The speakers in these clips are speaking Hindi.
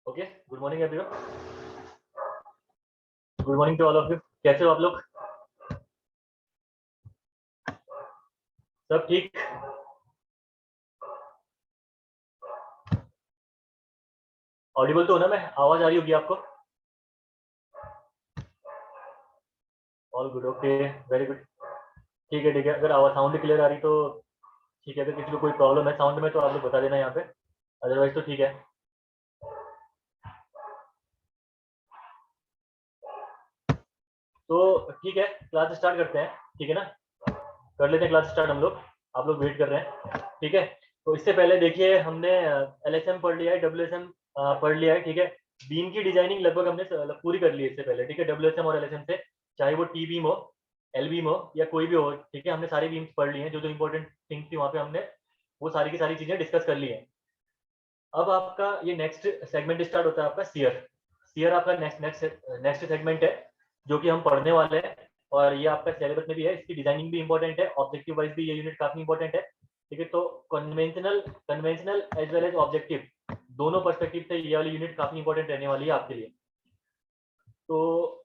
Okay, good morning everyone. Good morning to all of you. कैसे हो आप लोग? सब ठीक? ऑडिबल तो हो ना? मैं आवाज आ रही होगी आपको? All good, okay, very good. ठीक है ठीक है, अगर आवाज साउंड क्लियर आ रही तो ठीक है। अगर किसी को कोई प्रॉब्लम है साउंड में तो आप लोग बता देना यहाँ पे, अदरवाइज तो ठीक है। तो ठीक है, क्लास स्टार्ट करते हैं, ठीक है ना? कर लेते हैं क्लास स्टार्ट हम लोग। आप लोग वेट कर रहे हैं, ठीक है? तो इससे पहले देखिए, हमने LSM पढ़ लिया है, WSM पढ़ लिया है, ठीक है? बीम की डिजाइनिंग लगभग हमने पूरी कर ली है इससे पहले, ठीक है? WSM और LSM से, चाहे वो टी बीम हो, एल बीम हो या कोई भी हो, ठीक है? हमने सारी बीम्स पढ़ ली हैं, जो जो इंपॉर्टेंट थिंग्स थी वहाँ पे हमने वो सारी की सारी चीजें डिस्कस कर ली हैं। अब आपका ये नेक्स्ट सेगमेंट स्टार्ट होता है आपका सियर। सियर आपका नेक्स्ट नेक्स्ट नेक्स्ट सेगमेंट है जो कि हम पढ़ने वाले हैं, और ये आपका सिलेबस में भी है। इसकी डिजाइनिंग भी इंपॉर्टेंट है, ऑब्जेक्टिव वाइज भी ये यूनिट काफी इंपॉर्टेंट है, ठीक है? तो conventional conventional as well as objective, दोनों पर्सपेक्टिव से ये वाली यूनिट काफी इंपॉर्टेंट रहने वाली है आपके लिए। तो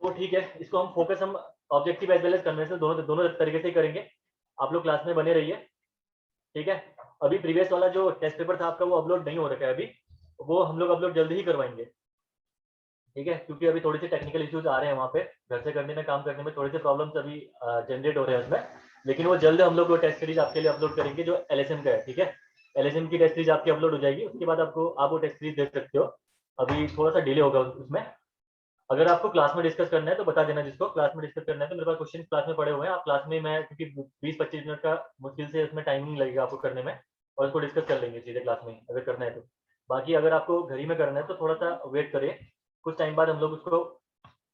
ठीक है, इसको हम फोकस हम objective as well as conventional दोनों दोनों तरीके से करेंगे। आप लोग क्लास में बने रहिए, ठीक है? अभी प्रीवियस वाला जो टेस्ट पेपर था आपका वो अपलोड नहीं हो रखा है अभी, वो हम लोग अपलोड जल्दी ही करवाएंगे, ठीक है? क्योंकि अभी थोड़े से टेक्निकल इश्यूज आ रहे हैं वहाँ पे, घर से करने में, काम करने में थोड़े से प्रॉब्लम्स अभी जनरेट हो रहे हैं उसमें, लेकिन वो जल्द हम लोग वो टेस्ट सीरीज आपके लिए अपलोड करेंगे जो LSM का है, ठीक है? LSM की टेस्ट सीरीज आपकी अपलोड हो जाएगी, उसके बाद आपको आप वो टेस्ट सीरीज देख सकते हो। अभी थोड़ा सा डिले होगा उसमें। अगर आपको क्लास में डिस्कस करना है तो बता देना, जिसको क्लास में डिस्कस करना है। तो मेरे पास क्वेश्चन क्लास में पड़े हुए हैं, आप क्लास में, मैं क्योंकि 20-25 मिनट का मुश्किल से उसमें टाइमिंग लगेगा आपको करने में, और उसको डिस्कस कर लेंगे सीधे क्लास में अगर करना है तो। बाकी अगर आपको घर ही में करना है तो थोड़ा सा वेट करिए, कुछ टाइम बाद हम लोग उसको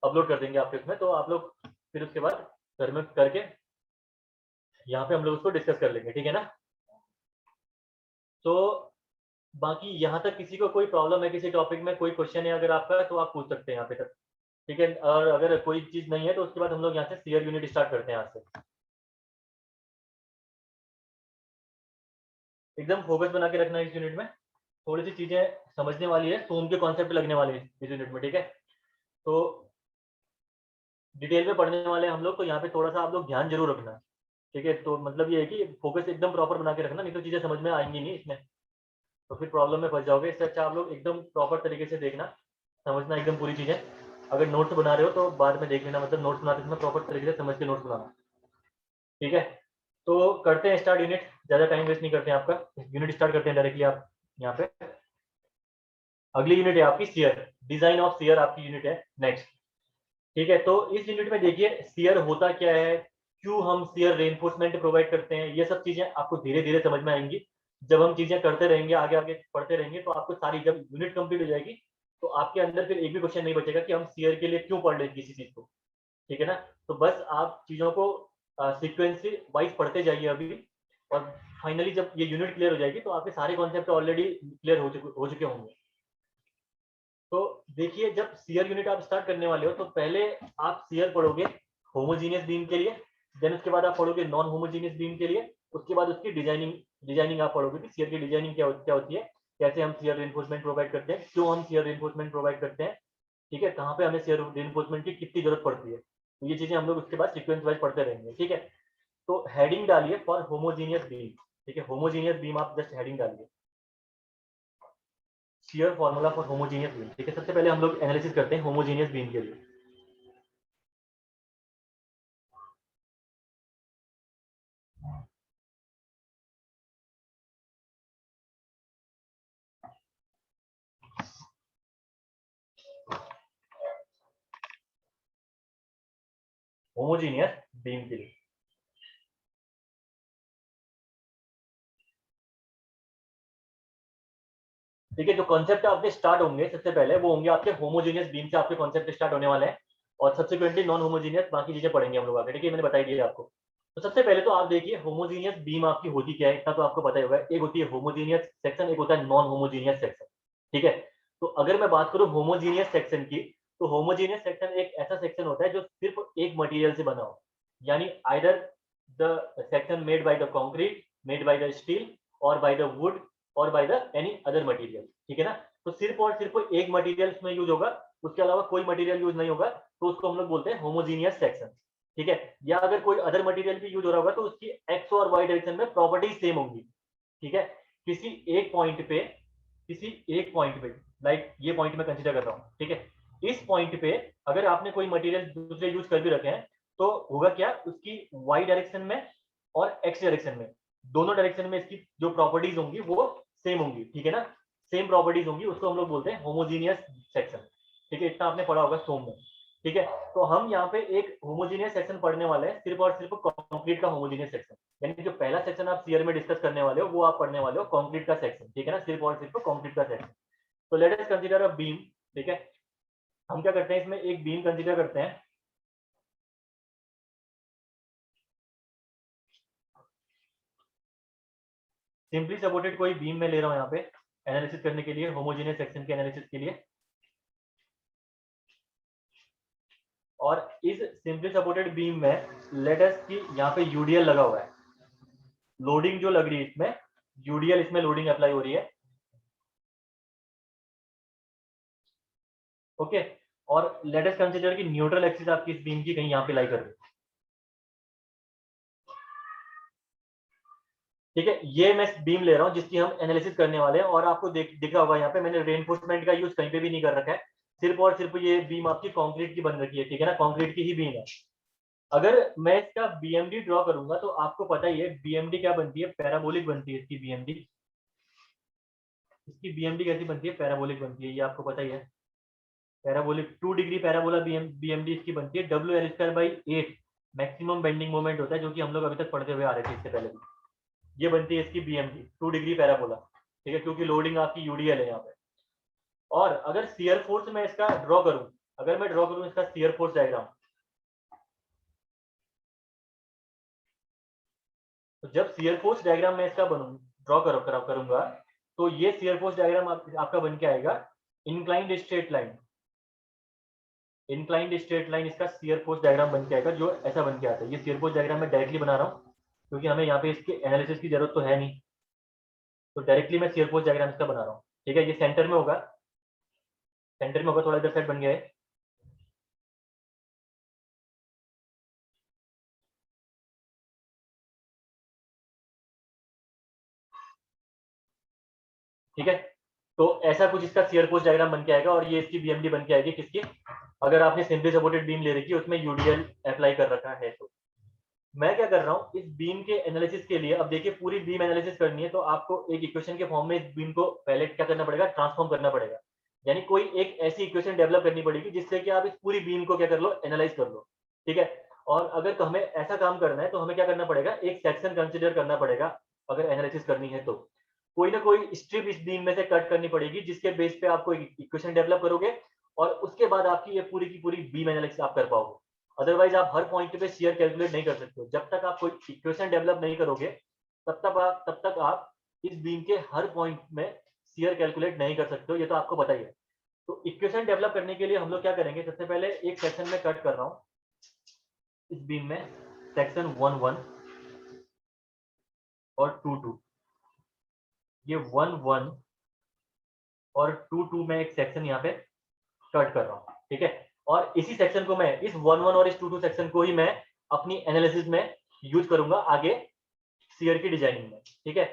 अपलोड कर देंगे आपके उसमें, तो आप लोग फिर उसके बाद घर में करके यहाँ पे हम लोग उसको डिस्कस कर लेंगे, ठीक है ना? तो बाकी यहाँ तक किसी को कोई प्रॉब्लम है, किसी टॉपिक में कोई क्वेश्चन है अगर आपका, तो आप पूछ सकते हैं यहाँ पे तक, ठीक है? और अगर कोई चीज नहीं है तो उसके बाद हम लोग यहाँ से सीयर यूनिट स्टार्ट करते हैं यहाँ से। एकदम फोकस बना के रखना है इस यूनिट में, थोड़ी सी चीजें समझने वाली है, तो उनके कॉन्सेप्ट लगने वाले हैं इस यूनिट में, ठीक है? तो डिटेल में पढ़ने वाले हैं हम लोग, तो यहाँ पे थोड़ा सा आप लोग ध्यान जरूर रखना, ठीक है? तो मतलब ये है कि फोकस एकदम प्रॉपर बना के रखना, नहीं तो चीजें समझ में आएंगी नहीं इसमें, तो फिर प्रॉब्लम में फंस जाओगे। इससे अच्छा आप लोग एकदम प्रॉपर तरीके से देखना, समझना एकदम पूरी चीजें। अगर नोट्स बना रहे हो तो बाद में देख लेना, मतलब नोट्स बनाते समय प्रॉपर तरीके से समझ के नोट्स बनाना, ठीक है? तो करते हैं स्टार्ट यूनिट, ज्यादा टाइम वेस्ट नहीं करते हैं आपका, यूनिट स्टार्ट करते हैं डायरेक्टली। आप यहाँ पे अगली यूनिट है आपकी सियर, डिजाइन ऑफ सियर आपकी यूनिट है नेक्स्ट, ठीक है? तो इस यूनिट में देखिए सियर होता क्या है, क्यों हम सियर रेनफोर्समेंट प्रोवाइड करते हैं, ये सब चीजें आपको धीरे धीरे समझ में आएंगी। जब हम चीजें करते रहेंगे, आगे आगे पढ़ते रहेंगे, तो आपको सारी, जब यूनिट कंप्लीट हो जाएगी तो आपके अंदर फिर एक भी क्वेश्चन नहीं बचेगा कि हम सियर के लिए क्यों पढ़ रहे किसी चीज को, ठीक है ना? तो बस आप चीजों को सीक्वेंस वाइज पढ़ते जाइए अभी, और फाइनली जब ये यूनिट क्लियर हो जाएगी तो आपके सारे कॉन्सेप्ट ऑलरेडी क्लियर हो चुके होंगे। तो देखिए, जब सियर यूनिट आप स्टार्ट करने वाले हो तो पहले आप सियर पढ़ोगे होमोजीनियस बीम के लिए, देन उसके बाद आप पढ़ोगे नॉन होमोजीनियस बीम के लिए, उसके बाद उसकी डिजाइनिंग डिजाइनिंग आप पढ़ोगे कि सियर की डिजाइनिंग क्या होती है, कैसे हम सियर रेनफोर्समेंट प्रोवाइड करते हैं, क्यों हम सियर रेनफोर्समेंट प्रोवाइड करते हैं, ठीक है? कहाँ पे हमें सियर रेनफोर्समेंट की कितनी जरूरत पड़ती है, तो ये चीजें हम लोग उसके बाद सीक्वेंस वाइज पढ़ते रहेंगे, ठीक है? तो हेडिंग डालिए फॉर होमोजीनियस बीम, ठीक है? होमोजीनियस बीम आप जस्ट हेडिंग डालिए, shear formula for homogeneous beam, ठीक है? सबसे पहले हम लोग एनालिसिस करते हैं होमोजीनियस बीम के लिए। होमोजीनियस बीम के लिए, ठीक है? जो कॉन्सेप्ट आपके स्टार्ट होंगे सबसे पहले वो होंगे आपके होमोजीनियस बीम से, आपके कॉन्सेप्ट स्टार्ट होने वाले हैं, और सब्सिक्वेंटली नॉन होमोजीनियस बाकी चीजें पढ़ेंगे हम लोग आगे, ठीक है? मैंने बताई दिया आपको। तो सबसे पहले तो आप देखिए होमोजीनियस बीम आपकी होती क्या है, इतना तो आपको पता ही होगा। एक होती है होमोजीनियस सेक्शन, एक होता है नॉन होमोजीनियस सेक्शन, ठीक है? तो अगर मैं बात करूं होमोजीनियस सेक्शन की, तो होमोजीनियस सेक्शन एक ऐसा सेक्शन होता है जो सिर्फ एक मटेरियल से बना हो, यानी either the section made by the concrete, made by the steel, और बाय द वुड और by the any other material, ठीक है ना। तो सिर्फ और सिर्फ एक मटेरियल इसमें यूज होगा, उसके अलावा कोई मटेरियल यूज नहीं होगा, तो उसको हम लोग बोलते हैं होमोजीनियस सेक्शन, ठीक है। या अगर कोई अदर मटेरियल भी यूज हो रहा होगा तो उसकी एक्स और वाई डायरेक्शन में प्रॉपर्टीज सेम होंगी, ठीक है। किसी एक पॉइंट पे, लाइक ये पॉइंट में कंसीडर कर रहा हूँ, ठीक है। इस पॉइंट पे अगर आपने कोई मटेरियल दूसरे यूज कर भी रखे हैं तो होगा क्या, उसकी वाई डायरेक्शन में और एक्स डायरेक्शन में, दोनों डायरेक्शन में इसकी जो प्रॉपर्टीज होंगी वो सेम होंगी, ठीक है ना। सेम प्रॉपर्टीज होंगी, उसको हम लोग बोलते हैं होमोजीनियस सेक्शन, ठीक है। इतना आपने पढ़ा होगा सोम में, ठीक है। तो हम यहाँ पे एक होमोजीनियस सेक्शन पढ़ने वाले हैं, सिर्फ और सिर्फ कंक्रीट का होमोजीनियस सेक्शन, यानी जो पहला सेक्शन आप सीआर में डिस्कस करने वाले हो वो आप पढ़ने वाले हो कंक्रीट का सेक्शन, ठीक है ना, सिर्फ और सिर्फ कंक्रीट का सेक्शन। तो late us consider a beam, ठीक है। हम क्या करते हैं, इसमें एक बीम कंसीडर करते हैं, सिंपली सपोर्टेड कोई बीम में ले रहा हूं यहाँ पे एनालिसिस करने के लिए, होमोजेनियस सेक्शन के एनालिसिस के लिए। और इस सिंपली सपोर्टेड बीम में लेट अस की यहाँ पे यूडीएल लगा हुआ है, लोडिंग जो लग रही है इसमें, यूडीएल इसमें लोडिंग अप्लाई हो रही है, ओके। और लेट अस कंसीडर की न्यूट्रल एक्सिस आपकी इस बीम की कहीं यहाँ पे लाई कर रही है, ठीक है। ये मैं बीम ले रहा हूँ जिसकी हम एनालिसिस करने वाले हैं, और आपको दिख रहा होगा यहाँ पे मैंने रेनफोर्समेंट का यूज कहीं पे भी नहीं कर रखा है, सिर्फ और सिर्फ ये बीम आपकी कंक्रीट की बन रखी है, ठीक है ना, कंक्रीट की ही बीम है। अगर मैं इसका बीएमडी ड्रॉ करूंगा तो आपको पता ही है बीएमडी क्या बनती है, पैराबोलिक बनती है इसकी बीएमडी। इसकी बीएमडी कैसी बनती है, पैराबोलिक बनती है, ये आपको पता ही है। पैराबोलिक 2 डिग्री पैराबोला बीएमडी इसकी बनती है, W L square by 8 maximum bending moment होता है, जो कि हम लोग अभी तक पढ़ते हुए आ रहे थे इससे पहले भी। ये बनती है इसकी बीएमडी 2 डिग्री पैराबोला, ठीक है, क्योंकि लोडिंग आपकी यूडीएल है यहाँ पे। और अगर शियर फोर्स मैं इसका ड्रॉ करूं, अगर मैं ड्रॉ करूं इसका शियर फोर्स डायग्राम, तो जब शियर फोर्स डायग्राम मैं इसका ड्रॉ करूंगा तो ये शियर फोर्स डायग्राम आपका बन के आएगा inclined straight line, inclined straight line इसका शियर फोर्स डायग्राम बन के आएगा, जो ऐसा बन के आता है। ये शियर फोर्स डायग्राम मैं डायरेक्टली बना रहा हूँ क्योंकि हमें यहाँ पे इसके एनालिसिस की जरूरत तो है नहीं, तो डायरेक्टली मैं शियर फोर्स डायग्राम इसका बना रहा हूँ, ठीक है। ये सेंटर में होगा, सेंटर में होगा, थोड़ा इधर साइड बन गया है, ठीक है। तो ऐसा कुछ इसका शियर फोर्स डायग्राम बन के आएगा, और ये इसकी बीएमडी बन के आएगी किसकी, अगर आपने सिंपली सपोर्टेड बीम ले रखी है उसमें यूडीएल अप्लाई कर रखा है तो। मैं क्या कर रहा हूँ इस बीम के एनालिसिस के लिए, अब देखिए पूरी बीम एनालिसिस करनी है तो आपको एक इक्वेशन के फॉर्म में इस बीम को पहले क्या करना पड़ेगा, ट्रांसफॉर्म करना पड़ेगा, यानी कोई एक ऐसी इक्वेशन डेवलप करनी पड़ेगी जिससे कि आप इस पूरी बीम को क्या कर लो, एनालाइज कर लो, ठीक है। और अगर तो हमें ऐसा काम करना है तो हमें क्या करना पड़ेगा, एक सेक्शन कंसिडर करना पड़ेगा, अगर एनालिसिस करनी है तो कोई ना कोई स्ट्रिप इस बीम में से कट करनी पड़ेगी, जिसके बेस पे आपको इक्वेशन डेवलप करोगे और उसके बाद आपकी ये पूरी की पूरी बीम एनालिसिस आप कर पाओगे। अदरवाइज आप हर पॉइंट पे शेयर कैलकुलेट नहीं कर सकते हो, जब तक आप कोई इक्वेशन डेवलप नहीं करोगे तब तक आप इस बीम के हर पॉइंट में शेयर कैलकुलेट नहीं कर सकते हो, ये तो आपको पता ही है। तो इक्वेशन डेवलप करने के लिए हम लोग क्या करेंगे, सबसे पहले एक सेक्शन में कट कर रहा हूँ इस बीम में, सेक्शन 1 1 और 2 2, ये 1 1 और 2 2 में एक सेक्शन यहाँ पे कट कर रहा हूँ, ठीक है। और इसी सेक्शन को मैं, इस 1 1 और इस 2 2 सेक्शन को ही मैं अपनी एनालिसिस में यूज करूंगा आगे सीयर की डिजाइनिंग में, ठीक है।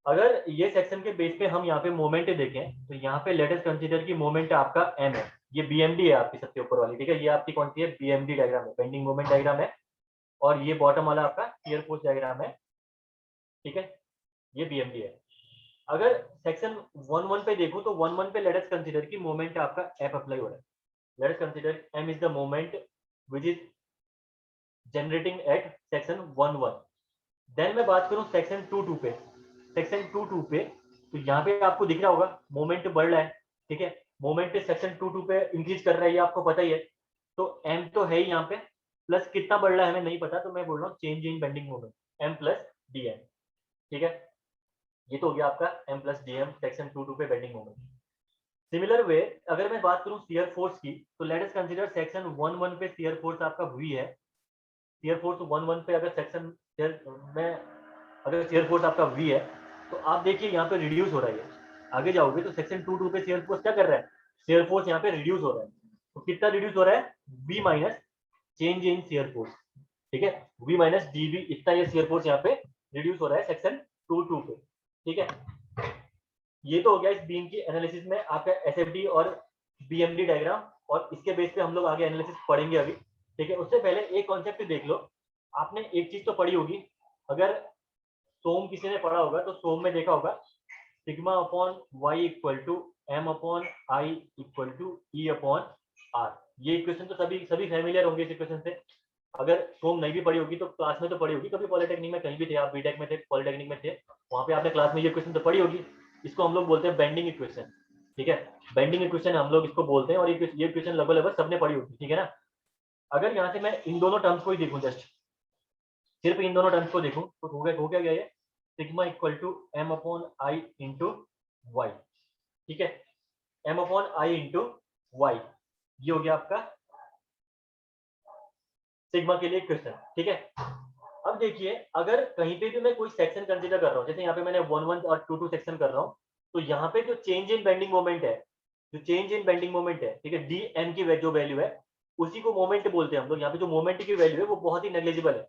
अगर ये सेक्शन के बेस पे हम यहाँ पे मोमेंट देखें तो यहाँ पे लेटेस्ट कंसीडर की मोमेंट आपका एम है, ये बीएमडी है आपकी सबसे ऊपर वाली, ठीक है। ये आपकी कौन सी है, बीएमडी डायग्राम है, बेंडिंग मोमेंट डायग्राम है। और ये बॉटम वाला आपका शियर फोर्स डायग्राम है, ठीक है, ये बीएमडी है। अगर सेक्शन 1 1 पे देखो तो 1 1 पे लेटेस्ट कंसीडर की मोमेंट आपका एफ अप्लाई हो रहा है, let's consider m is the moment which is generating at section 1 1। Then मैं बात करूं सेक्शन 2 2 पे, सेक्शन 2 2 पे तो यहाँ पे आपको दिख रहा होगा मोमेंट बढ़ रहा है, ठीक है। मोमेंट सेक्शन 2 2 पे इंक्रीज कर रहा है, ये आपको पता ही है। तो m तो है ही यहाँ पे, प्लस कितना बढ़ रहा है हमें नहीं पता, तो मैं बोल रहा हूँ change in bending moment m plus dm, ठीक है। ये तो हो गया आपका m प्लस dm सेक्शन 2 2 पे बेंडिंग मोमेंट। सिमिलर वे अगर मैं बात करूं शियर फोर्स की, तो लेट अस कंसीडर सेक्शन 1 1 पे शियर फोर्स आपका v है, शियर फोर्स 1 1 पे अगर सेक्शन में अगर शियर फोर्स आपका v है तो आप देखिए यहाँ पे रिड्यूस हो रहा है, आगे जाओगे तो सेक्शन 2.2 पे शेयर फोर्स क्या कर रहा है, शेयर फोर्स यहाँ पे रिड्यूस हो रहा है। तो कितना रिड्यूस हो रहा है, B minus change in shear force, ठीक है, वी माइनस डी बी, इतना ये शेयर फोर्स यहाँ पे रिड्यूस हो रहा है सेक्शन 2.2 पे, ठीक है। ये तो हो गया इस बीम की एनालिसिस में आपका एसएफडी और बीएमडी डायग्राम, और इसके बेस पे हम लोग आगे एनालिसिस पढ़ेंगे अभी, ठीक है। उससे पहले एक कॉन्सेप्ट देख लो, आपने एक चीज तो पढ़ी होगी, अगर सोम किसी ने पढ़ा होगा तो सोम में देखा होगा sigma upon Y equal to M upon I equal to E upon R. ये इक्वेशन तो सभी सभी फैमिलियर होंगे इस इक्वेशन से। अगर सोम नहीं भी पढ़ी होगी तो क्लास में तो पढ़ी होगी, कभी पॉलिटेक्निक में कहीं भी थे आप, बीटेक में थे, पॉलिटेक्निक में थे, वहां पे आपने क्लास में ये इक्वेशन तो पढ़ी होगी। इसको हम लोग बोलते हैं बेंडिंग इक्वेशन, ठीक है, बेंडिंग इक्वेशन हम लोग इसको बोलते हैं, और ये इक्वेशन लगभग लगभग सबने पढ़ी होगी, ठीक है ना। अगर यहाँ से मैं इन दोनों टर्म्स को ही देखूं, जस्ट सिर्फ इन दोनों टर्म्स को देखूं, तो हो क्या गया ये, sigma equal to M upon I into Y, ठीक है, M upon I into Y, ये हो गया आपका सिग्मा के लिए इक्वेशन, ठीक है। अब देखिए अगर कहीं पे भी मैं कोई सेक्शन कंसीडर कर रहा हूँ, जैसे यहाँ पे मैंने 1 1 और 2 2 सेक्शन कर रहा हूँ, तो यहाँ पे जो चेंज इन बेंडिंग मोमेंट है, जो चेंज इन बेंडिंग मोमेंट है, ठीक है, डी एम की जो वैल्यू है उसी को मोमेंट बोलते हैं हम लोग। यहाँ पे जो मोमेंट की वैल्यू है वो बहुत ही नेग्लिजिबल है।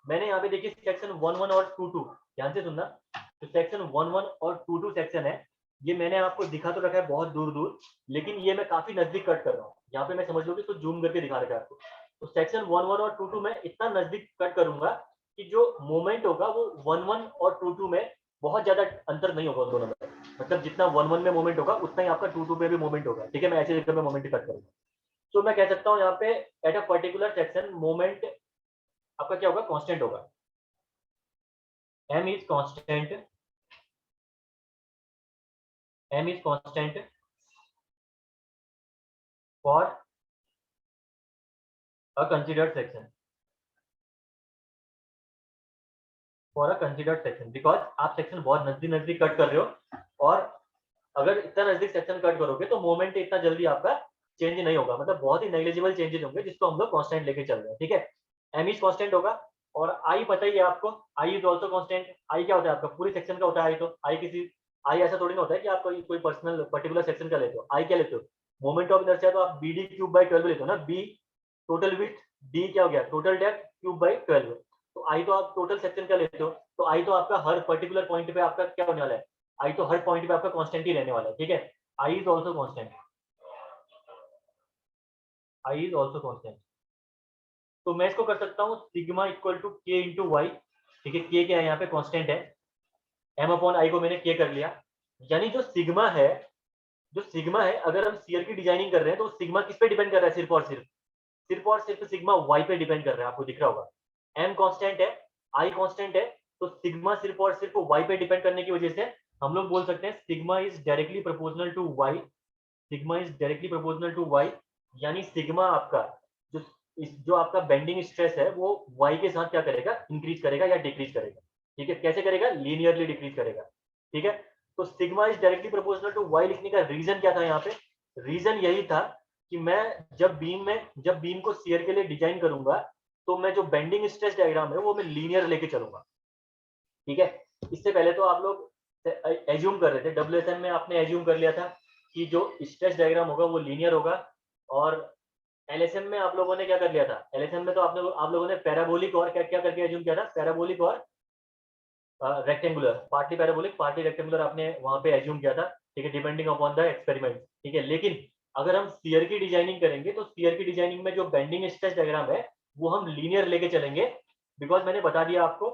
मैंने यहाँ पे देखिए सेक्शन 1 1 और 2 2, ध्यान से सुनना, तो सेक्शन 1 1 और 2 2 सेक्शन है, ये मैंने आपको दिखा तो रखा है बहुत दूर दूर, लेकिन ये मैं काफी नजदीक कट कर रहा हूँ। यहाँ पे मैं समझ लो कि इसको जूम करके दिखा रखा है आपको। तो सेक्शन 1 1 और 2 2 में इतना नजदीक कट करूंगा कि जो मोमेंट होगा वो 1 1 और 2 2 में बहुत ज्यादा अंतर नहीं होगा उन दोनों में, मतलब जितना 1 1 में मोमेंट होगा उतना ही आपका 2 2 पे भी मोमेंट होगा, ठीक है। मैं ऐसे जगह में मोमेंट कट करूंगा, तो मैं कह सकता हूँ यहाँ पे at a particular section moment आपका क्या होगा, कांस्टेंट होगा, m is constant, m is constant for a considered section, for a considered section, because आप सेक्शन बहुत नजदीक नजदीक कट कर रहे हो, और अगर इतना नजदीक सेक्शन कट करोगे तो मोमेंट इतना जल्दी आपका चेंज नहीं होगा, मतलब बहुत ही नेग्लिजिबल चेंजेस होंगे, जिसको हम लोग कांस्टेंट लेके चल रहे हैं, ठीक है। एम इज कांस्टेंट होगा, और आई पता ही है आपको, आई इज ऑल्सो कांस्टेंट। आई क्या होता है आपका, पूरी सेक्शन का होता है आई, तो आई किसी, आई ऐसा थोड़ी ना होता है कि आप कोई पर्सनल पर्टिकुलर सेक्शन का लेते हो। आई क्या लेते हो, मोमेंट ऑफ इनर्शिया, तो आप बी डी क्यूब बाई 12 लेते हो ना, बी टोटल विड्थ, डी क्या हो गया टोटल डेप्थ क्यूब बाई 12, तो आई तो आप टोटल सेक्शन का लेते हो, तो आई तो आपका हर पर्टिकुलर पॉइंट पे आपका क्या होने वाला है, आई तो हर पॉइंट पे आपका कांस्टेंट ही रहने वाला है, ठीक है। I is also constant, I is also constant. तो मैं इसको कर सकता हूँ sigma equal to K into Y, ठीक है, के क्या है यहाँ पे कांस्टेंट है, एम अपॉन आई को मैंने के कर लिया, यानी जो सिग्मा है, जो सिग्मा है, अगर हम सीयर की डिजाइनिंग कर रहे हैं तो सिग्मा किस पे डिपेंड कर रहा है, सिर्फ और सिर्फ सिग्मा वाई पे डिपेंड कर रहा है, आपको दिख रहा होगा एम कांस्टेंट है, आई कांस्टेंट है, तो सिग्मा सिर्फ और सिर्फ वाई पे डिपेंड करने की वजह से हम लोग बोल सकते हैं sigma is directly proportional to Y, sigma is directly proportional to Y, यानी सिग्मा आपका जो जो आपका बेंडिंग स्ट्रेस है वो वाई के साथ क्या करेगा, इंक्रीज करेगा या डिक्रीज करेगा, ठीक है। कैसे करेगा, लीनियरली डिक्रीज करेगा, ठीक है। तो sigma is directly proportional to Y लिखने का रीजन क्या था यहाँ पे, रीजन यही था कि मैं जब बीम को शियर के लिए डिजाइन करूंगा तो मैं जो बेंडिंग स्ट्रेस डायग्राम है वो मैं लीनियर लेके चलूंगा, ठीक है। इससे पहले तो आप लोग एज्यूम कर रहे थे, डब्ल्यूएसएम में आपने एज्यूम कर लिया था कि जो स्ट्रेस डायग्राम होगा वो लीनियर होगा, और एलएसएम में आप लोगों ने क्या कर लिया था, एलएसएम में तो आप लोगों ने पैराबोलिक और क्या क्या करके एज्यूम किया था, पैराबोलिक और rectangular, partly parabolic partly rectangular आपने वहां पे एज्यूम किया था, ठीक है, डिपेंडिंग अपॉन द एक्सपेरिमेंट, ठीक है। लेकिन अगर हम स्फीयर की डिजाइनिंग करेंगे तो स्फीयर की डिजाइनिंग में जो बेंडिंग स्ट्रेस डायग्राम है वो हम लीनियर लेके चलेंगे, बिकॉज मैंने बता दिया आपको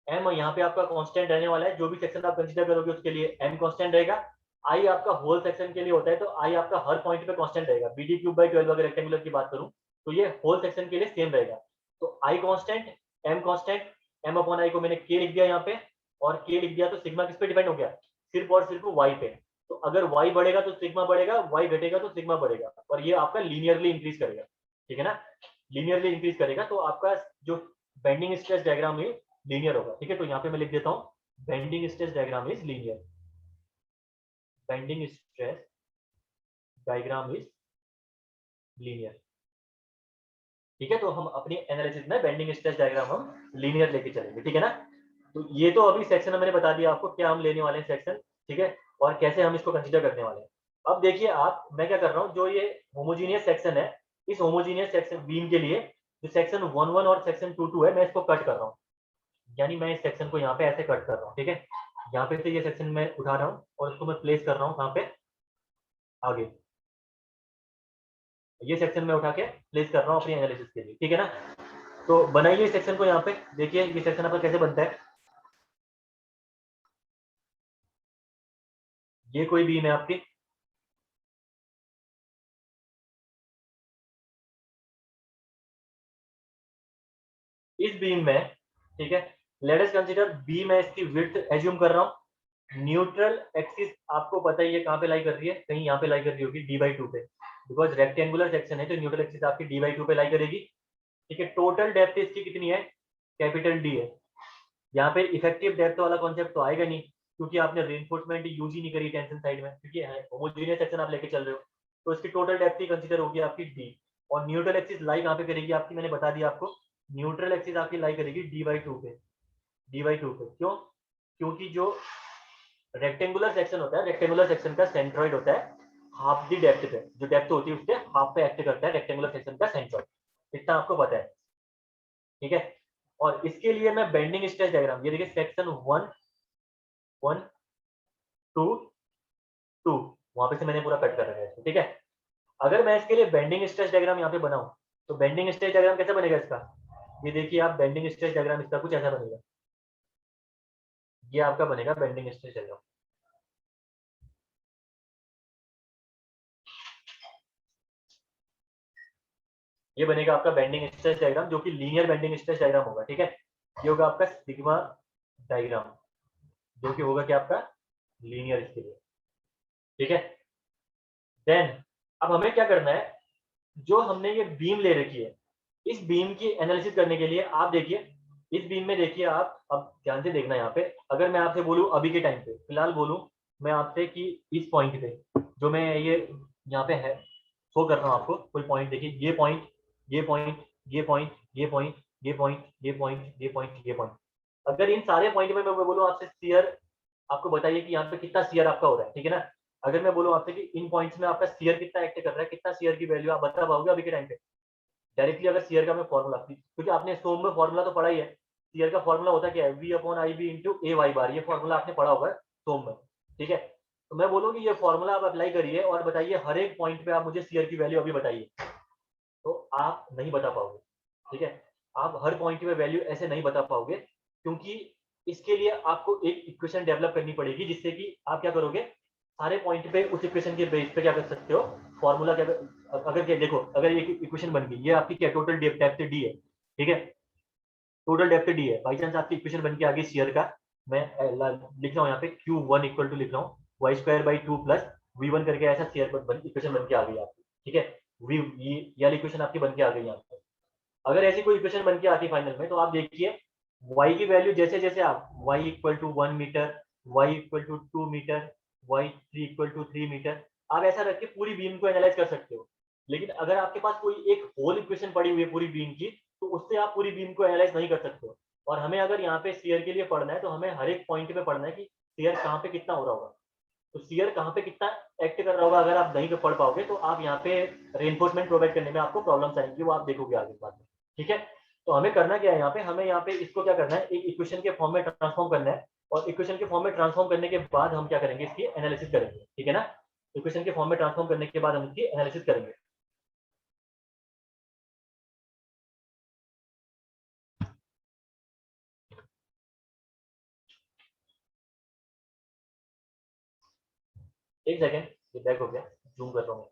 एम यहाँ पे आपका कांस्टेंट रहने वाला है, जो भी सेक्शन आप कंसीडर करोगे उसके लिए एम कांस्टेंट रहेगा। आई आपका होल सेक्शन के लिए होता है, तो आई आपका हर पॉइंट पे कांस्टेंट रहेगा, बीडी क्यूब बाई 12 अगर रेक्टेंगुलर की बात करूं तो ये होल सेक्शन के लिए सेम रहेगा। तो I constant, M constant, M upon I को मैंने के लिख दिया यहाँ पे, और के लिख दिया, तो सिग्मा किस पे डिपेंड हो गया, सिर्फ और सिर्फ वाई पे। तो अगर वाई बढ़ेगा तो सिग्मा बढ़ेगा, वाई घटेगा तो सिग्मा बढ़ेगा, और ये आपका लीनियरली इंक्रीज करेगा, ठीक है ना, लीनियरली इंक्रीज करेगा, तो आपका जो बेंडिंग स्ट्रेस डायग्राम है लीनियर होगा, ठीक है। तो यहाँ पे मैं लिख देता हूँ bending stress diagram is linear, bending stress diagram is linear, ठीक है। तो हम अपनी एनालिसिस में बेंडिंग स्ट्रेस डायग्राम हम लीनियर लेके चलेंगे, ठीक है ना। तो ये तो अभी सेक्शन मैंने बता दिया आपको क्या हम लेने वाले हैं सेक्शन, ठीक है, और कैसे हम इसको कंसिडर करने वाले हैं। अब देखिए आप, मैं क्या कर रहा हूँ, जो ये होमोजीनियस सेक्शन है, इस होमोजीनियस सेक्शन बीम के लिए जो सेक्शन 1 1 और सेक्शन 2 2 है, मैं इसको कट कर रहा हूँ। यानी मैं इस सेक्शन को यहाँ पे ऐसे कट कर रहा हूँ, ठीक है। यहाँ पे से ये सेक्शन मैं उठा रहा हूँ और इसको मैं प्लेस कर रहा हूँ कहाँ पे, आगे। ये सेक्शन में उठा के प्लेस कर रहा हूँ अपनी एनालिसिस के लिए, ठीक है ना। तो बनाइए इस सेक्शन को, यहाँ पे देखिए ये सेक्शन आपका कैसे बनता है। ये कोई बीम है आपकी, इस बीम में, ठीक है, लेट अस कंसीडर बीम है, इसकी विड्थ एज्यूम कर रहा हूँ। न्यूट्रल एक्सिस आपको पता ही है कहाँ पे लाई कर रही है, कहीं यहाँ पे लाई कर रही होगी d/2 पे, बिकॉज रेक्टेंगुलर सेक्शन है तो न्यूट्रल एक्सिस आपकी d/2 पे लाई करेगी, ठीक है। टोटल डेप्थ इसकी कितनी है, कैपिटल डी है। यहाँ पे इफेक्टिव डेप्थ वाला कॉन्सेप्ट तो आएगा नहीं, क्योंकि आपने रेनफोर्समेंट यूज ही नहीं करी टेंशन साइड में, क्योंकि होमोजेनियस सेक्शन आप लेके चल रहे हो। तो इसकी टोटल डेप्थ ही कंसीडर होगी आपकी डी। और न्यूट्रल एक्सिस लाई कहाँ पे करेगी आपकी, मैंने बता दिया आपको, न्यूट्रल एक्सिस आपकी लाई करेगी d/2 पे। d/2 पे क्यों, क्योंकि जो रेक्टेंगुलर सेक्शन होता है, रेक्टेंगुलर सेक्शन का सेंट्रॉइड होता है हाफ दी डेप्थ पे, जो डेप्थ होती है उसके हाफ पे एक्ट करता है रेक्टेंगुलर सेक्शन का सेंट्रॉइड, इतना आपको पता है, ठीक है। और इसके लिए मैं बेंडिंग स्ट्रेस डायग्राम, ये देखिए सेक्शन 1 1 2 2, वहां पे से मैंने पूरा कट कर रखा है, ठीक है। अगर मैं इसके लिए बेंडिंग स्ट्रेस डायग्राम यहाँ पे बनाऊं, तो बेंडिंग स्ट्रेस डायग्राम कैसा बनेगा इसका, ये देखिए आप, बेंडिंग स्ट्रेस डायग्राम इसका कुछ ऐसा बनेगा, ये आपका बनेगा बेंडिंग स्ट्रेस डायग्राम। ये बनेगा आपका बेंडिंग स्ट्रेस डायग्राम, जो कि लीनियर बेंडिंग स्ट्रेस डायग्राम होगा, ठीक है। ये होगा आपका सिग्मा डायग्राम, जो कि होगा क्या आपका लीनियर इसके लिए, ठीक है। देन अब हमें क्या करना है, जो हमने ये बीम ले रखी है, इस बीम की एनालिसिस करने के लिए आप देखिए, इस बीम में देखिए आप, अब ध्यान से देखना यहाँ पे, अगर मैं आपसे बोलूं अभी के टाइम पे फिलहाल बोलूं मैं आपसे कि इस पॉइंट पे, जो मैं ये यहाँ पे है शो कर रहा हूँ आपको, कोई पॉइंट देखिए, ये पॉइंट, ये पॉइंट, ये पॉइंट, ये पॉइंट, ये पॉइंट, ये पॉइंट, ये पॉइंट, ये पॉइंट, अगर इन सारे पॉइंट में मैं बोलूँ आपसे शियर, आपको बताइए कि यहाँ पे कितना शियर आपका हो रहा है, ठीक है ना। अगर मैं बोलूँ आपसे कि इन पॉइंट्स में आपका शियर कितना एक्ट कर रहा है, कितना शियर की वैल्यू आप बता पाओगे अभी के टाइम पे डायरेक्टली, अगर शियर का मैं फॉर्मूला, क्योंकि आपने सोम में फॉर्मूला तो पढ़ा ही है, शियर का फॉर्मूला होता क्या है, V/IB into A Y bar, ये फॉर्मूला आपने पढ़ा होगा सोम में, ठीक है। तो मैं बोलूँगी ये फॉर्मूला आप अप्लाई करिए और बताइए हर एक पॉइंट पे आप मुझे शियर की वैल्यू अभी बताइए, तो आप नहीं बता पाओगे, ठीक है। आप हर पॉइंट पे वैल्यू ऐसे नहीं बता पाओगे, क्योंकि इसके लिए आपको एक इक्वेशन डेवलप करनी पड़ेगी, जिससे कि आप क्या करोगे, सारे पॉइंट पे उस इक्वेशन के बेस पे क्या कर सकते हो, फॉर्मूला क्या, अगर क्या देखो, अगर ये इक्वेशन बन गई, ये आपकी क्या टोटल डेप्थ डी है, ठीक है, टोटल डेप्थ डी है, बाई चांस आपकी इक्वेशन बन के आ गई शेयर का, मैं लिख रहा हूँ यहाँ पे Q1 इक्वल टू लिख रहा हूँ y²/2 प्लस V1 करके, ऐसा शेयर इक्वेशन बन के आ गई आपकी, ठीक है। वी ये वाली इक्वेशन आपकी बन के आ गई यहाँ पे। अगर ऐसी कोई इक्वेशन बन के आती है फाइनल में, तो आप देखिए y की वैल्यू जैसे जैसे आप y=1 metre, y=2 metre, y3=3 metre, आप ऐसा रख के पूरी बीम को एनालाइज कर सकते हो। लेकिन अगर आपके पास कोई एक होल इक्वेशन पड़ी हुई है पूरी बीम की, तो उससे आप पूरी बीम को एनालाइज नहीं कर सकते हो। और हमें अगर यहाँ पे शेयर के लिए पढ़ना है, तो हमें हर एक पॉइंट पे पढ़ना है कि शेयर कहाँ पे कितना हो रहा होगा, तो शेयर कहाँ पे कितना एक्ट कर रहा होगा। अगर आप नहीं पढ़ पाओगे तो आप यहाँ पे रेनफोर्समेंट प्रोवाइड करने में आपको प्रॉब्लम्स आएंगी, वो आप देखोगे आगे बाद में, ठीक है। तो हमें करना क्या है यहाँ पे, हमें यहाँ पे इसको क्या करना है, एक इक्वेशन के फॉर्म में ट्रांसफॉर्म करना है, और इक्वेशन के फॉर्म में ट्रांसफॉर्म करने के बाद हम क्या करेंगे, इसकी एनालिसिस करेंगे, ठीक है ना। इक्वेशन के फॉर्म में ट्रांसफॉर्म करने के बाद हम इसकी एनालिसिस करेंगे। एक सेकेंड, ये बैक हो गया, जूम कर रहा हूँ।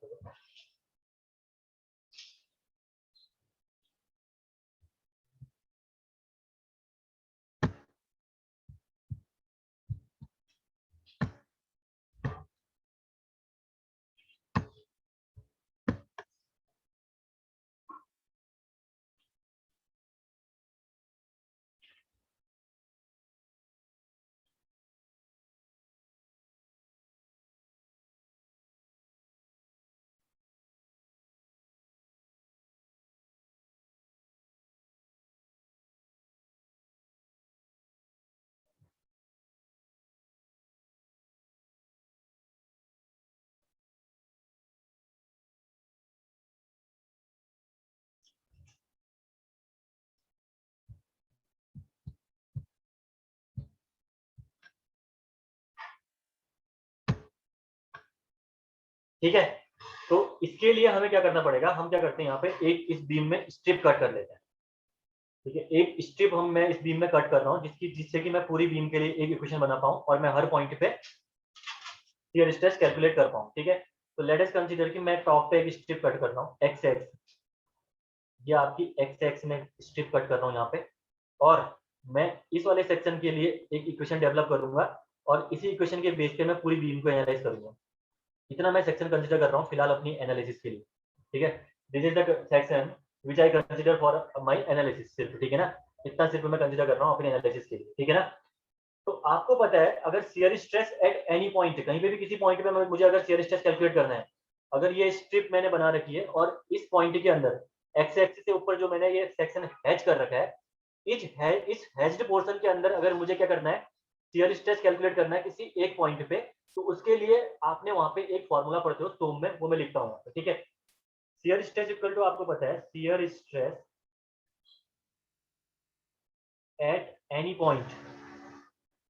ठीक है। तो इसके लिए हमें क्या करना पड़ेगा, हम क्या करते हैं यहाँ पे एक इस बीम में स्ट्रिप कट कर लेते हैं। ठीक है, एक स्ट्रिप मैं इस बीम में कट कर रहा हूँ जिससे कि मैं पूरी बीम के लिए एक इक्वेशन बना पाऊँ और मैं हर पॉइंट पे शियर स्ट्रेस कैलकुलेट कर पाऊँ। ठीक है, तो लेट अस कंसीडर कि मैं टॉप पे एक स्ट्रिप कट कर रहा हूँ एक्स एक्स, ये आपकी एक्स एक्स में स्ट्रिप कट कर रहा हूँ यहाँ पे, और मैं इस वाले सेक्शन के लिए एक इक्वेशन डेवलप करूंगा और इसी इक्वेशन के बेस पे मैं पूरी बीम को एनालाइज करूंगा। इतना मैं सेक्शन कंसीडर कर रहा हूँ फिलहाल अपनी एनालिसिस के लिए। ठीक है, this is the section which I consider for my analysis सिर्फ। ठीक है ना, इतना सिर्फ मैं कंसीडर कर रहा हूँ अपनी एनालिसिस के लिए। ठीक है ना, तो आपको पता है अगर shear stress at any point, कहीं पे भी किसी पॉइंट पे मुझे अगर शियर स्ट्रेस कैलकुलेट करना है, अगर ये स्ट्रिप मैंने बना रखी है और इस पॉइंट के अंदर एक्स एक्सिस से ऊपर जो मैंने ये सेक्शन हैच कर रखा है, इस हैच्ड पोर्शन के अंदर अगर मुझे क्या करना है, शियर स्ट्रेस कैलकुलेट करना है किसी एक पॉइंट पे, तो उसके लिए आपने वहां पे एक फॉर्मूला पढ़ते हो स्टोम में, वो मैं लिखता हूँ। ठीक है, शियर स्ट्रेस इक्वल टू, आपको पता है shear stress at any point,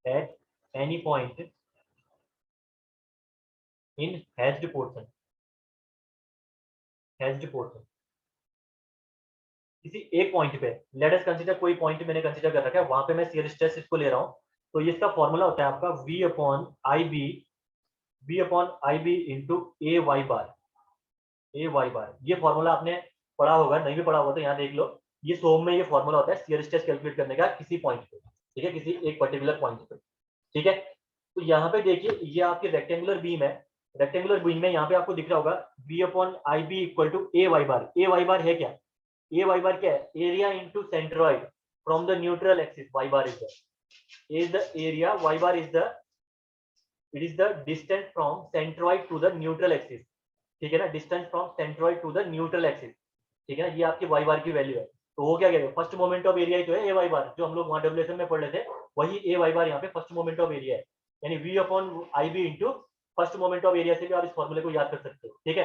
at any point in hatched portion, hatched portion किसी एक पॉइंट पे, लेट अस कंसीडर कोई पॉइंट मैंने कंसीडर कर रखा है, वहां पे मैं शियर स्ट्रेस इसको ले रहा हूँ। तो ये इसका फॉर्मूला होता है आपका V upon I B, V upon I B into A Y bar, A Y bar. ये फॉर्मूला आपने पढ़ा होगा, नहीं भी पढ़ा होगा तो यहाँ देख लो, ये सोम में ये फॉर्मूला होता है शियर स्ट्रेस कैलकुलेट करने का किसी पॉइंट पे। ठीक है, किसी एक पर्टिकुलर पॉइंट पे। ठीक है, तो यहाँ पे देखिए ये आपकी रेक्टेंगुलर बीम है, रेक्टेंगुलर बीम में यहाँ पे आपको दिख रहा होगा V upon I B equal to A Y bar. A Y bar है क्या, ए वाई बार क्या है, area into centroid from the neutral axis, Y bar is the area, Y bar is the, it is the distance from centroid to the neutral axis. ठीक है ना, distance from centroid to the neutral axis. ठीक है ना, ये आपकी वाई बार की वैल्यू है। तो वो क्या कहेगा, फर्स्ट मोमेंट ऑफ एरिया जो है ए वाई बार, जो हम लोग वहां डब्ल्यूएसएम में पढ़ रहे थे, वही ए वाई बार यहाँ पे फर्स्ट मोमेंट ऑफ एरिया है, यानी V upon I B into first moment of area से भी आप इस फॉर्मूले को याद कर सकते हो। ठीक है,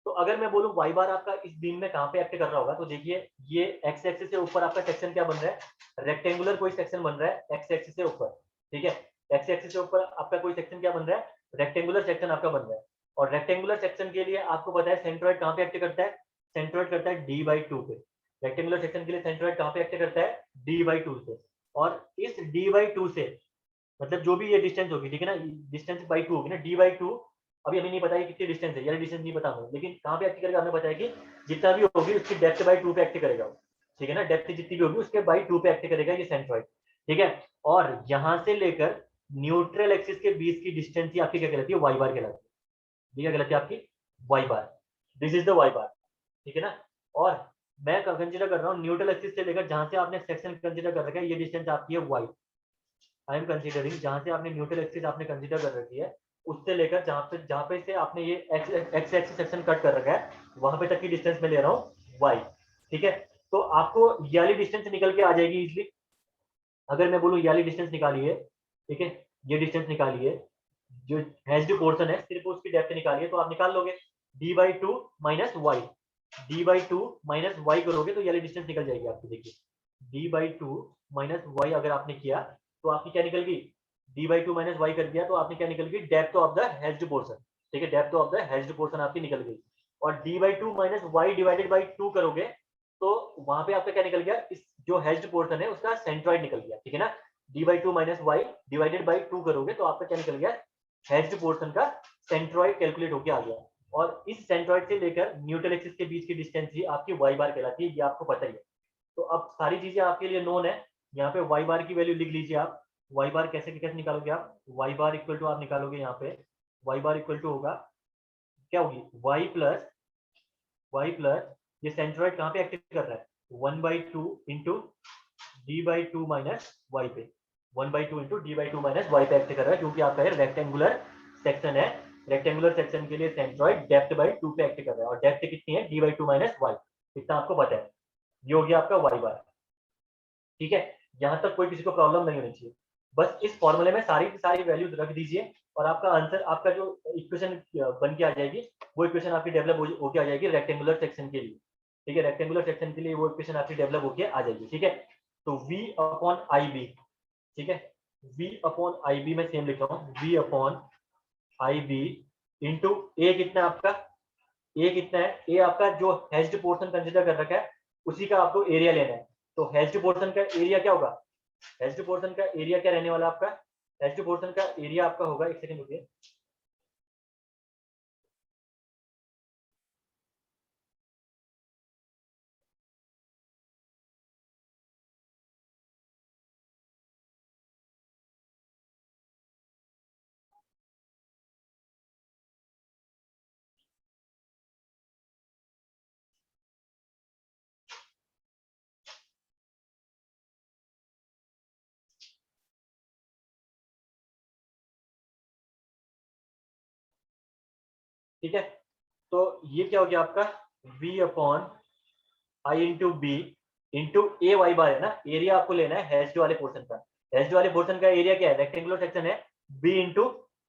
तो अगर मैं बोलूं वाई बार आपका इस बीम में कहां पे एक्ट कर रहा होगा, तो देखिए ये एक्स एक्सिस से ऊपर आपका सेक्शन क्या बन रहा है, रेक्टेंगुलर कोई सेक्शन बन रहा है एक्स एक्सिस से ऊपर। ठीक है, एक्स एक्सिस से ऊपर आपका कोई सेक्शन क्या बन रहा है, रेक्टेंगुलर सेक्शन आपका बन रहा है। और रेक्टेंगुलर सेक्शन के लिए आपको पता है सेंट्रोइड कहां पे एक्ट करता है, सेंट्रोइड करता है d/2 पे। रेक्टेंगुलर सेक्शन के लिए सेंट्रोइड कहां पे एक्ट करता है, d/2 से। और इस d/2 से मतलब जो भी ये डिस्टेंस होगी, ठीक है ना, डिस्टेंस बाई टू होगी ना, d/2, अभी हमें नहीं पता है कितनी डिस्टेंस है, यानी डिस्टेंस नहीं पता हमें, लेकिन कहाँ पे एक्ट करेगा हमें पता है कि जितना भी होगी उसकी डेप्थ बाई टू पे एक्ट करेगा। ठीक है ना, डेप्थ जितनी भी होगी उसके बाई टू पे एक्ट करेगा ये सेंट्रॉइड। ठीक है, और यहाँ से लेकर न्यूट्रल एक्सिस के बीच की डिस्टेंस ही आपकी क्या कहलाती है, वाई बार कहलाती है। ये क्या कहलाती है आपकी, Y bar. This is the Y bar. ठीक है ना, और मैं कंसिडर कर रहा हूँ न्यूट्रल एक्सिस से लेकर जहां से आपने सेक्शन कंसिडर कर रखा है, ये डिस्टेंस आपकी है वाई। आई एम कंसीडरिंग जहां से आपने न्यूट्रल एक्सिस आपने कंसीडर कर रखी है, उससे लेकर जहां पे से आपने ये एक्स एक्सिस सेक्शन कट कर रखा है, वहां पे तक की डिस्टेंस में ले रहा हूँ वाई। ठीक है, तो आपको ये वाली डिस्टेंस निकल के आ जाएगी इजली। अगर मैं बोलूँ ये वाली डिस्टेंस निकालिए, ठीक है, ये डिस्टेंस निकालिए, जो हैच्ड पोर्शन है सिर्फ उसकी डेप्थ निकालिए, तो आप निकाल लोगे d/2 minus Y, d/2 minus Y करोगे तो ये वाली डिस्टेंस निकल जाएगी आपकी। देखिए d/2 माइनस वाई अगर आपने किया तो आपकी क्या निकल गई, d/2 माइनस वाई कर दिया तो आपने क्या निकल गई, depth of the hatched portion. ठीक है, depth of the hatched portion आपकी निकल गई। और d/2 minus Y divided by 2 करोगे तो वहां पे आपका क्या निकल गया, इस जो हैच्ड पोर्शन है उसका सेंट्रॉइड निकल गया। ठीक है ना, d/2 minus Y divided by 2 करोगे तो आपका क्या निकल गया, हैच्ड पोर्शन का सेंट्रॉइड कैलकुलेट होकर आ गया। और इस सेंट्रॉइड से लेकर न्यूट्रल एक्सिस के बीच की डिस्टेंस ही आपकी वाई बार कहलाती है, ये आपको पता ही है। तो अब सारी चीजें आपके लिए नोन है। यहाँ पे वाई बार की वैल्यू लिख लीजिए आप, वाई बार कैसे कैसे निकालोगे आप, वाई बार इक्वल टू आप निकालोगे यहाँ पे, वाई बार इक्वल टू होगा क्या होगी, वाई प्लस ये सेंट्रॉइड कहाँ पे एक्टिव कर रहा है, 1/2 इंटू d/2 माइनस वाई पे, 1/2 इंटू d/2 माइनस वाई पे एक्ट कर रहा है, क्योंकि आपका ये रेक्टेंगुलर सेक्शन है। रेक्टेंगुलर सेक्शन के लिए सेंट्रॉइड डेप्थ बाई 2 पे एक्ट कर रहा है, और डेप्थ कितनी है, d/2 माइनस वाई, इतना आपको पता है। ये हो गया आपका वाई बार। ठीक है, यहाँ तक कोई किसी को प्रॉब्लम नहीं होनी चाहिए। बस इस फॉर्मूले में सारी की सारी वैल्यू रख दीजिए और आपका आंसर, आपका जो इक्वेशन बन के आ जाएगी, वो इक्वेशन आपकी डेवलप होके आ जाएगी रेक्टेंगुलर सेक्शन के लिए। ठीक है, रेक्टेंगुलर सेक्शन के लिए वो इक्वेशन आपकी डेवलप होके आ जाएगी। ठीक है, तो v अपॉन आई बी, ठीक है, v अपॉन आई बी में सेम लिख रहा हूँ, v upon I B into A कितना है आपका, ए कितना है, ए आपका जो हेज्ड पोर्शन कंसीडर कर रखा है उसी का आपको एरिया लेना है। तो हेज्ड पोर्शन का एरिया क्या होगा, हेज्ड पोर्शन का एरिया क्या रहने वाला आपका, हेज्ड पोर्शन का एरिया आपका होगा, एक सेकंड रुकिए, ठीक है। तो ये क्या हो गया आपका v upon I into B into A Y bar है ना, एरिया आपको लेना है हेज्ड वाले पोर्शन का। हेज्ड वाले पोर्शन का एरिया क्या है, रेक्टेंगुलर सेक्शन है, B into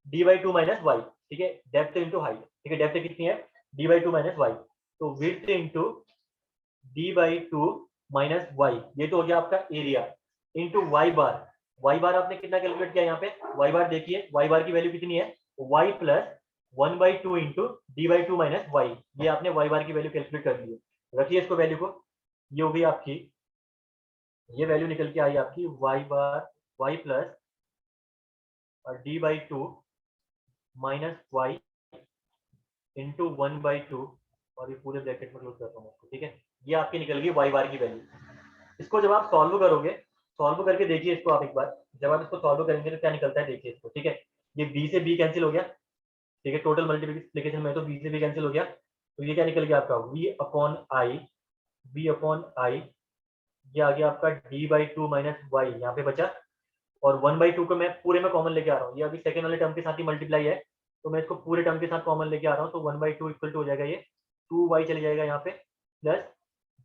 D by two minus Y, ठीक है, डेप्थ इंटू हाइट, ठीक है, डेप्थ कितनी है D by two minus Y, तो width into D by two minus Y, ये तो हो गया आपका area, into Y bar, Y bar आपने कितना कैलकुलेट किया यहाँ पे, वाई बार देखिए, वाई बार की वैल्यू कितनी है, Y plus one by two into D by two minus Y, ये आपने वाई बार की वैल्यू कैलकुलेट कर ली है, रखिए इसको वैल्यू को, ये होगी आपकी, ये वैल्यू निकल के आई आपकी Y bar Y plus D by two minus Y into one by two, और ये पूरे ब्रैकेट में क्लोज करता हूँ आपको, ठीक है, ये आपकी निकल गई वाई बार की वैल्यू। इसको जब आप सॉल्व करोगे, सॉल्व करके देखिए इसको आप एक बार, जब आप इसको सॉल्व करेंगे तो क्या निकलता है देखिए इसको, ठीक है, ये बी से बी कैंसिल हो गया, ठीक है, टोटल मल्टीप्लिकेशन में तो बी से बी कैंसिल हो गया, तो ये क्या निकल गया आपका V upon I, V upon I, ये आ गया आपका D by two minus Y यहाँ पे बचा, और वन बाई टू को मैं पूरे में कॉमन लेके आ रहा हूँ, ये अभी सेकंड वाले टर्म के साथ ही मल्टीप्लाई है, तो मैं इसको पूरे टर्म के साथ कॉमन लेके आ रहा हूँ, तो one by two equal to हो जाएगा ये टू वाई चले जाएगा यहाँ पे, plus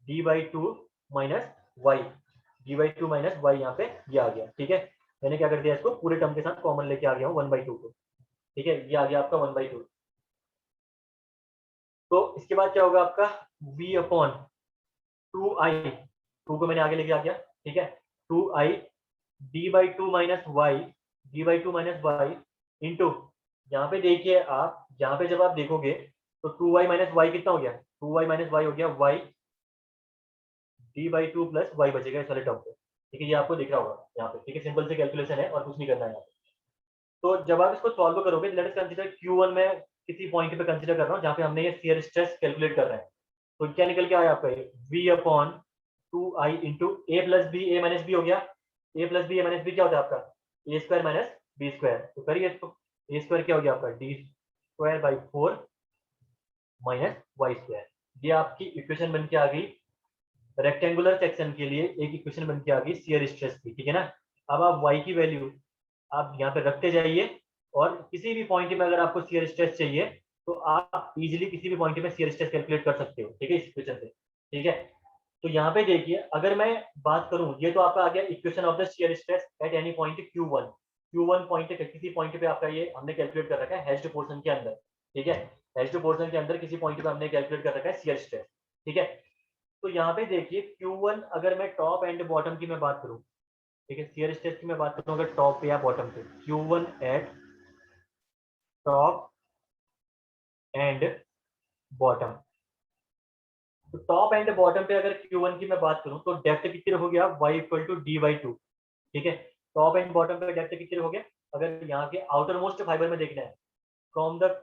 D by two minus Y, D by two minus Y यहाँ पे ये आ गया, ठीक है, मैंने क्या कर दिया इसको पूरे टर्म के साथ कॉमन लेके आ गया हूँ वन बाई टू को, ठीक है, ये आ गया आपका वन बाई टू। तो इसके बाद क्या होगा आपका v upon two I, two को मैंने आगे लेके आ गया, ठीक है, two I D by two minus Y, D by two minus Y into, यहाँ पे देखिए आप, यहाँ पे जब आप देखोगे तो टू वाई माइनस वाई कितना हो गया, टू वाई माइनस वाई हो गया Y D by two plus Y बचेगा इस वाले टर्म पे, ठीक है, ये आपको दिख रहा होगा यहाँ पे, ठीक है, सिंपल से कैलकुलेशन है और कुछ नहीं करना है यहाँ पे। तो जब आप इसको सॉल्व करोगे, लेट अस कंसीडर Q1 में किसी पॉइंट पे कंसीडर कर रहा हूँ जहाँ पे हमने ये शियर स्ट्रेस कैलकुलेट कर रहे हैं, तो क्या निकल के आया आपका ये v upon two I into A plus B, A minus B हो गया, A plus B, A minus B क्या होता है आपका A square minus B square, तो करिए इसको, ए स्क्वायर क्या हो गया आपका D square by four minus Y square, ये आपकी इक्वेशन बन के आ गई रेक्टेंगुलर सेक्शन के लिए, एक इक्वेशन बन के आ गई शियर स्ट्रेस की, ठीक है ना। अब आप y की वैल्यू आप यहाँ पे रखते जाइए, और किसी भी पॉइंट में अगर आपको शियर स्ट्रेस चाहिए तो आप इजीली किसी भी पॉइंट में शियर स्ट्रेस कैलकुलेट कर सकते हो, ठीक है, इस इक्वेशन से, ठीक है। तो यहाँ पे देखिए अगर मैं बात करूं, ये तो आपका आ गया equation of the shear stress at any point Q1, Q1 point किसी पॉइंट पे आपका ये हमने कैलकुलेट कर रखा है हेज्ड पोर्शन के अंदर, ठीक है, हेज्ड पोर्शन के अंदर किसी पॉइंट पे हमने कैलकुलेट कर रखा है शियर स्ट्रेस, ठीक है। तो यहाँ पे देखिए Q1 अगर मैं टॉप एंड बॉटम की मैं बात करूं, ठीक है, शियर स्ट्रेस की मैं बात करूं अगर टॉप पे या बॉटम पे, Q1 eight top and bottom, तो टॉप एंड बॉटम पे अगर Q1 की मैं बात करूं तो डेप्थ कितनी रखोगे आप y equal to D by two, ठीक है, टॉप एंड बॉटम पे डेप्थ कितनी रखोगे, अगर यहाँ के आउटर मोस्ट फाइबर में देखना है फ्रॉम द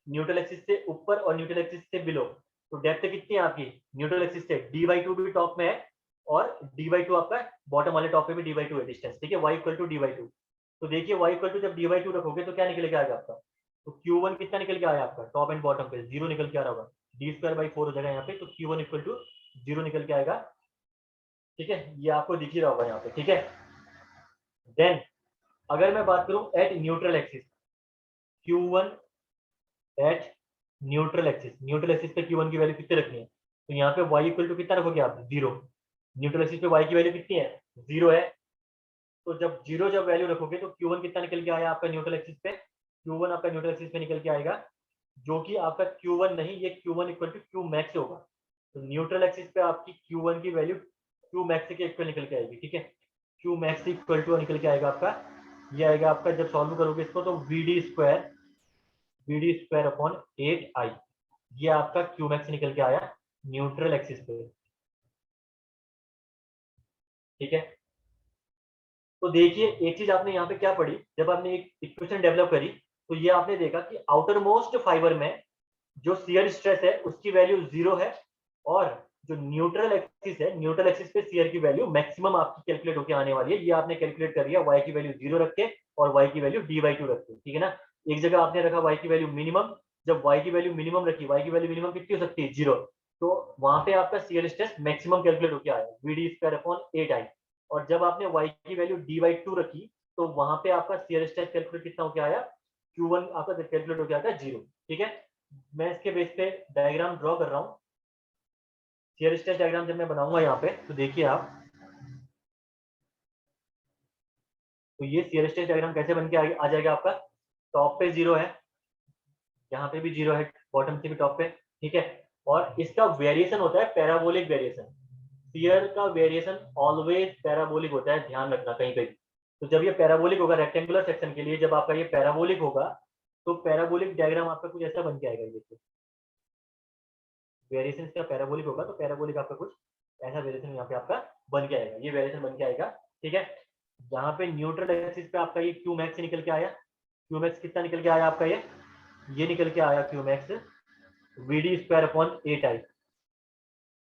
न्यूट्रल एक्सिस से ऊपर और न्यूट्रल एक्सिस से बिलो, तो डेप्थ कितनी है आपकी न्यूट्रल एक्सिस से डी बाई टू भी टॉप में है, और डी बाई टू आपका बॉटम वाले टॉप पे भी डी बाई टू है डिस्टेंस, ठीक है, Y equal to D by two, तो देखिए वाई इक्वल टू जब डी बाई टू रखोगे तो क्या निकल के आएगा आपका, तो Q1 कितना निकल के आया आपका टॉप एंड बॉटम पे जीरो निकल के आ रहा होगा, डी स्क्वायर बाई फोर हो जाएगा यहाँ पे, तो Q1 इक्वल टू जीरो निकल के आएगा, ठीक है, ये आपको दिख ही रहा होगा यहाँ पे, ठीक है। देन अगर मैं बात करूं at neutral axis, Q1 at neutral axis, neutral axis पे Q1 की वैल्यू कितनी रखनी है, तो यहाँ पे y इक्वल टू कितना रखोगे आप जीरो, न्यूट्रल एक्सिस पे y की वैल्यू कितनी है जीरो है, तो जब जीरो जब वैल्यू रखोगे तो Q1 कितना निकल के आया आपका न्यूट्रल एक्सिस पे, Q1 आपका न्यूट्रल एक्सिस पे निकल के आएगा, जो कि आपका Q1 नहीं, ये Q1 equal to Q max होगा, तो न्यूट्रल एक्सिस पे आपकी Q1 की वैल्यू Q मैक्स के इक्वल निकल के आएगी, ठीक है, Q मैक्स इक्वल टू निकल के आएगा आपका, ये आएगा आपका जब सॉल्व करोगे इसको तो we D square BD² upon 8I, ये आपका Qmax निकल के आया न्यूट्रल एक्सिस पे। ठीक है, तो देखिए एक चीज आपने यहाँ पे क्या पढ़ी, जब आपने एक इक्वेशन डेवलप करी तो ये आपने देखा कि आउटर मोस्ट फाइबर में जो शियर स्ट्रेस है उसकी वैल्यू 0 है, और जो न्यूट्रल एक्सिस है, न्यूट्रल एक्सिस पे शियर की वैल्यू मैक्सिमम आपकी कैलकुलेट होकर आने वाली है। ये आपने कैलकुलेट कर लिया, y की वैल्यू 0 रख के और y की वैल्यू d/2 रख के। ठीक है ना, एक जगह आपने रखा y की वैल्यू मिनिमम, जब y की वैल्यू मिनिमम रखी, y की वैल्यू मिनिमम कितनी हो सकती है 0, तो वहां पे आपका शियर स्ट्रेस मैक्सिमम कैलकुलेट होकर आया BD² अपॉन 8I। और जब आपने y की वैल्यू d/2 रखी तो वहां पे आपका शियर स्ट्रेस कैलकुलेट कितना होकर आया, Q1 आपका कैलकुलेट होकर आता है 0। ठीक है, मैं इसके बेस पे डायग्राम ड्रॉ कर रहा हूँ। शियर स्ट्रेस डायग्राम जब मैं बनाऊंगा यहाँ पे तो देखिए आप, तो ये शियर स्ट्रेस डायग्राम कैसे बन के आ जाएगा आपका, टॉप पे 0 है, यहाँ पे भी 0 है, बॉटम से भी टॉप पे। ठीक है, और इसका वेरिएशन होता है पैराबोलिक वेरिएशन। शियर का वेरिएशन ऑलवेज पैराबोलिक होता है, ध्यान रखना कहीं पे भी। तो जब ये पैराबोलिक होगा रेक्टेंगुलर सेक्शन के लिए, जब आपका ये पैराबोलिक होगा तो पैराबोलिक डायग्राम आपका कुछ ऐसा बन के आएगा। ये वेरिएशन इसका पैराबोलिक होगा तो पैराबोलिक आपका कुछ ऐसा वेरिएशन यहाँ पे आपका बन के आएगा, ये वेरिएशन बन के आएगा। ठीक है, यहाँ पे न्यूट्रल एक्सिस पे आपका ये क्यू मैक्स निकल के आया, क्यू मैक्स कितना निकल के आया आपका, ये निकल के आया Q max BD² upon 8I,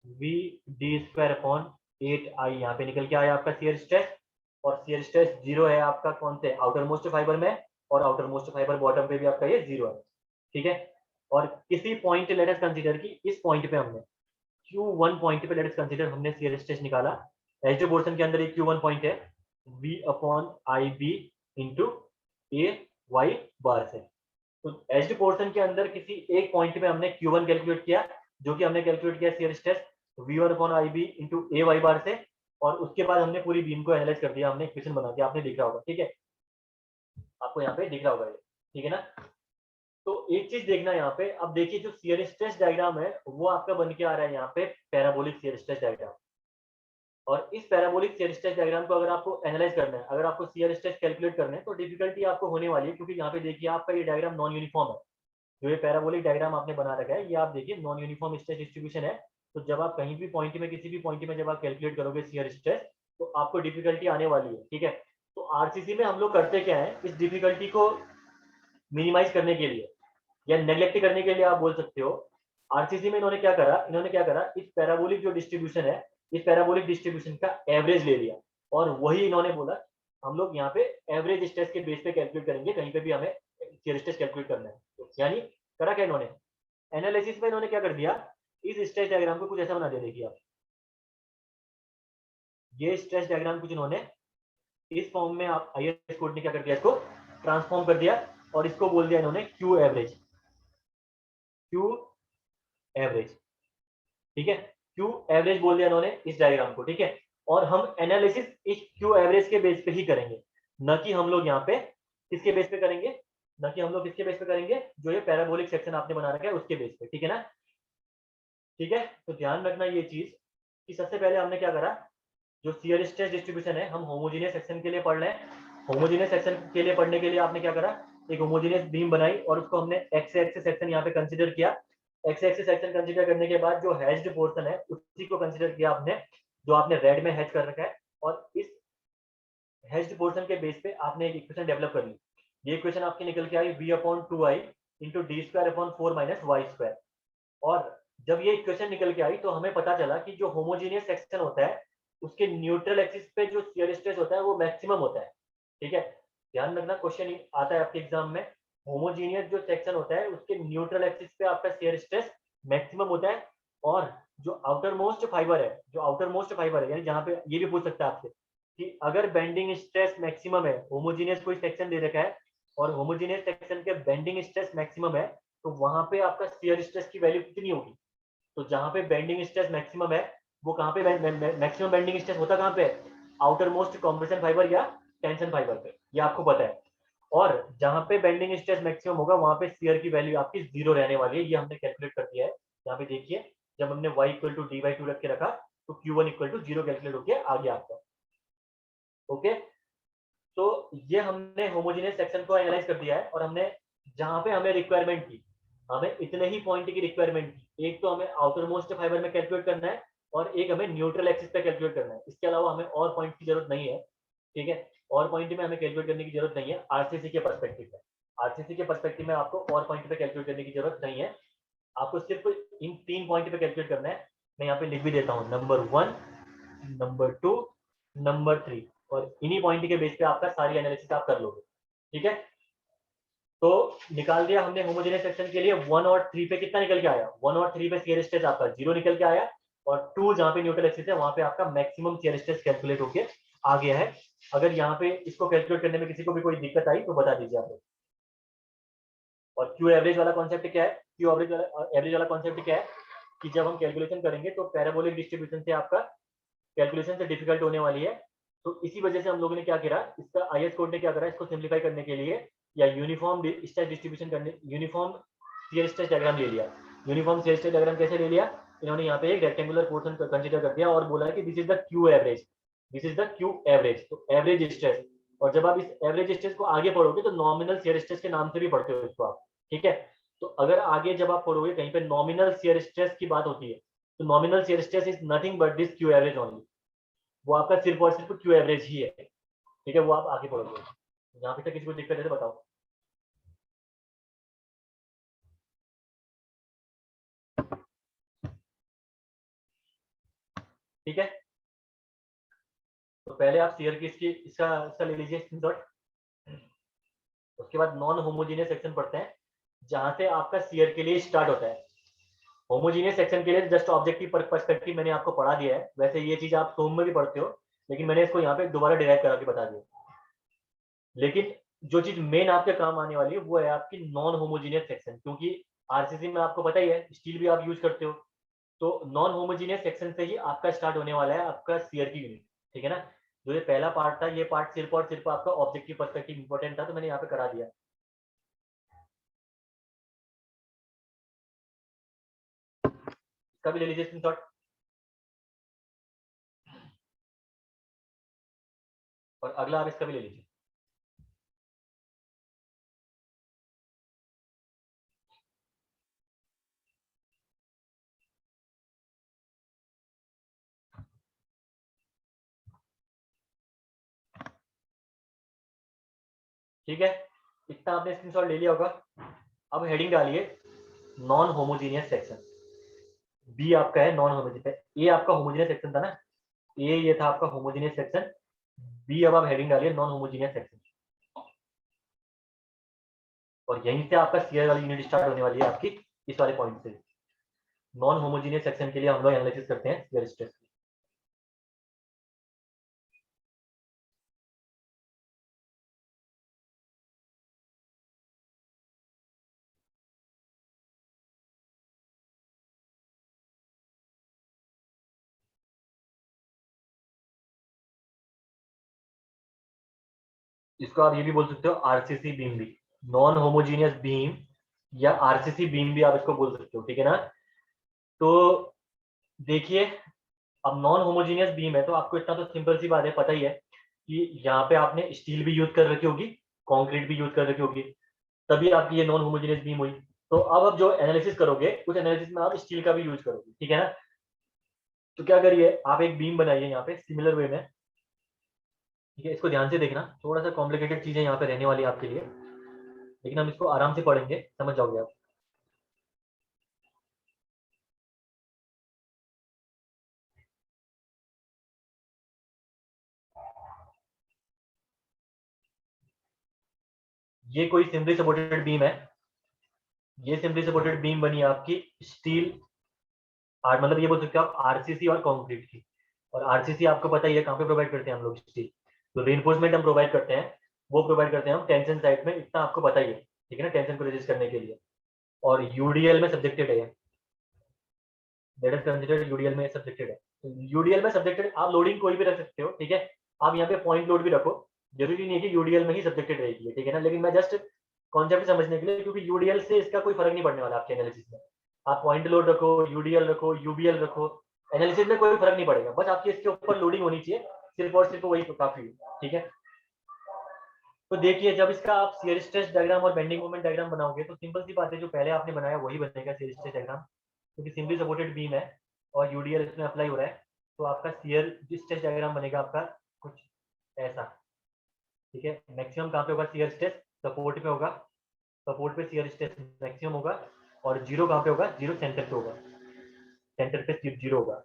BD² upon 8I यहाँ पे निकल के आया आपका शियर स्ट्रेस। और शियर स्ट्रेस 0 है आपका कौन से आउटर मोस्ट फाइबर में, और आउटर मोस्ट फाइबर बॉटम पे भी आपका ये 0 है। ठीक है, और किसी पॉइंट लेट अस कंसीडर की इस पॉइंट पे हमने Q1 पॉइंट पे लेट अस कंसीडर हमने शियर स्ट्रेस निकाला, एच पोर्शन के अंदर ये Q1 पॉइंट है, V upon IB into AY बार से। तो एज्ड पोर्शन के अंदर किसी एक पॉइंट पे हमने Q1 कैलकुलेट किया, जो कि हमने कैलकुलेट किया shear stress V1 upon IB into AY बार से, और उसके बाद हमने पूरी बीम को एनालाइज कर दिया, हमने इक्वेशन बना दिया, आपने दिख रहा होगा। ठीक है, आपको यहाँ पे दिख रहा होगा ये। ठीक है ना, तो एक चीज देखना यहाँ पे, अब देखिए जो शियर स्ट्रेस डायग्राम है वो आपका बन के आ रहा है यहाँ पे पैराबोलिक शियर स्ट्रेस डायग्राम। और इस पैराबोलिक शियर स्ट्रेस डायग्राम को अगर आपको एनालाइज करना है, अगर आपको शियर स्ट्रेस कैलकुलेट करना है तो डिफिकल्टी आपको होने वाली है, क्योंकि यहाँ पे देखिए आपका ये डायग्राम नॉन यूनिफॉर्म है। जो ये पैराबोलिक डायग्राम आपने बना रखा है ये आप देखिए नॉन यूनिफॉर्म स्ट्रेस डिस्ट्रीब्यूशन है। तो जब आप कहीं भी पॉइंट में, किसी भी पॉइंट में जब आप कैलकुलेट करोगे शियर स्ट्रेस तो आपको डिफिकल्टी आने वाली है। ठीक है, तो आरसीसी में हम लोग करते क्या है, इस डिफिकल्टी को मिनिमाइज करने के लिए या नेग्लेक्ट करने के लिए आप बोल सकते हो, आरसीसी में इन्होंने क्या करा, इस पैराबोलिक जो डिस्ट्रीब्यूशन है, इस पैराबोलिक डिस्ट्रीब्यूशन का एवरेज ले लिया, और वही इन्होंने बोला हम लोग यहाँ पे एवरेज स्ट्रेस के बेस पे कैलकुलेट करेंगे, कहीं पे भी हमें शियर स्ट्रेस कैलकुलेट करना है। तो यानी करा क्या इन्होंने, एनालिसिस में इन्होंने क्या कर दिया, इस स्ट्रेस डायग्राम को कुछ ऐसा बना दिया। देखिए आप, ये स्ट्रेस डायग्राम कुछ इन्होंने इस फॉर्म में, आप आईएस कोड ने क्या कर दिया, इसको ट्रांसफॉर्म कर दिया, और इसको बोल दिया इन्होंने क्यू एवरेज, क्यू एवरेज। ठीक है, क्यू एवरेज बोल दिया इन्होंने इस डायग्राम को। ठीक है, और हम एनालिसिस इस क्यू एवरेज के बेस पे ही करेंगे, न कि हम लोग यहाँ पे किसके बेस पे करेंगे, न कि हम लोग किसके बेस पे करेंगे, जो ये पैराबोलिक सेक्शन आपने बना रखा है उसके बेस पे। ठीक है ना, ठीक है, तो ध्यान रखना ये चीज कि सबसे पहले हमने क्या करा, जो शियर स्ट्रेस डिस्ट्रीब्यूशन है हम होमोजेनियस सेक्शन के लिए पढ़ रहे हैं। होमोजेनियस सेक्शन के लिए पढ़ने के लिए आपने क्या करा, एक होमोजेनियस बीम बनाई और उसको हमने एक्स एक्सिस सेक्शन यहाँ पे कंसीडर किया। एक्स एक्सिस सेक्शन कंसीडर करने के बाद जो हैच्ड पोर्शन है उसी को कंसीडर किया आपने, जो आपने रेड में हैच कर रखा है, और इस हैच्ड पोर्शन के बेस पे आपने एक इक्वेशन डेवलप कर ली। ये इक्वेशन आपकी निकल के आई V/2I into D² upon 4 minus Y²। और जब ये इक्वेशन निकल के आई तो हमें पता चला कि जो होमोजेनियस सेक्शन होता है उसके न्यूट्रल एक्सिस पे जो शियर स्ट्रेस होता है वो मैक्सिमम होता है। ठीक है, ध्यान रखना क्वेश्चन आता है आपके एग्जाम में, होमोजेनियस जो सेक्शन होता है उसके न्यूट्रल एक्सिस पे आपका शियर स्ट्रेस मैक्सिमम होता है, और जो आउटर मोस्ट फाइबर है, यानी जहां पे ये भी पूछ सकता है आपसे कि अगर बेंडिंग स्ट्रेस मैक्सिमम है, होमोजेनियस कोई सेक्शन दे रखा है और होमोजेनियस सेक्शन के बेंडिंग स्ट्रेस मैक्सिमम है, तो वहां पे आपका शियर स्ट्रेस की वैल्यू कितनी होगी। तो जहां पे बेंडिंग स्ट्रेस मैक्सिमम है वो कहां पे मैक्सिमम बेंडिंग स्ट्रेस होता कहां पे, आउटर मोस्ट कंप्रेशन फाइबर या टेंशन फाइबर पे, ये आपको पता है। और जहां पे बेंडिंग स्ट्रेस मैक्सिमम होगा वहां पे शियर की वैल्यू आपकी 0 रहने वाली है, ये हमने कैलकुलेट कर दिया है। यहाँ पे देखिए जब हमने y इक्वल टू d/2 रख के रखा तो Q1 इक्वल टू 0 कैलकुलेट होके आ गया आपका। ओके, तो ये हमने होमोजेनियस सेक्शन को एनालाइज कर दिया है, और हमने जहां पे हमें रिक्वायरमेंट थी, हमें इतने ही पॉइंट की रिक्वायरमेंट थी। एक तो हमें आउटर मोस्ट फाइबर में कैलकुलेट करना है और एक हमें न्यूट्रल एक्सिस पे कैलकुलेट करना है। इसके अलावा हमें और पॉइंट की जरूरत नहीं है, ठीक है। और पॉइंट में हमें कैलकुलेट करने की जरूरत नहीं है आरसीसी के पर्सपेक्टिव में। आरसीसी के पर्सपेक्टिव में आपको और पॉइंट पे कैलकुलेट करने की जरूरत नहीं है, आपको सिर्फ इन 3 पॉइंट पे कैलकुलेट करना है। मैं यहाँ पे लिख भी देता हूँ, नंबर 1, नंबर 2, नंबर 3, और इन्हीं पॉइंट के बेस पे आपका सारी एनालिसिस आप कर लोगे, ठीक है। तो निकाल दिया हमने होमोजेनियस सेक्शन के लिए। 1 और 3 पे कितना निकल के आया? 1 और 3 पे शियर स्ट्रेस आपका 0 निकल के आया, और 2 जहां पे न्यूट्रल एक्सिस है वहां पे आपका मैक्सिमम शियर स्ट्रेस कैलकुलेट होके आ गया है। अगर यहाँ पे इसको कैलकुलेट करने में किसी को भी कोई दिक्कत आई तो बता दीजिए आप लोग। और क्यू एवरेज वाला कॉन्सेप्ट क्या है? क्यू एवरेज वाला कॉन्सेप्ट क्या है कि जब हम कैलकुलेशन करेंगे तो पैराबोलिक डिस्ट्रीब्यूशन से आपका कैलकुलेशन से डिफिकल्ट होने वाली है। तो इसी वजह से हम लोगों ने क्या करा, इसका आईएस कोड ने क्या करा, इसको सिंप्लीफाई करने के लिए या यूनिफॉर्म स्ट्रेस डिस्ट्रीब्यूशन करने, यूनिफॉर्म शियर स्ट्रेस डायग्राम ले लिया। यूनिफॉर्म शियर स्ट्रेस डायग्राम कैसे ले लिया? इन्होंने यहाँ पे एक रेक्टेंगुलर पोर्शन कंसीडर कर दिया और बोला है कि this is the Q average, this is the Q average, तो एवरेज स्ट्रेस। और जब आप इस एवरेज स्ट्रेस को आगे पढ़ोगे तो नॉमिनल शियर स्ट्रेस के नाम से भी पढ़ते हो इसको आप, ठीक है। तो अगर आगे जब आप पढ़ोगे कहीं पे नॉमिनल शियर स्ट्रेस की बात होती है, तो nominal shear stress is nothing but this Q average only. वो आपका सिर्फ और सिर्फ क्यू एवरेज ही है, ठीक है। वो आप आगे पढ़ोगे। यहाँ पे तक किसी को दिक्कत है तो बताओ। ठीक है, तो पहले आप सीयर की इसकी इसका इसका ले लीजिए स्क्रीनशॉट। उसके बाद नॉन होमोजीनियस सेक्शन पढ़ते हैं, जहां से आपका सीयर के लिए स्टार्ट होता है। होमोजीनियस सेक्शन के लिए जस्ट ऑब्जेक्टिव पर्सपेक्टिव मैंने आपको पढ़ा दिया है, वैसे ये चीज आप सोम में भी पढ़ते हो, लेकिन मैंने इसको यहाँ पे दोबारा डिराइव करा के बता दिया। लेकिन जो चीज मेन आपके काम आने वाली है वो है आपकी नॉन होमोजीनियस सेक्शन, क्योंकि आरसीसी में आपको पता ही है स्टील भी आप यूज करते हो। तो नॉन होमोजीनियस सेक्शन से ही आपका स्टार्ट होने वाला है आपका सीयर की यूनिट, ठीक है ना। जो ये पहला पार्ट था, ये पार्ट सिर्फ और सिर्फ आपका ऑब्जेक्टिव पर्सपेक्टिव इंपॉर्टेंट था, तो मैंने यहाँ पे करा दिया। इसका भी ले लीजिए स्क्रीनशॉट, और अगला आप इसका भी ले लीजिए। ठीक है, इतना आपने स्क्रीनशॉट ले लिया होगा। अब हेडिंग डालिए नॉन होमोजीनियस सेक्शन। बी आपका है नॉन होमोजीनियस, ए आपका होमोजीनियस सेक्शन था ना, ए ये था आपका होमोजीनियस सेक्शन। बी अब आप हेडिंग डालिए नॉन होमोजीनियस सेक्शन, और यहीं से आपका सीयर वाली यूनिट स्टार्ट होने वाली है आपकी, इस वाले पॉइंट से। नॉन होमोजीनियस सेक्शन के लिए हम लोग एनालिसिस करते हैं शियर स्ट्रेस। इसको आप ये भी बोल सकते हो आरसीसी बीम भी, नॉन होमोजीनियस बीम या आरसीसी बीम भी आप इसको बोल सकते हो, ठीक है ना। तो देखिए, अब नॉन होमोजीनियस बीम है तो आपको इतना तो सिंपल सी बात है, पता ही है कि यहाँ पे आपने स्टील भी यूज कर रखी होगी, कंक्रीट भी यूज कर रखी होगी, तभी आपकी ये नॉन होमोजीनियस बीम हुई। तो अब आप जो एनालिसिस करोगे उस एनालिसिस में आप स्टील का भी यूज करोगे, ठीक है ना। तो क्या करिए, आप एक बीम बनाइए यहाँ पे सिमिलर वे में, ठीक है। इसको ध्यान से देखना, थोड़ा सा कॉम्प्लिकेटेड चीजें यहाँ पे रहने वाली है आपके लिए, लेकिन हम इसको आराम से पढ़ेंगे, समझ जाओगे आप। ये कोई सिंपली सपोर्टेड बीम है, ये सिंपली सपोर्टेड बीम बनी है आपकी स्टील मतलब ये बोल सकते हो आप आरसीसी और कंक्रीट की। और आरसीसी आपको पता ही है कहाँ पे प्रोवाइड करते हैं हम लोग स्टील, तो रेनफोर्समेंट हम प्रोवाइड करते हैं, वो प्रोवाइड करते हैं हम टेंशन साइड में, इतना आपको पता ही है, ठीक है ना, टेंशन को रेजिस्ट करने के लिए। और यूडीएल में सब्जेक्टेड है, दैट इज कंसिडर्ड यूडीएल में सब्जेक्टेड है। यूडीएल में सब्जेक्टेड आप लोडिंग कोई भी रख सकते हो, ठीक है। आप यहाँ पे पॉइंट लोड भी रखो, जरूरी नहीं है कि यूडीएल में ही सब्जेक्टेड रहेगी, ठीक है ना। लेकिन मैं जस्ट कॉन्सेप्ट समझने के लिए, क्योंकि यूडीएल से इसका कोई फर्क नहीं पड़ने वाला आपके एनालिसिस में। आप पॉइंट लोड रखो, यूडीएल रखो, यूबीएल रखो, एनालिसिस में कोई फर्क नहीं पड़ेगा, बस आपकी इसके ऊपर लोडिंग होनी चाहिए, सिर्फ और सिर्फ वही तो काफी है, ठीक है। तो देखिए जब इसका आप शियर स्ट्रेस डायग्राम और बेंडिंग मोमेंट डायग्राम बनाओगे तो सिंपल सी बात है, जो पहले आपने बनाया वही बनेगा शियर स्ट्रेस डायग्राम, क्योंकि सिंपली सपोर्टेड बीम है और यूडीएल इसमें अप्लाई हो रहा है। तो आपका शियर स्ट्रेस डायग्राम बनेगा आपका कुछ ऐसा, ठीक है। मैक्सिमम कहाँ पे होगा शियर स्ट्रेस? सपोर्ट पे होगा, सपोर्ट पे शियर स्ट्रेस मैक्सिमम होगा। और जीरो कहाँ पे होगा? जीरो सेंटर पे होगा, सेंटर पे जीरो होगा,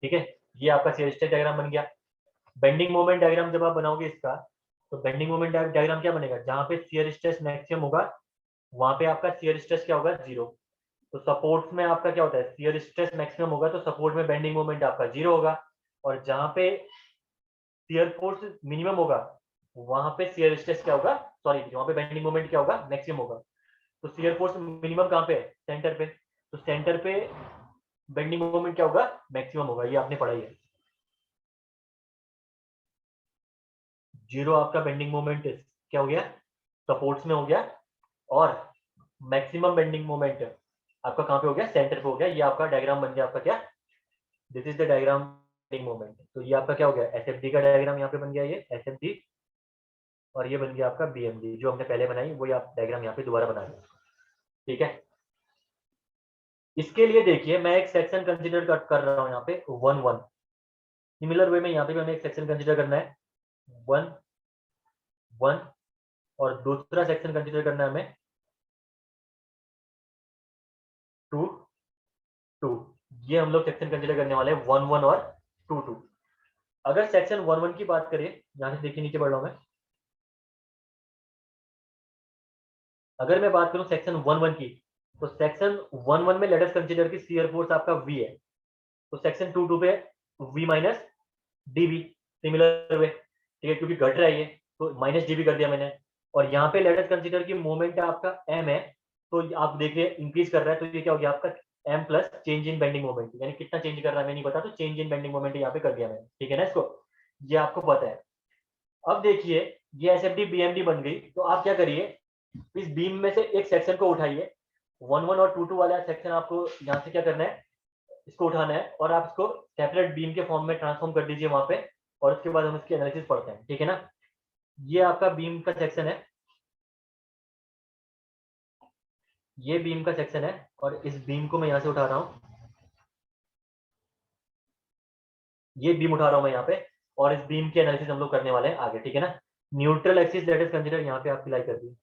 ठीक है। ये आपका शियर स्ट्रेस डायग्राम बन गया। बेंडिंग मोमेंट डायग्राम जब आप बनाओगे इसका, तो बेंडिंग मोमेंट डायग्राम क्या बनेगा? जहाँ पे शियर स्ट्रेस मैक्सिमम होगा वहां पे आपका शियर स्ट्रेस क्या होगा? जीरो। तो सपोर्ट में आपका क्या होता है? शियर स्ट्रेस मैक्सिमम होगा तो सपोर्ट में बेंडिंग मोमेंट आपका जीरो होगा। और जहां पे शियर फोर्स मिनिमम होगा वहां पे शियर स्ट्रेस क्या होगा? सॉरी, वहां पे बेंडिंग मोमेंट क्या होगा? मैक्सिमम होगा। तो शियर फोर्स मिनिमम कहाँ पे है? सेंटर पे। तो सेंटर पे बेंडिंग मोमेंट क्या होगा? मैक्सिमम होगा। ये आपने पढ़ा ही है। जीरो आपका बेंडिंग मोमेंट क्या हो गया? सपोर्ट्स में हो गया। और मैक्सिमम बेंडिंग मोमेंट आपका कहाँ पे हो गया? सेंटर पे हो गया। ये आपका डायग्राम बन गया आपका क्या? This is the diagram bending moment. तो ये आपका क्या हो गया? एसएफडी का डायग्राम यहाँ पे बन गया, ये एसएफडी। और ये बन गया आपका बीएमडी, जो हमने पहले बनाई वही आप डायग्राम यहाँ पे दोबारा बना रहे, ठीक है। इसके लिए देखिए मैं एक सेक्शन कंसिडर कर रहा हूँ यहाँ पे 1 1। सिमिलर वे में यहाँ पे भी हमें एक सेक्शन कंसिडर करना है 1 1। और दूसरा सेक्शन कंसिडर करना है हमें 2 2। ये हम लोग सेक्शन कंसिडर करने वाले हैं 1 1 और 2 2। अगर सेक्शन 1 1 की बात करें, यहाँ से देखिए नीचे बढ़ रहा हूँ मैं। अगर मैं बात करूं सेक्शन 1 1 की, तो सेक्शन 1 1 में लेट अस कंसीडर की शियर फोर्स आपका वी है। तो सेक्शन 2 2 पे V minus DV, similar way, ठीक है, क्योंकि घट रहा है ये तो माइनस डीवी कर दिया मैंने। और यहाँ पे लेट अस कंसीडर की मोमेंट आपका एम है, तो आप देखिए इंक्रीज कर रहा है, तो ये क्या हो गया आपका? M plus change in bending moment, यानी कितना चेंज कर रहा है मैं नहीं पता, तो चेंज इन बेंडिंग मोमेंट यहाँ पे कर दिया मैंने, ठीक है ना। इसको ये आपको पता है। अब देखिए ये S F D B M D बन गई, तो आप क्या करिए, इस बीम में से एक सेक्शन को उठाइए। 1 1 और 2 2 वाला सेक्शन आपको यहाँ से क्या करना है? इसको उठाना है और आप इसको सेपरेट बीम के फॉर्म में ट्रांसफॉर्म कर दीजिए वहां पे। और उसके बाद हम इसकी एनालिसिस पढ़ते हैं, ठीक है ना। ये आपका बीम का सेक्शन है, ये बीम का सेक्शन है। और इस बीम को मैं यहाँ से उठा रहा हूँ, ये बीम उठा रहा हूँ मैं यहाँ पे। और इस बीम की एनालिसिस हम लोग करने वाले हैं आगे, ठीक है ना। Neutral axis that is consider, यहाँ पे आपकी लाई कर दी,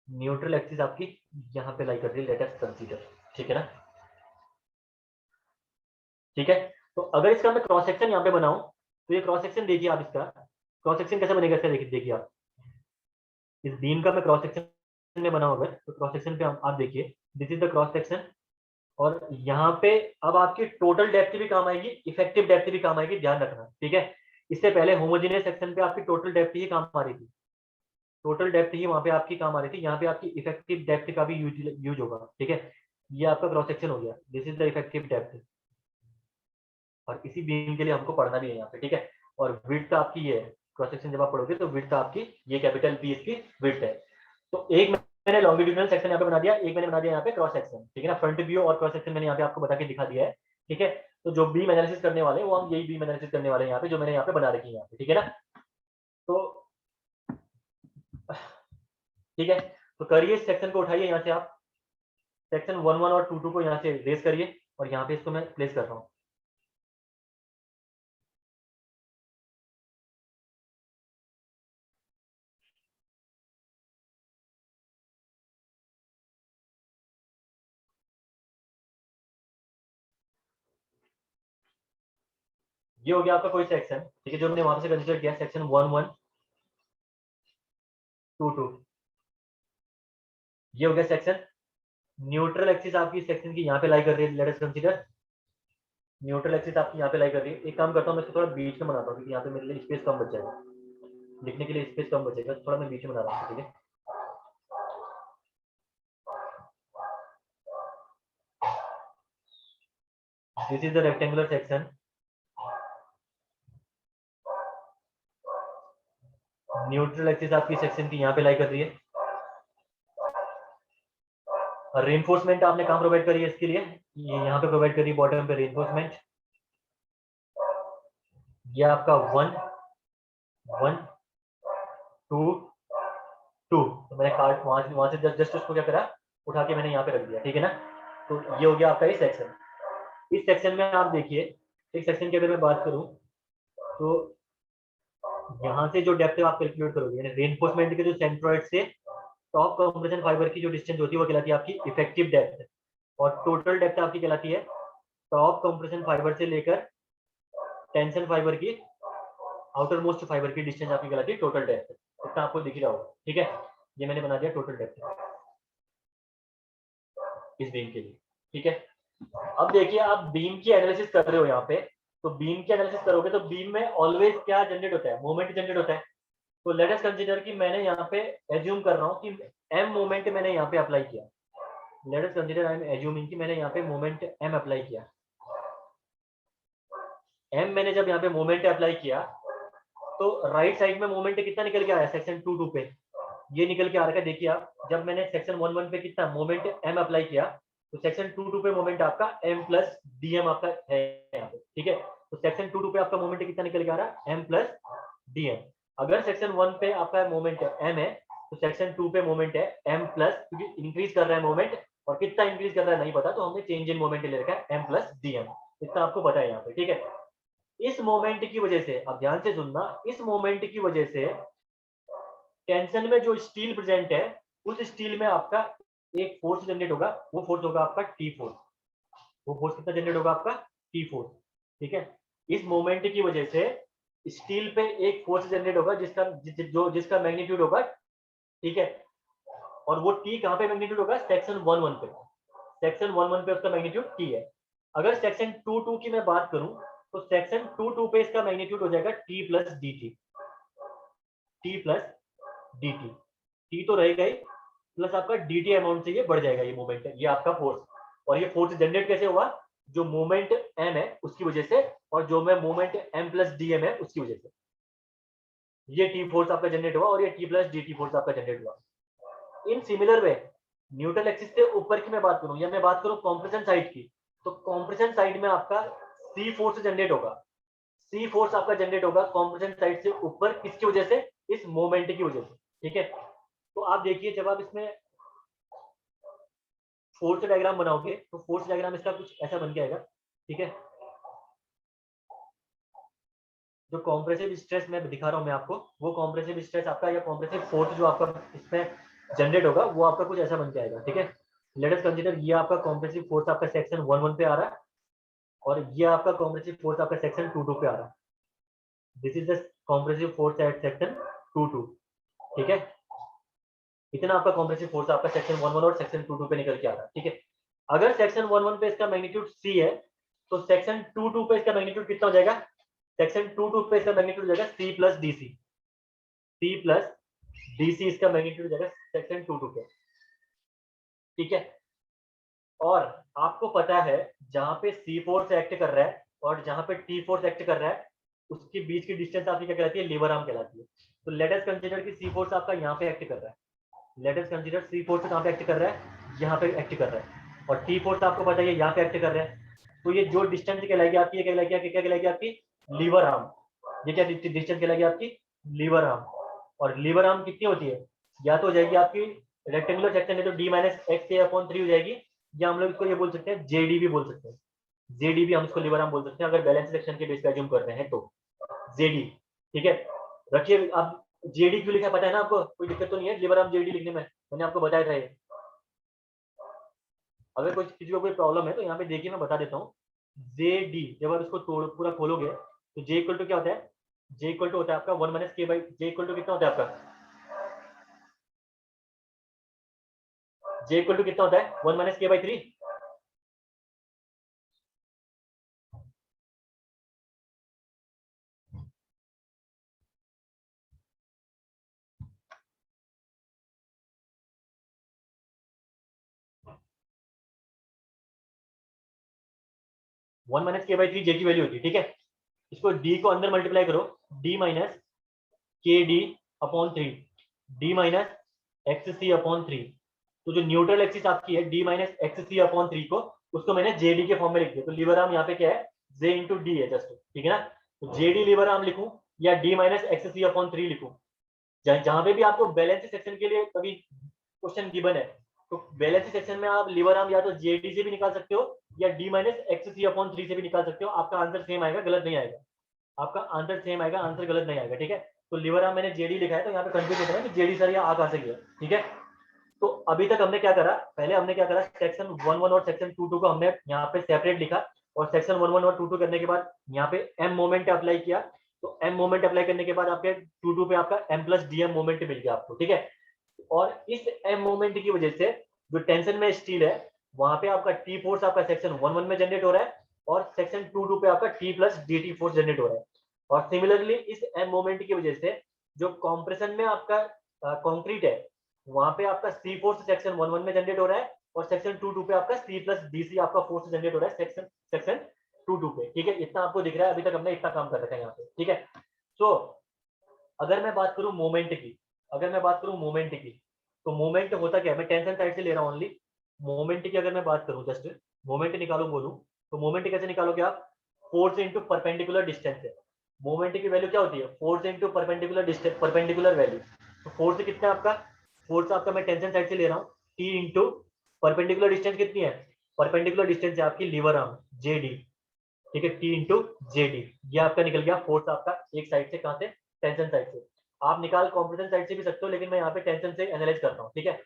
न्यूट्रल एक्सिस आपकी यहाँ पे लाई कर दी, लेट अस कंसीडर, ठीक है ना। ठीक है। तो अगर इसका मैं क्रॉस सेक्शन यहाँ पे बनाऊं, तो ये क्रॉस सेक्शन देखिए आप, इसका क्रॉस सेक्शन कैसे बनेगा इसका देखिए आप। इस बीम का मैं क्रॉस सेक्शन में बनाऊं अगर, तो क्रॉस सेक्शन पे आप देखिए, this is the cross section. और यहाँ पे अब आपकी टोटल डेप्थ भी काम आएगी, इफेक्टिव डेप्थ भी काम आएगी, ध्यान रखना, ठीक है। इससे पहले होमोजेनियस सेक्शन पे आपकी टोटल डेप्थ ही काम आ रही थी, टोटल डेप्थ ही वहां पे आपकी काम आ रही थी। यहाँ पे आपकी इफेक्टिव डेप्थ का भी यूज होगा, ठीक है। ये आपका क्रॉस सेक्शन हो गया, this is the effective depth. और इसी बीम के लिए हमको पढ़ना भी है यहाँ पे, ठीक है। और विड्थ आपकी ये है, क्रॉस सेक्शन जब आप पढ़ोगे तो विड्थ आपकी ये कैपिटल बी इसकी विड्थ है। तो एक मैंने लॉन्गिट्यूडिनल सेक्शन यहाँ पे बना दिया, एक मैंने बना दिया यहाँ पे क्रॉस सेक्शन, ठीक है ना। फ्रंट व्यू और क्रॉस सेक्शन मैंने यहाँ पे आपको बता के दिखा दिया है, ठीक है। तो जो बीम एनालिसिस करने वाले हैं वो हम यही बीम एनालिसिस करने वाले हैं यहाँ पे, जो मैंने यहाँ पे बना रखी है यहाँ पे, ठीक है ना। तो ठीक है, तो करिए इस सेक्शन को उठाइए यहाँ से आप, सेक्शन 1 1 और 2 2 को यहाँ से रेस करिए। और यहाँ पे इसको मैं प्लेस कर रहा हूँ। ये हो गया आपका कोई सेक्शन, ठीक है, जो हमने वहां से कंसिडर किया, सेक्शन 1 1 2 2। ये हो गया सेक्शन। न्यूट्रल एक्सिस आपकी सेक्शन की यहाँ पे लाई कर रही है, late us consider, neutral axis आपकी यहाँ पे लाई कर रही है। एक काम करता हूँ, मैं इसको थोड़ा बीच में बनाता हूँ, क्योंकि यहाँ पे मेरे लिए स्पेस कम बच जाएगा, लिखने के लिए स्पेस कम बचेगा, तो थोड़ा मैं बीच में बना रहा हूँ, ठीक है। This is the rectangular section, neutral axis आपकी सेक्शन की यहाँ पे लाई कर रही है। और रेनफोर्समेंट आपने कहाँ प्रोवाइड करी है इसके लिए? ये यहाँ पे प्रोवाइड करी, बॉटम पे रेनफोर्समेंट। ये आपका 1 1 2 2, तो मैंने कार्ड वहां से जस्ट उसको क्या करा, उठा के मैंने यहाँ पे रख दिया, ठीक है ना। तो ये हो गया आपका ये सेक्शन। इस सेक्शन में आप देखिए, इस सेक्शन की अगर मैं बात करूँ तो यहाँ से जो डेप्थ है आप कैलकुलेट करोगे, यानी रेनफोर्समेंट के जो सेंट्रोइड से टॉप कंप्रेशन फाइबर की जो डिस्टेंस होती है वो कहलाती है आपकी इफेक्टिव डेप्थ, और टोटल डेप्थ आपकी कहलाती है टॉप कंप्रेशन फाइबर से लेकर टेंशन फाइबर की आउटर मोस्ट फाइबर की डिस्टेंस आपकी कहलाती है टोटल डेप्थ। इतना आपको दिख रहा होगा, ठीक है। ये मैंने बना दिया टोटल डेप्थ इस बीम के लिए, ठीक है। अब देखिए आप बीम की एनालिसिस कर रहे हो यहाँ पे, तो बीम की एनालिसिस करोगे तो बीम में ऑलवेज क्या जनरेट होता है, मोमेंट जनरेट होता है। तो लेट अस कंसीडर कि मैंने यहाँ पे एज्यूम कर रहा हूँ कि एम मोमेंट मैंने यहाँ पे अप्लाई किया। Late us consider I am assuming कि मैंने यहाँ पे मोमेंट एम अप्लाई किया। एम मैंने जब यहाँ पे मोमेंट अप्लाई किया तो राइट साइड में मोमेंट कितना निकल के आया सेक्शन 2 पे, ये निकल के आ रहा है। देखिए आप, जब मैंने सेक्शन 1 पे कितना मोमेंट एम अप्लाई किया तो सेक्शन 2 पे मोमेंट आपका एम प्लस डी एम आपका है यहाँ पे, ठीक है। तो सेक्शन 2 पे आपका मोमेंट कितना निकल के आ रहा है, एम प्लस डी एम। अगर सेक्शन 1 पे आपका मोमेंट एम है तो सेक्शन 2 पे मोमेंट है एम प्लस, क्योंकि इंक्रीज कर रहा है मोमेंट, और कितना इंक्रीज कर रहा है नहीं पता, तो हमने चेंज इन मोमेंट ले रखा है एम प्लस डी एम। इतना आपको पता है यहाँ पे, ठीक है। इस मोमेंट की वजह से, अब ध्यान से सुनना, इस मोमेंट की वजह से टेंशन में जो स्टील प्रेजेंट है उस स्टील में आपका एक फोर्स जनरेट होगा, वो फोर्स होगा आपका टी फोर्स। वो फोर्स कितना जनरेट होगा आपका, टी फोर्स, ठीक है। इस मोमेंट की वजह से स्टील पे एक फोर्स जनरेट होगा जिसका मैग्नीट्यूड होगा, ठीक है। और वो टी कहाँ पे मैग्नीट्यूड होगा, सेक्शन 1 पे। सेक्शन 1 पे उसका मैग्नीट्यूड टी है। अगर सेक्शन 2 की मैं बात करूं तो सेक्शन 2 पे इसका मैग्नीट्यूड हो जाएगा T plus D T, T plus D T. T तो रहेगा ही, प्लस आपका डी टी अमाउंट से ये बढ़ जाएगा, ये मोमेंट है, ये आपका फोर्स। और ये फोर्स जनरेट कैसे हुआ, जो मोमेंट एम है उसकी वजह से, और जो मैं moment M plus D M है उसकी वजह से ये टी फोर्स आपका जनरेट हुआ, और ये T plus D T force आपका जनरेट हुआ। In similar way neutral axis से ऊपर की मैं बात करूं या मैं बात करूं कॉम्प्रेशन साइड की, तो कॉम्प्रेशन साइड में आपका सी फोर्स जनरेट होगा। सी फोर्स आपका जनरेट होगा कॉम्प्रेशन साइड से ऊपर, किसकी वजह से, इस मोमेंट की वजह से, ठीक है। तो आप देखिए जब आप इसमें फोर्स डायग्राम बनाओगे तो फोर्स डायग्राम इसका कुछ ऐसा बन के आएगा, ठीक है। जो कॉम्प्रेसिव स्ट्रेस मैं दिखा रहा हूं मैं आपको, वो कॉम्प्रेसिव स्ट्रेस आपका या कॉम्प्रेसिव फोर्स जो आपका इसमें जनरेट होगा वो आपका कुछ ऐसा बन के आएगा, ठीक है। लेट अस कंसीडर ये आपका कॉम्प्रेसिव फोर्स आपका सेक्शन 1 पे आ रहा है, और ये आपका कॉम्प्रेसिव फोर्स आपका सेक्शन 2 पे आ रहा है। This is the compressive force at section 2, ठीक है। इतना आपका कॉम्प्रेसिव फोर्स आपका सेक्शन 1 और सेक्शन 2 पे निकल के आ रहा है, ठीक है। अगर सेक्शन 1 पे इसका मैग्नीट्यूड सी है तो सेक्शन 2 पे इसका मैग्नीट्यूड कितना हो जाएगा, सेक्शन 2 पे इसका मैग्नीट्यूड हो जाएगा C plus D C, C plus D C इसका मैग्नीट्यूड हो जाएगा सेक्शन 2 पे, ठीक है। और आपको पता है जहां पे सी फोर्स एक्ट कर रहा है और जहां पे टी फोर्स एक्ट कर रहा है उसके बीच की डिस्टेंस आपकी क्या कहलाती है, लीवर आर्म कहलाती है। तो लेट अस कंसीडर कि सी फोर्स आपका यहाँ पे एक्ट कर रहा है, लेट अस कंसीडर सी फोर्स कहाँ पे एक्ट कर रहा है, यहाँ पे एक्ट कर रहा है, और टी फोर्स आपको पता है यहाँ पे एक्ट कर रहा है। तो ये जो डिस्टेंस कहलाएगी आपकी, ये कहलाएगी क्या कहलाएगी आपकी, लीवर आर्म। ये क्या डिस्टेंस कहलाएगी आपकी, लीवर आर्म। और लीवर आर्म कितनी होती है, या तो हो जाएगी आपकी रेक्टेंगुलर सेक्शन है तो डी माइनस एक्स ए अपॉन 3 हो जाएगी, या हम लोग इसको ये बोल सकते हैं जेडी भी बोल सकते हैं, जेडी भी हम इसको लीवर आर्म बोल सकते हैं अगर बैलेंस सेक्शन के बेस पे अज्यूम कर रहे हैं तो जेडी, ठीक है। रखिए आप, जेडी क्यों लिखा पता है ना आपको, कोई दिक्कत तो नहीं है लीवर आर्म जेडी लिखने में, मैंने आपको बताया था ये। अगर कोई किसी को कोई प्रॉब्लम है तो यहाँ पे देखिए मैं बता देता हूँ। जे डी जब आप इसको तोड़ पूरा खोलोगे तो जे इक्वल टू क्या होता है, जे इक्वल टू होता है आपका 1 माइनस के बाई, जे इक्वल टू कितना होता है आपका, जे इक्वल टू कितना होता है 1 माइनस के बाई 3। 1 माइनस के बाई 3 जे की वैल्यू होती है, ठीक है। इसको डी को अंदर मल्टीप्लाई करो, D minus K D upon 3, D minus X C upon 3। तो जो न्यूट्रल एक्सिस आपकी है D minus X C upon 3 को, उसको मैंने जे डी के फॉर्म में लिख दिया। तो लीवर आर्म यहाँ पे क्या है, जे इंटू डी है जस्ट, ठीक है ना। तो जे डी लीवर आर्म लिखूं या D minus X C upon 3 लिखूं? जहां पे भी आपको बैलेंस सेक्शन के लिए कभी क्वेश्चन गिवन है, तो बैलेंस सेक्शन में आप लीवर आर्म या तो जेडी से भी निकाल सकते हो या D minus X C upon 3 से भी निकाल सकते हो। आपका आंसर सेम आएगा, गलत नहीं आएगा। आपका आंसर सेम आएगा, आंसर गलत नहीं आएगा। ठीक है, तो लीवर आर्म मैंने जेडी लिखा है, तो यहाँ पे कंफ्यूज होता है कि जेडी सर ये आ कहां से गया। ठीक है, तो अभी तक हमने क्या करा, पहले हमने क्या करा, सेक्शन 1 1 और सेक्शन 2 2 को हमने यहाँ पे सेपरेट लिखा, और सेक्शन 1 1 और 2 2 करने के बाद यहाँ पे एम मोमेंट अप्लाई किया। तो एम मोमेंट अप्लाई करने के बाद आपके 2 2 पे आपका M plus D M moment मिल गया आपको। ठीक है, और इस एम मोमेंट की वजह से जो टेंशन में स्टील है, वहां पे आपका टी फोर्स आपका सेक्शन 1 1 में जनरेट हो रहा है, और सेक्शन 2 2 पे आपका T plus D T force generate हो रहा है। और सिमिलरली इस एम मोमेंट की वजह से जो कॉम्प्रेशन में आपका कंक्रीट है, वहां पे आपका सी फोर्स सेक्शन 1 1 में जनरेट हो रहा है, और सेक्शन 2 2 पे आपका सी प्लस डी सी आपका फोर्स जनरेट हो रहा है सेक्शन सेक्शन 2 2 पे। ठीक है, इतना आपको दिख रहा है, अभी तक हमने इतना काम कर रखा है यहाँ पे। ठीक है, तो अगर मैं बात करूं मोमेंट की, अगर मैं बात करूं मोमेंट की, तो मोमेंट होता क्या है, मैं टेंशन साइड से ले रहा हूं ओनली। मोमेंट की अगर मैं बात करूं, जस्ट मोमेंट निकालो बोलूं, तो मोमेंट कैसे निकालोगे आप? फोर्स इंटू परपेंडिकुलर डिस्टेंस है। मोमेंट की वैल्यू क्या होती है? Force into perpendicular distance, perpendicular value. तो फोर्स कितना है आपका? फोर्स आपका मैं टेंशन साइड से ले रहा हूँ, टी इंटू परपेंडिकुलर डिस्टेंस कितनी है? परपेंडिकुलर डिस्टेंस है आपकी लीवर आर्म जे डी। ठीक है, टी इंटू जे डी, ये आपका निकल गया फोर्स आपका एक साइड से, कहां से? टेंशन साइड से। आप निकाल कॉम्प्रेशन साइड से भी सकते हो, लेकिन मैं यहाँ पे टेंशन से एनालाइज करता हूँ। ठीक है,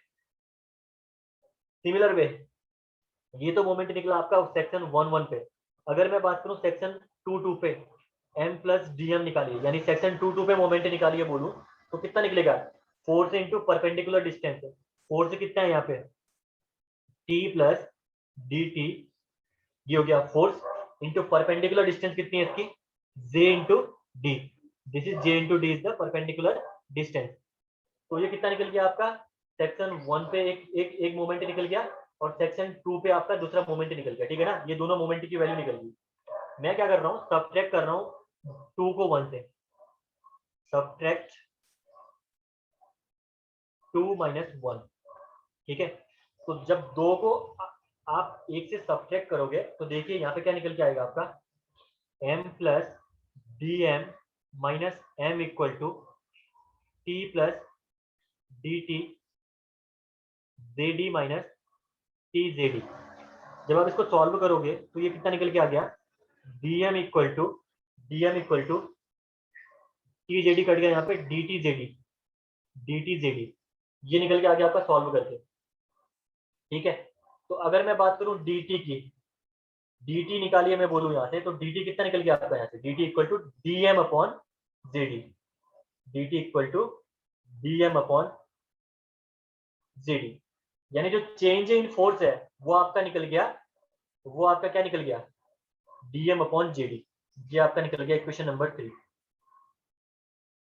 सिमिलर वे, ये तो मोमेंट निकला आपका सेक्शन 1 1 पे। अगर मैं बात करूं सेक्शन 2 2 पे, एम प्लस डी एम निकालिए, यानी सेक्शन 2 2 पे मोमेंट निकालिए बोलूं, तो कितना निकलेगा? Force into perpendicular distance. Force कितना है यहाँ पे? टी प्लस डी टी, ये हो गया फोर्स, इंटू परपेंडिकुलर डिस्टेंस कितनी है इसकी? J into D. This is J into D is the perpendicular distance. तो ये कितना निकल गया आपका? सेक्शन 1 पे एक मोमेंट निकल गया, और सेक्शन 2 पे आपका दूसरा मोमेंट निकल गया। ठीक है ना, ये दोनों मोमेंट की वैल्यू निकल गई। मैं क्या कर रहा हूँ, सब्ट्रैक्ट कर रहा हूँ 2 को 1 से, सब्ट्रैक्ट 2 माइनस 1। ठीक है, तो जब दो को आप एक से सब्ट्रैक्ट करोगे, तो देखिए यहाँ पे क्या निकल के आएगा आपका? M plus D M minus M equal to T plus D T J D minus T J D. जब आप इसको सॉल्व करोगे तो ये कितना निकल के आ गया? DM equal to, DM equal to T J D cut गया यहाँ पे, D T J D, D T J D, ये निकल के आ गया आपका सॉल्व करके। ठीक है, तो अगर मैं बात करूं डी टी की, डी टी निकालिए मैं बोलूं यहाँ से, तो डी टी कितना निकल गया आपका यहाँ से? D T equal to D M upon J D, D T equal to D M upon J D, यानी जो चेंज इन फोर्स है वो आपका निकल गया, वो आपका क्या निकल गया? DM upon JD. ये आपका निकल गया equation number 3,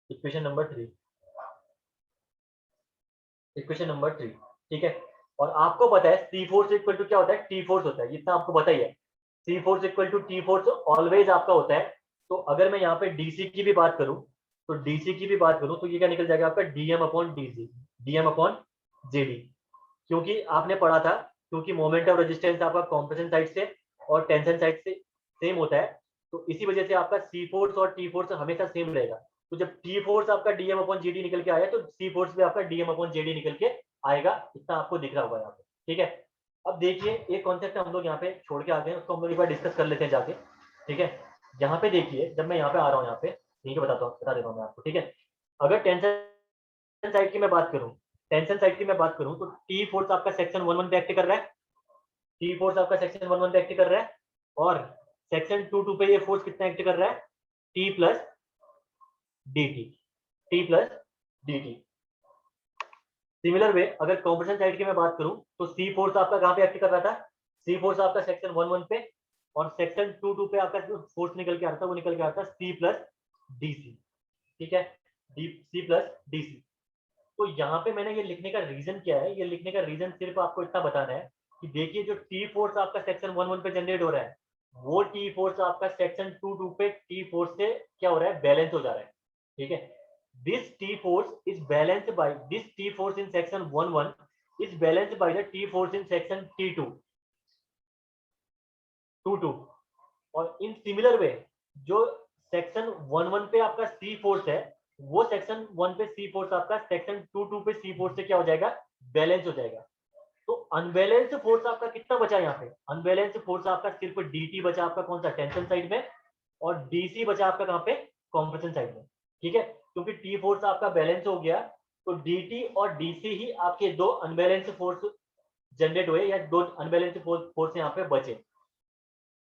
equation number 3, equation number 3। ठीक है, और आपको पता है सी फोर्स इक्वल टू क्या होता है? टी फोर्स होता है, इतना आपको पता ही है। C force equal to T force always आपका होता है। तो अगर मैं यहाँ पे डीसी की भी बात करूं, तो डीसी की भी बात करूं, तो ये क्या निकल जाएगा आपका? DM upon DC, DM upon JD. क्योंकि आपने पढ़ा था, क्योंकि मोमेंट ऑफ रेजिस्टेंस आपका कॉम्प्रेशन साइड से और टेंशन साइड से सेम होता है, तो इसी वजह से आपका सी फोर्स और टी फोर्स हमेशा सेम रहेगा। तो जब टी फोर्स आपका डीएम अपॉन जेडी निकल के आया, तो सी फोर्स भी आपका डीएम अपॉन जेडी निकल के आएगा। इतना आपको दिख रहा होगा यहाँ पे। ठीक है, अब देखिए एक कॉन्सेप्ट हम लोग यहाँ पे छोड़ के आते हैं, उसको हम लोग एक बार डिस्कस कर लेते हैं जाके। ठीक है, यहाँ पे देखिए, जब मैं यहाँ पे आ रहा हूँ, यहाँ पे ठीक है, बता देता हूँ मैं आपको। ठीक है, अगर टेंशन साइड की मैं बात करूं, टेंशन साइड की मैं बात करूं, तो टी फोर्स आपका सेक्शन 1 1 पे एक्ट कर रहा है, टी फोर्स आपका सेक्शन 1 1 पे एक्ट कर रहा है, और सेक्शन 2 2 पे ये फोर्स कितना एक्ट कर रहा है? T plus D T, T plus D T. Similar way अगर कॉम्प्रेशन साइड की मैं बात करूं, तो सी फोर्स आपका कहां पे एक्ट कर रहा था? सी फोर्स आपका सेक्शन 1 1 पे, और सेक्शन 2 2 पे आपका जो फोर्स निकल के आ रहा था वो निकल के आ रहा था सी प्लस डी सी। ठीक है, D C plus D C. तो यहाँ पे मैंने ये लिखने का रीजन क्या है? ये लिखने का रीजन सिर्फ आपको इतना बताना है कि देखिए जो टी फोर्स आपका सेक्शन 1 1 पे जनरेट हो रहा है, वो टी फोर्स आपका सेक्शन 2 2 पे टी फोर्स से क्या हो रहा है? बैलेंस हो जा रहा है। ठीक है, this T force is balanced by this T force in section 1 1 is balanced by the T force in section T 2 2 2। और इन सिमिलर वे जो सेक्शन 1 पे आपका सी फोर्स है, वो सेक्शन 1 पे सी फोर्स आपका सेक्शन 2 पे सी फोर्स से क्या हो जाएगा, बैलेंस हो जाएगा। तो अनबैलेंस्ड फोर्स आपका कितना बचा यहाँ पे, अनबैलेंस्ड फोर्स आपका सिर्फ dt बचा आपका कौन सा, टेंशन साइड में, और dc बचा आपका कहाँ पे, कॉम्प्रेशन साइड में। ठीक है, क्योंकि टी फोर्स आपका बैलेंस हो गया, तो dt और dc ही आपके दो अनबैलेंस्ड फोर्स जनरेट हुए, या दो अनबैलेंस्ड फोर्स यहाँ पे बचे।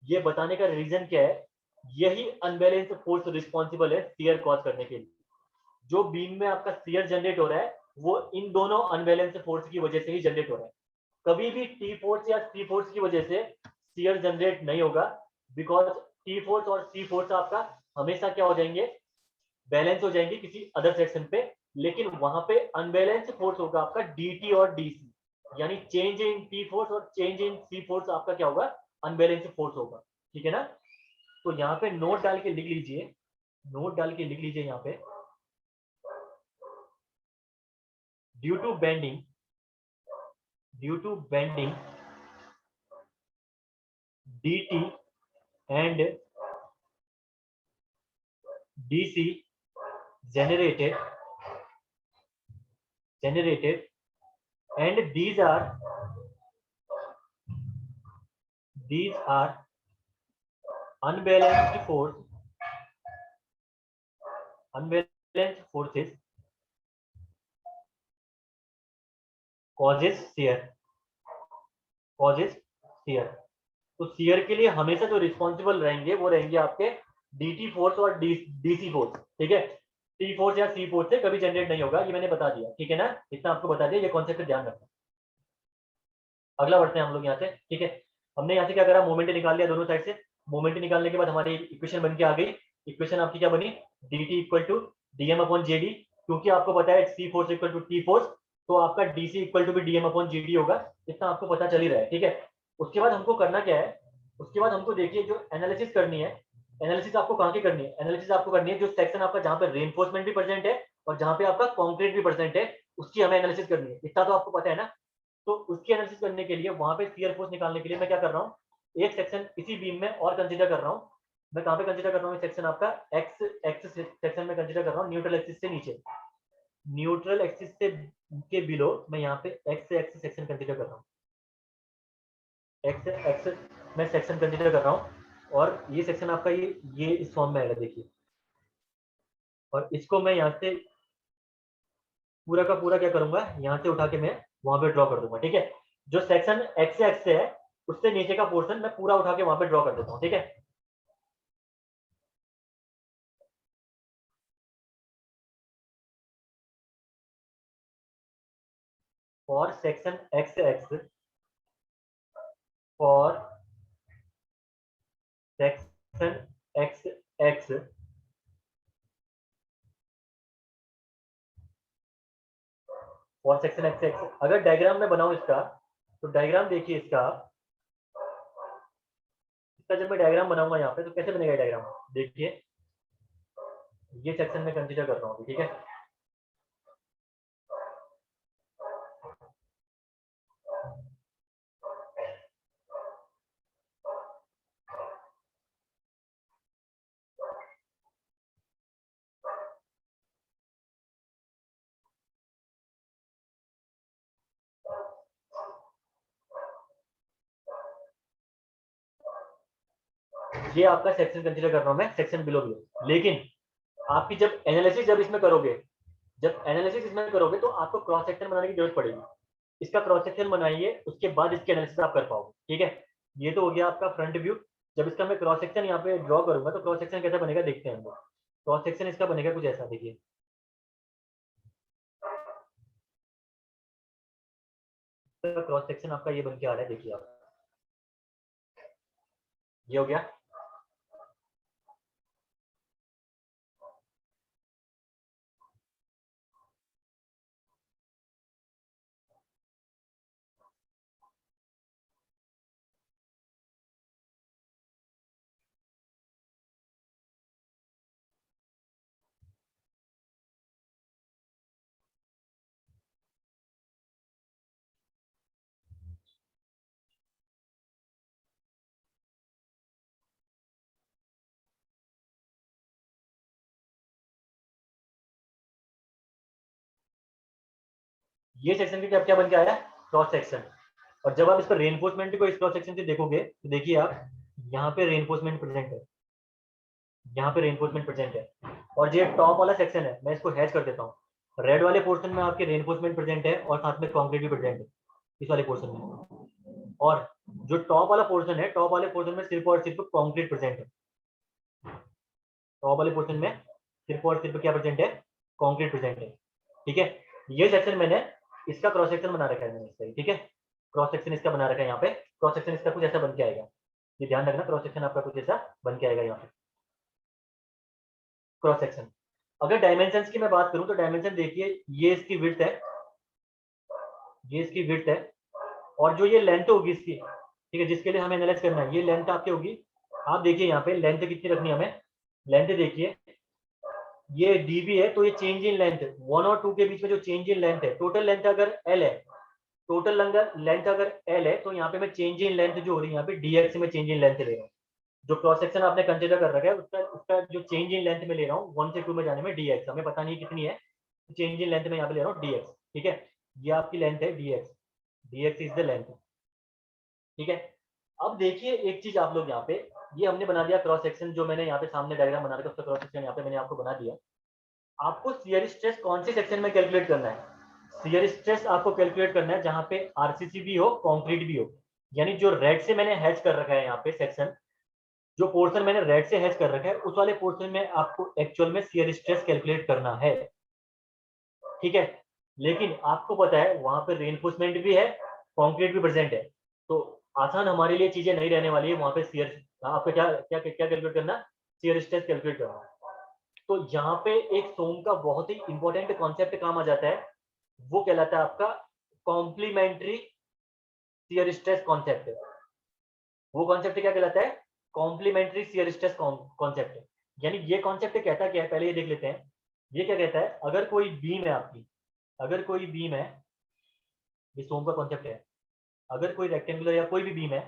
ये बताने का रीजन क्या है, यही अनबैलेंस्ड फोर्स रिस्पॉन्सिबल है शियर कॉज करने के लिए। जो बीम में आपका शियर जनरेट हो रहा है वो इन दोनों अनबैलेंस्ड फोर्स की वजह से ही जनरेट हो रहा है। कभी भी टी फोर्स या सी फोर्स की वजह से शियर जनरेट नहीं होगा, बिकॉज टी फोर्स और सी फोर्स आपका हमेशा क्या हो जाएंगे, बैलेंस हो जाएंगे किसी अदर सेक्शन पे। लेकिन वहां पे अनबैलेंस फोर्स होगा आपका dt और dc, यानी चेंज इन टी फोर्स और चेंज इन सी फोर्स आपका क्या होगा, अनबैलेंस फोर्स होगा। ठीक है ना, तो यहाँ पे नोट डाल के लिख लीजिए, नोट डाल के लिख लीजिए यहाँ पे, due to bending, due to bending dt and dc generated and these are unbalanced force, unbalanced forces causes shear, causes shear। तो शियर के लिए हमेशा जो रिस्पॉन्सिबल रहेंगे वो रहेंगे आपके dt फोर्स और dc फोर्स। ठीक है, टी फोर्स या सी फोर्स से कभी जनरेट नहीं होगा, ये मैंने बता दिया। ठीक है ना, इतना आपको बता दिया, ये कॉन्सेप्ट ध्यान रखना। अगला बढ़ते हैं हम लोग यहाँ से। ठीक है, हमने यहाँ से क्या करा, मोमेंट निकाल लिया दोनों साइड से। मोमेंट निकालने के बाद हमारी इक्वेशन बन के आ गई। इक्वेशन आपकी क्या बनी, D T equal to D M upon J D, क्योंकि आपको पता है C force equal to T force, तो आपका डी सी इक्वल टू भी D M upon G D होगा। इतना आपको पता चल ही रहा है। ठीक है, उसके बाद हमको करना क्या है, उसके बाद हमको देखिए जो एनालिसिस करनी है, एनालिसिस आपको कहाँ की करनी है, एनालिसिस आपको करनी है जो सेक्शन आपका जहाँ पे रेनफोर्समेंट भी प्रेजेंट है और जहाँ पे आपका कॉन्क्रीट भी प्रेजेंट है, उसकी हमें एनालिसिस करनी है। इतना तो आपको पता है ना। तो उसकी एनालिसिस करने के लिए वहां पे शियर फोर्स निकालने के लिए मैं क्या कर रहा हूँ, एक सेक्शन इसी बीम में और कंसीडर कर रहा हूँ। मैं कहाँ पे कंसीडर कर रहा हूँ, सेक्शन आपका एक्स एक्सिस सेक्शन में कंसीडर कर रहा हूँ, न्यूट्रल एक्सिस से नीचे, न्यूट्रल एक्सिस से के बिलो मैं यहाँ पे एक्स एक्सिस सेक्शन कंसीडर कर रहा हूँ, एक्स एक्सिस मैं सेक्शन कंसीडर कर रहा हूँ। और ये सेक्शन आपका ये इस फॉर्म में आएगा देखिए, और इसको मैं यहाँ से पूरा का पूरा क्या करूंगा, यहाँ से उठा के मैं वहां पे ड्रॉ कर दूंगा। ठीक है, जो सेक्शन एक्स एक्स से है उससे नीचे का पोर्शन मैं पूरा उठा के वहां पे ड्रॉ कर देता हूँ। ठीक है, for section x x, for section x x, for section x x, अगर डायग्राम में बनाऊं इसका, तो डायग्राम देखिए इसका, इसका जब मैं डायग्राम बनाऊंगा यहाँ पे तो कैसे बनेगा डायग्राम, देखिए ये सेक्शन में कंसीडर कर रहा हूँ। ठीक है, ये आपका सेक्शन कंसीडर कर रहा हूँ मैं, सेक्शन बिलो बिलो। लेकिन आपकी जब एनालिसिस जब इसमें करोगे, जब एनालिसिस इसमें करोगे तो आपको क्रॉस सेक्शन बनाने की जरूरत पड़ेगी। इसका क्रॉस सेक्शन बनाइए, उसके बाद इसकी एनालिसिस आप कर पाओगे। ठीक है, ये तो हो गया आपका फ्रंट व्यू। जब इसका मैं क्रॉस सेक्शन यहाँ पे ड्रॉ करूंगा तो क्रॉस सेक्शन कैसा बनेगा देखते हैं हम लोग। क्रॉस सेक्शन इसका बनेगा कुछ ऐसा, देखिए क्रॉस सेक्शन आपका ये बन के आ रहा है, देखिए आप, ये हो गया। ये सेक्शन क्या क्या बन के आया, क्रॉस सेक्शन। और जब आप इसका रेनफोर्समेंट को इस क्रॉस सेक्शन से देखोगे तो देखिए आप यहाँ पे रेनफोर्समेंट प्रेजेंट है, यहाँ पे रेनफोर्समेंट प्रेजेंट है। और ये टॉप वाला सेक्शन है, मैं इसको हैच कर देता हूँ। रेड वाले पोर्शन में आपके रेनफोर्समेंट प्रेजेंट है और साथ में कॉन्क्रीट भी प्रेजेंट है इस वाले पोर्शन में। और जो टॉप वाला पोर्शन है, टॉप वाले पोर्शन में सिर्फ और सिर्फ कॉन्क्रीट प्रेजेंट है। टॉप वाले पोर्शन में सिर्फ और सिर्फ क्या प्रेजेंट है, कॉन्क्रीट प्रेजेंट है। ठीक है, ये सेक्शन मैंने इसका क्रॉस सेक्शन बना रखा है मैंने इसका, ठीक है, क्रॉस सेक्शन इसका बना रखा है। यहाँ पे क्रॉस सेक्शन इसका कुछ ऐसा बन के आएगा, ये ध्यान रखना, क्रॉस सेक्शन आपका कुछ ऐसा बन के आएगा यहाँ पे क्रॉस सेक्शन। अगर डायमेंशन की मैं बात करूं तो डायमेंशन देखिए, ये इसकी विड्थ है, ये इसकी विड्थ है, और जो ये लेंथ होगी इसकी, ठीक है, जिसके लिए हमें एनालाइज करना है, ये लेंथ आपकी होगी। आप देखिए यहाँ पे लेंथ कितनी रखनी है हमें, लेंथ देखिए ये db है, तो ये चेंज इन लेंथ 1 और 2 के बीच में जो चेंज इन लेंथ है, टोटल लेंथ अगर l है, टोटल लेंथ अगर l है, तो यहाँ पे मैं चेंज इन लेंथ जो हो रही है यहाँ पे dx में चेंज इन लेंथ ले रहा हूँ। जो क्रॉस सेक्शन आपने कंसीडर कर रखा है उसका उसका जो चेंज इन लेंथ में ले रहा हूँ 1 से 2 में जाने में dx, हमें पता नहीं कितनी है, चेंज इन लेंथ में यहाँ पे ले रहा हूँ dx। ठीक है, ये आपकी लेंथ है dx, dx is the length. ठीक है, अब देखिए एक चीज आप लोग यहाँ पे, ये हमने बना दिया क्रॉस सेक्शन, जो मैंने यहाँ पे सामने डायग्राम बना रखा है उसका क्रॉस सेक्शन यहाँ पे मैंने आपको बना दिया। आपको शियर स्ट्रेस कौन से सेक्शन में कैलकुलेट करना है, शियर स्ट्रेस आपको कैलकुलेट करना है जहां पे आरसीसी भी हो, कंक्रीट भी हो। यानी जो रेड से मैंने हैच कर रखा है यहाँ पे सेक्शन, जो पोर्शन मैंने रेड से हैच कर रखा है उस वाले पोर्शन में आपको एक्चुअल में शियर स्ट्रेस कैलकुलेट करना है। ठीक है, लेकिन आपको पता है वहां पर रेनफोर्समेंट भी है, कंक्रीट भी प्रेजेंट है, तो आसान हमारे लिए चीजें नहीं रहने वाली है। वहां पे शियर आपको क्या क्या क्या कैलकुलेट करना, शियर स्ट्रेस कैलकुलेट करना। तो यहाँ पे एक सोम का बहुत ही इंपॉर्टेंट कॉन्सेप्ट काम आ जाता है, वो कहलाता है आपका कॉम्प्लीमेंट्री शियर स्ट्रेस कॉन्सेप्ट। वो कॉन्सेप्ट क्या कहलाता है, कॉम्प्लीमेंट्री शियर स्ट्रेस कॉन्सेप्ट। यानी ये कॉन्सेप्ट कहता क्या है, पहले ये देख लेते हैं। ये क्या कहता है, अगर कोई बीम है आपकी, अगर कोई बीम है, ये सोम का कॉन्सेप्ट है, अगर कोई रेक्टेंगुलर या कोई भी बीम है,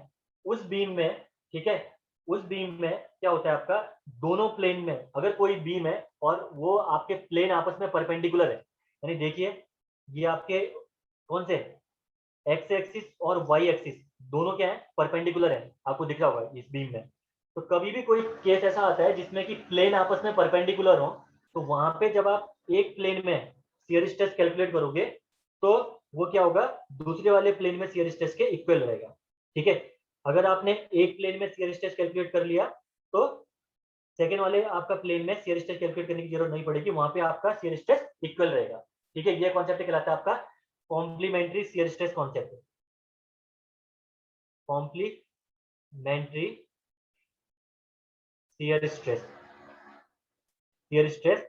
उस बीम में, ठीक है, उस बीम में क्या होता है आपका, दोनों प्लेन में अगर कोई बीम है और वो आपके प्लेन आपस में परपेंडिकुलर है, यानी देखिए ये आपके कौन से, एक्स एक्सिस और वाई एक्सिस दोनों क्या है, परपेंडिकुलर है, आपको दिख रहा होगा इस बीम में। तो कभी भी कोई केस ऐसा आता है जिसमें कि प्लेन आपस में परपेंडिकुलर हो, तो वहां पे जब आप एक प्लेन में शियर स्ट्रेस कैलकुलेट करोगे तो वो क्या होगा, दूसरे वाले प्लेन में शियर स्ट्रेस के इक्वल रहेगा। ठीक है, अगर आपने एक प्लेन में शियर स्ट्रेस कैलकुलेट कर लिया तो सेकेंड वाले आपका प्लेन में शियर स्ट्रेस कैलकुलेट करने की जरूरत नहीं पड़ेगी, वहां पे आपका शियर स्ट्रेस इक्वल रहेगा। ठीक है, ये कॉन्सेप्ट कहलाता है आपका complementary shear stress concept, complementary shear stress, shear stress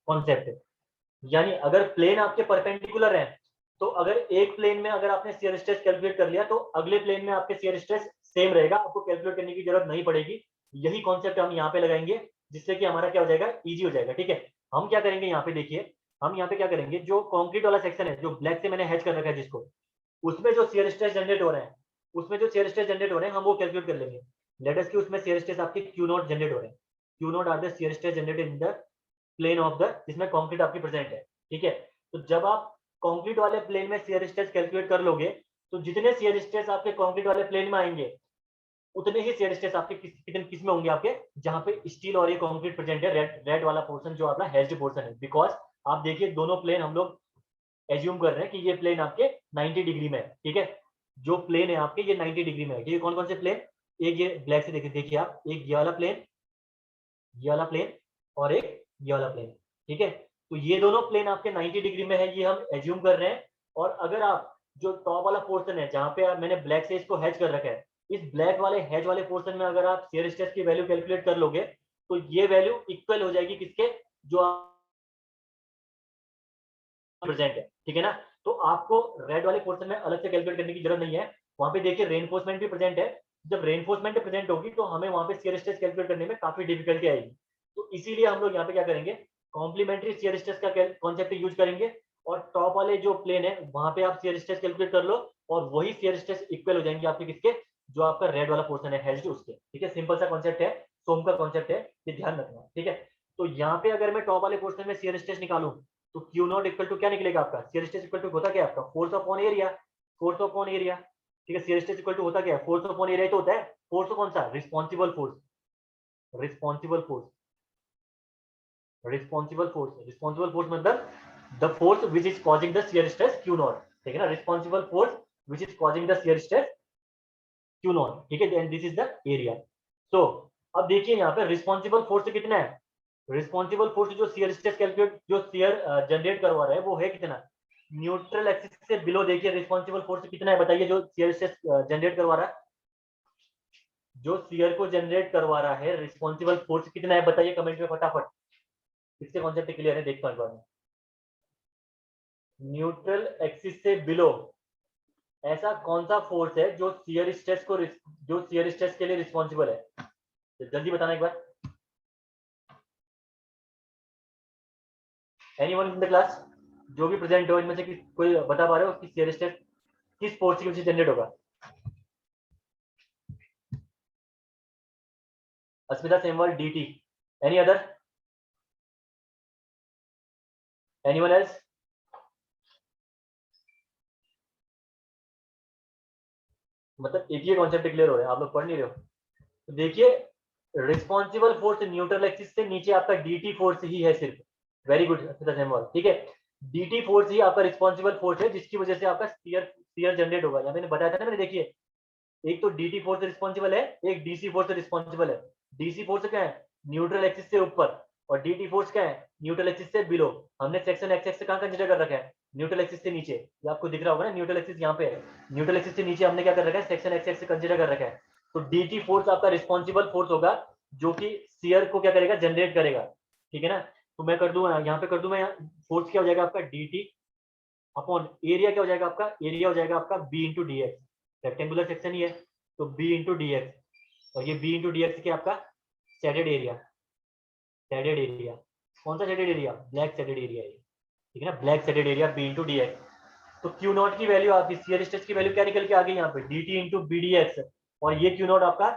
concept. यानी अगर प्लेन आपके परपेंडिकुलर है, तो अगर एक प्लेन में अगर आपने शियर स्ट्रेस कैलकुलेट कर लिया तो अगले प्लेन में आपके शियर स्ट्रेस सेम रहेगा, आपको कैलकुलेट करने की जरूरत नहीं पड़ेगी। यही कॉन्सेप्ट हम यहाँ पे लगाएंगे, जिससे कि हमारा क्या हो जाएगा, इजी हो जाएगा। ठीक है, हम क्या करेंगे यहाँ पे देखिए, हम यहाँ पे क्या करेंगे, जो कॉन्क्रीट वाला सेक्शन है, जो ब्लैक से मैंने हैच कर रखा है जिसको, उसमें जो शियर स्ट्रेस जनरेट हो रहे हैं, उसमें जो शियर स्ट्रेस जनरेट हो रहे हैं हम वो कैलकुलेट कर लेंगे। लेट अस कि उसमें शियर स्ट्रेस आपके क्यू नॉट जनरेट हो रहे हैं, Q naught are the shear stress generated in the plane of the, जिसमें कंक्रीट आपकी प्रेजेंट है। ठीक है, तो जब आप कंक्रीट वाले प्लेन में शियर स्ट्रेस कैलकुलेट कर लोगे, तो जितने शियर स्ट्रेस आपके कंक्रीट वाले प्लेन में आएंगे उतने ही शियर स्ट्रेस आपके किस में होंगे, आपके जहां पे स्टील और ये कंक्रीट प्रेजेंट है, रेड रेड वाला पोर्शन जो आपका हेज्ड पोर्शन है। बिकॉज आप देखिए दोनों प्लेन हम लोग एज्यूम कर रहे हैं कि ये प्लेन आपके 90 डिग्री में है। ठीक है, जो प्लेन है आपके ये 90 डिग्री में है। ये कौन कौन से प्लेन, एक ये ब्लैक से देखिए आप, एक ये वाला प्लेन, ये वाला प्लेन, और एक ये वाला प्लेन। ठीक है, तो ये दोनों प्लेन आपके 90 डिग्री में है, ये हम एज्यूम कर रहे हैं। और अगर आप जो टॉप वाला पोर्शन है जहां पे मैंने ब्लैक से इसको हैच कर रखा है, इस ब्लैक वाले हैच वाले पोर्शन में अगर आप शियर स्ट्रेस की वैल्यू कैलकुलेट कर लोगे तो ये वैल्यू इक्वल हो जाएगी किसके, जो प्रेजेंट है। ठीक है ना, तो आपको रेड वाले पोर्शन में अलग से कैलकुलेट करने की जरूरत नहीं है। वहां पे देखिए रेनफोर्समेंट भी प्रेजेंट है, जब रेनफोर्समेंट प्रेजेंट होगी तो हमें वहां पे शियर स्ट्रेस कैलकुलेट करने में काफी डिफिकल्टी आएगी। तो इसीलिए हम लोग यहाँ पे क्या करेंगे, कॉम्प्लीमेंट्री शियर स्ट्रेस का कॉन्सेप्ट यूज करेंगे, और टॉप वाले जो प्लेन है वहां पे आप शियर स्ट्रेस कैलकुलेट कर लो, और वही शियर स्ट्रेस इक्वल हो जाएंगे आपके किसके, जो आपका रेड वाला पोर्शन है हेज्ड उसके। ठीक है, सिंपल सा कॉन्सेप्ट है, सोम का कॉन्सेप्ट है, ये ध्यान रखना। ठीक है, तो यहाँ पे अगर मैं टॉप वाले पोर्शन में शियर स्ट्रेस निकालूं तो क्यू नॉट इक्वल टू क्या निकलेगा आपका, शियर स्ट्रेस इक्वल टू होता क्या है आपका, force upon area, force upon area. ठीक है, शियर स्ट्रेस इक्वल टू होता क्या है, फोर्स अपॉन एरिया तो होता है। फोर्स कौन सा, responsible force, responsible force, responsible force, responsible force मतलब the force which is causing the shear stress Q not. ठीक है ना, responsible force which is causing the shear stress Q not. ठीक है, and this is the area. So अब देखिए यहाँ पे रिस्पॉन्सिबल फोर्स कितना है, रिस्पॉन्सिबल फोर्स जो शियर स्ट्रेस कैलकुलेट, जो शियर जनरेट करवा रहा है वो है कितना, न्यूट्रल एक्सिस से बिलो। देखिए रिस्पॉन्सिबल फोर्स कितना है बताइए, जो शियर स्ट्रेस जनरेट करवा रहा है, जो शियर को जनरेट करवा रहा है रिस्पॉन्सिबल फोर्स कितना है बताइए कमेंट में फटाफट। इससे कॉन्सेप्ट क्लियर है, देखता हूं एक बार। न्यूट्रल एक्सिस से बिलो ऐसा कौन सा फोर्स है जो शियर स्ट्रेस को, जो शियर स्ट्रेस के लिए रिस्पॉन्सिबल है, तो जल्दी बताना एक बार। एनीवन इन द क्लास, जो भी प्रेजेंट हो इनमें से कोई बता पा रहे हो कि शियर स्ट्रेस किस फोर्स की वजह से जनरेट होगा। Asmita Semwal dt, any other, anyone else. मतलब एक ही कॉन्सेप्ट क्लियर हो रहा है, आप लोग पढ़ नहीं रहे हो। तो देखिए रिस्पॉन्सिबल फोर्स न्यूट्रल एक्सिस से नीचे आपका dt फोर्स ही है सिर्फ। वेरी गुड अस्मिता सेमवाल, ठीक है, dt फोर्स ही आपका रिस्पॉन्सिबल फोर्स है जिसकी वजह से आपका स्फीयर जनरेट होगा। यहाँ मैंने बताया था ना, मैंने देखिए एक तो dt फोर्स रिस्पॉन्सिबल है, एक dc फोर्स रिस्पॉन्सिबल है। dc फोर्स क्या है, न्यूट्रल एक्सिस से ऊपर, और dt फोर्स क्या है, न्यूट्रल एक्सिस से बिलो। हमने सेक्शन एक्स एक्स कहाँ कंसीडर कर रखा है, न्यूट्रल एक्सिस से नीचे। ये आपको दिख रहा होगा ना, न्यूट्रल एक्सिस यहाँ पे है, न्यूट्रल एक्सिस से नीचे हमने क्या कर रखा है, सेक्शन एक्स एक्स कंसीडर कर रखा है। तो dt फोर्स आपका रिस्पॉन्सिबल फोर्स होगा जो कि शियर को क्या करेगा, जनरेट करेगा। ठीक है ना, तो मैं कर दूं यहाँ पे, कर दूं मैं, फोर्स क्या हो जाएगा आपका dt अपॉन एरिया, क्या हो जाएगा आपका, एरिया हो जाएगा आपका b into D X, rectangular section ही है तो b इंटू डी एक्स, और ये b इंटू डी एक्स क्या आपका शेडेड एरिया, शेडेड एरिया। कौन सा shaded area, black shaded area है, ठीक है ना, black shaded area b into D X. तो क्यू नॉट की वैल्यू आपकी, शियर स्ट्रेस की वैल्यू क्या निकल के आ गई यहाँ पे, D T into B D X. और ये क्यू नॉट आपका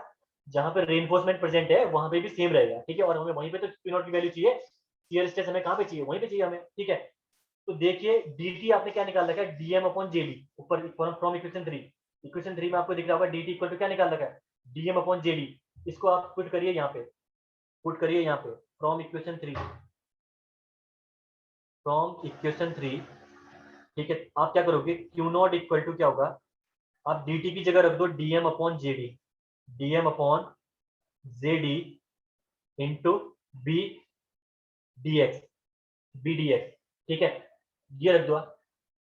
जहाँ पे रेनफोर्समेंट प्रेजेंट है वहां पे भी सेम रहेगा। ठीक है, और हमें वहीं पे तो क्यू नॉट की वैल्यू चाहिए, शियर स्ट्रेस हमें कहाँ पे चाहिए, वहीं पे चाहिए हमें। ठीक है, तो देखिए dt आपने क्या निकाल रखा है, dm अपॉन जेडी, ऊपर फ्रॉम इक्वेशन 3, इक्वेशन 3 में आपको दिख रहा होगा dt इक्वल टू क्या निकाल रखा है, dm अपॉन जेडी। इसको आप पुट करिए यहाँ पे, पुट करिए यहाँ पे, फ्रॉम इक्वेशन 3, फ्रॉम इक्वेशन 3। ठीक है, आप क्या करोगे, क्यू नॉट इक्वल टू क्या होगा, आप dt की जगह रख दो dm upon JD, dm upon JD into B D X, B D X. ठीक है, ये रख दो।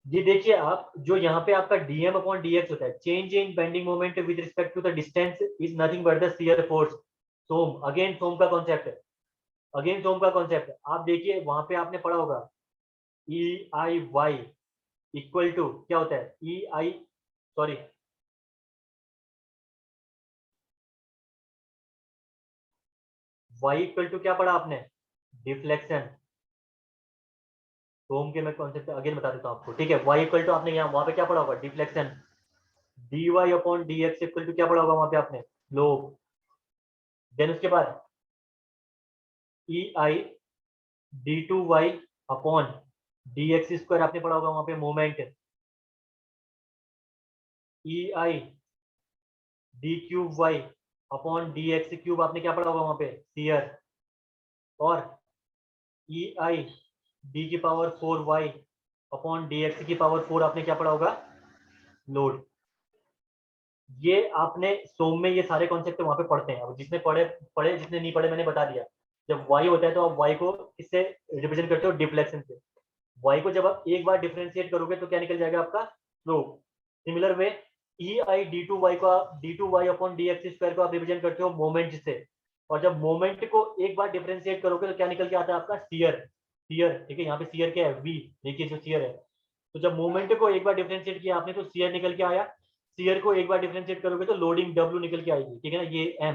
ये देखिए आप, जो यहाँ पे आपका dm अपॉन dx होता है, change in bending moment with respect to the distance is nothing but the shear force. सोम, अगेन सोम का कॉन्सेप्ट है, अगेन सोम का कॉन्सेप्ट है। आप देखिए वहां पे आपने पढ़ा होगा ई आई वाई इक्वल टू क्या होता है, ई आई, सॉरी, वाई इक्वल टू क्या पढ़ा आपने, डिफ्लेक्शन। सोम के मैं कॉन्सेप्ट अगेन बता देता हूँ आपको। ठीक है, वाई इक्वल टू आपने यहाँ वहां पे क्या पढ़ा होगा, deflection. D Y upon D X equal to क्या पढ़ा होगा वहां पे आपने, लोब। देन उसके बाद E I D two Y upon D X square आपने पढ़ा होगा वहां पे moment. E I D cube Y upon D X cube आपने क्या पढ़ा होगा वहां पे, सीयर। और ई आई डी की power 4 Y upon D X की पावर 4 आपने क्या पढ़ा होगा, लोड। ये आपने सोम में ये सारे कॉन्सेप्ट वहां पे पढ़ते हैं। अब जिसने पढ़े पढ़े, जिसने नहीं पढ़े मैंने बता दिया। जब वाई होता है तो आप वाई को किससे रिप्रेजेंट करते हो, डिफ्लेक्शन से। वाई को जब आप एक बार डिफ्रेंशिएट करोगे तो क्या निकल जाएगा आपका, slope. Similar way E I D two Y को, D two Y upon D X square को आप रिप्रेजेंट करते हो मोमेंट से। और जब मोमेंट को एक बार डिफ्रेंशिएट करोगे तो क्या निकल के आता है आपका, सीयर। सीयर, ठीक है, यहाँ पे सीयर क्या है, वी, देखिए जो सीयर है। तो जब मोमेंट को एक बार डिफ्रेंशिएट किया आपने तो सीयर निकल के आया, सीयर को एक बार डिफ्रेंशिएट करोगे तो लोडिंग डब्ल्यू निकल के आएगी। ठीक है ना, ये एम।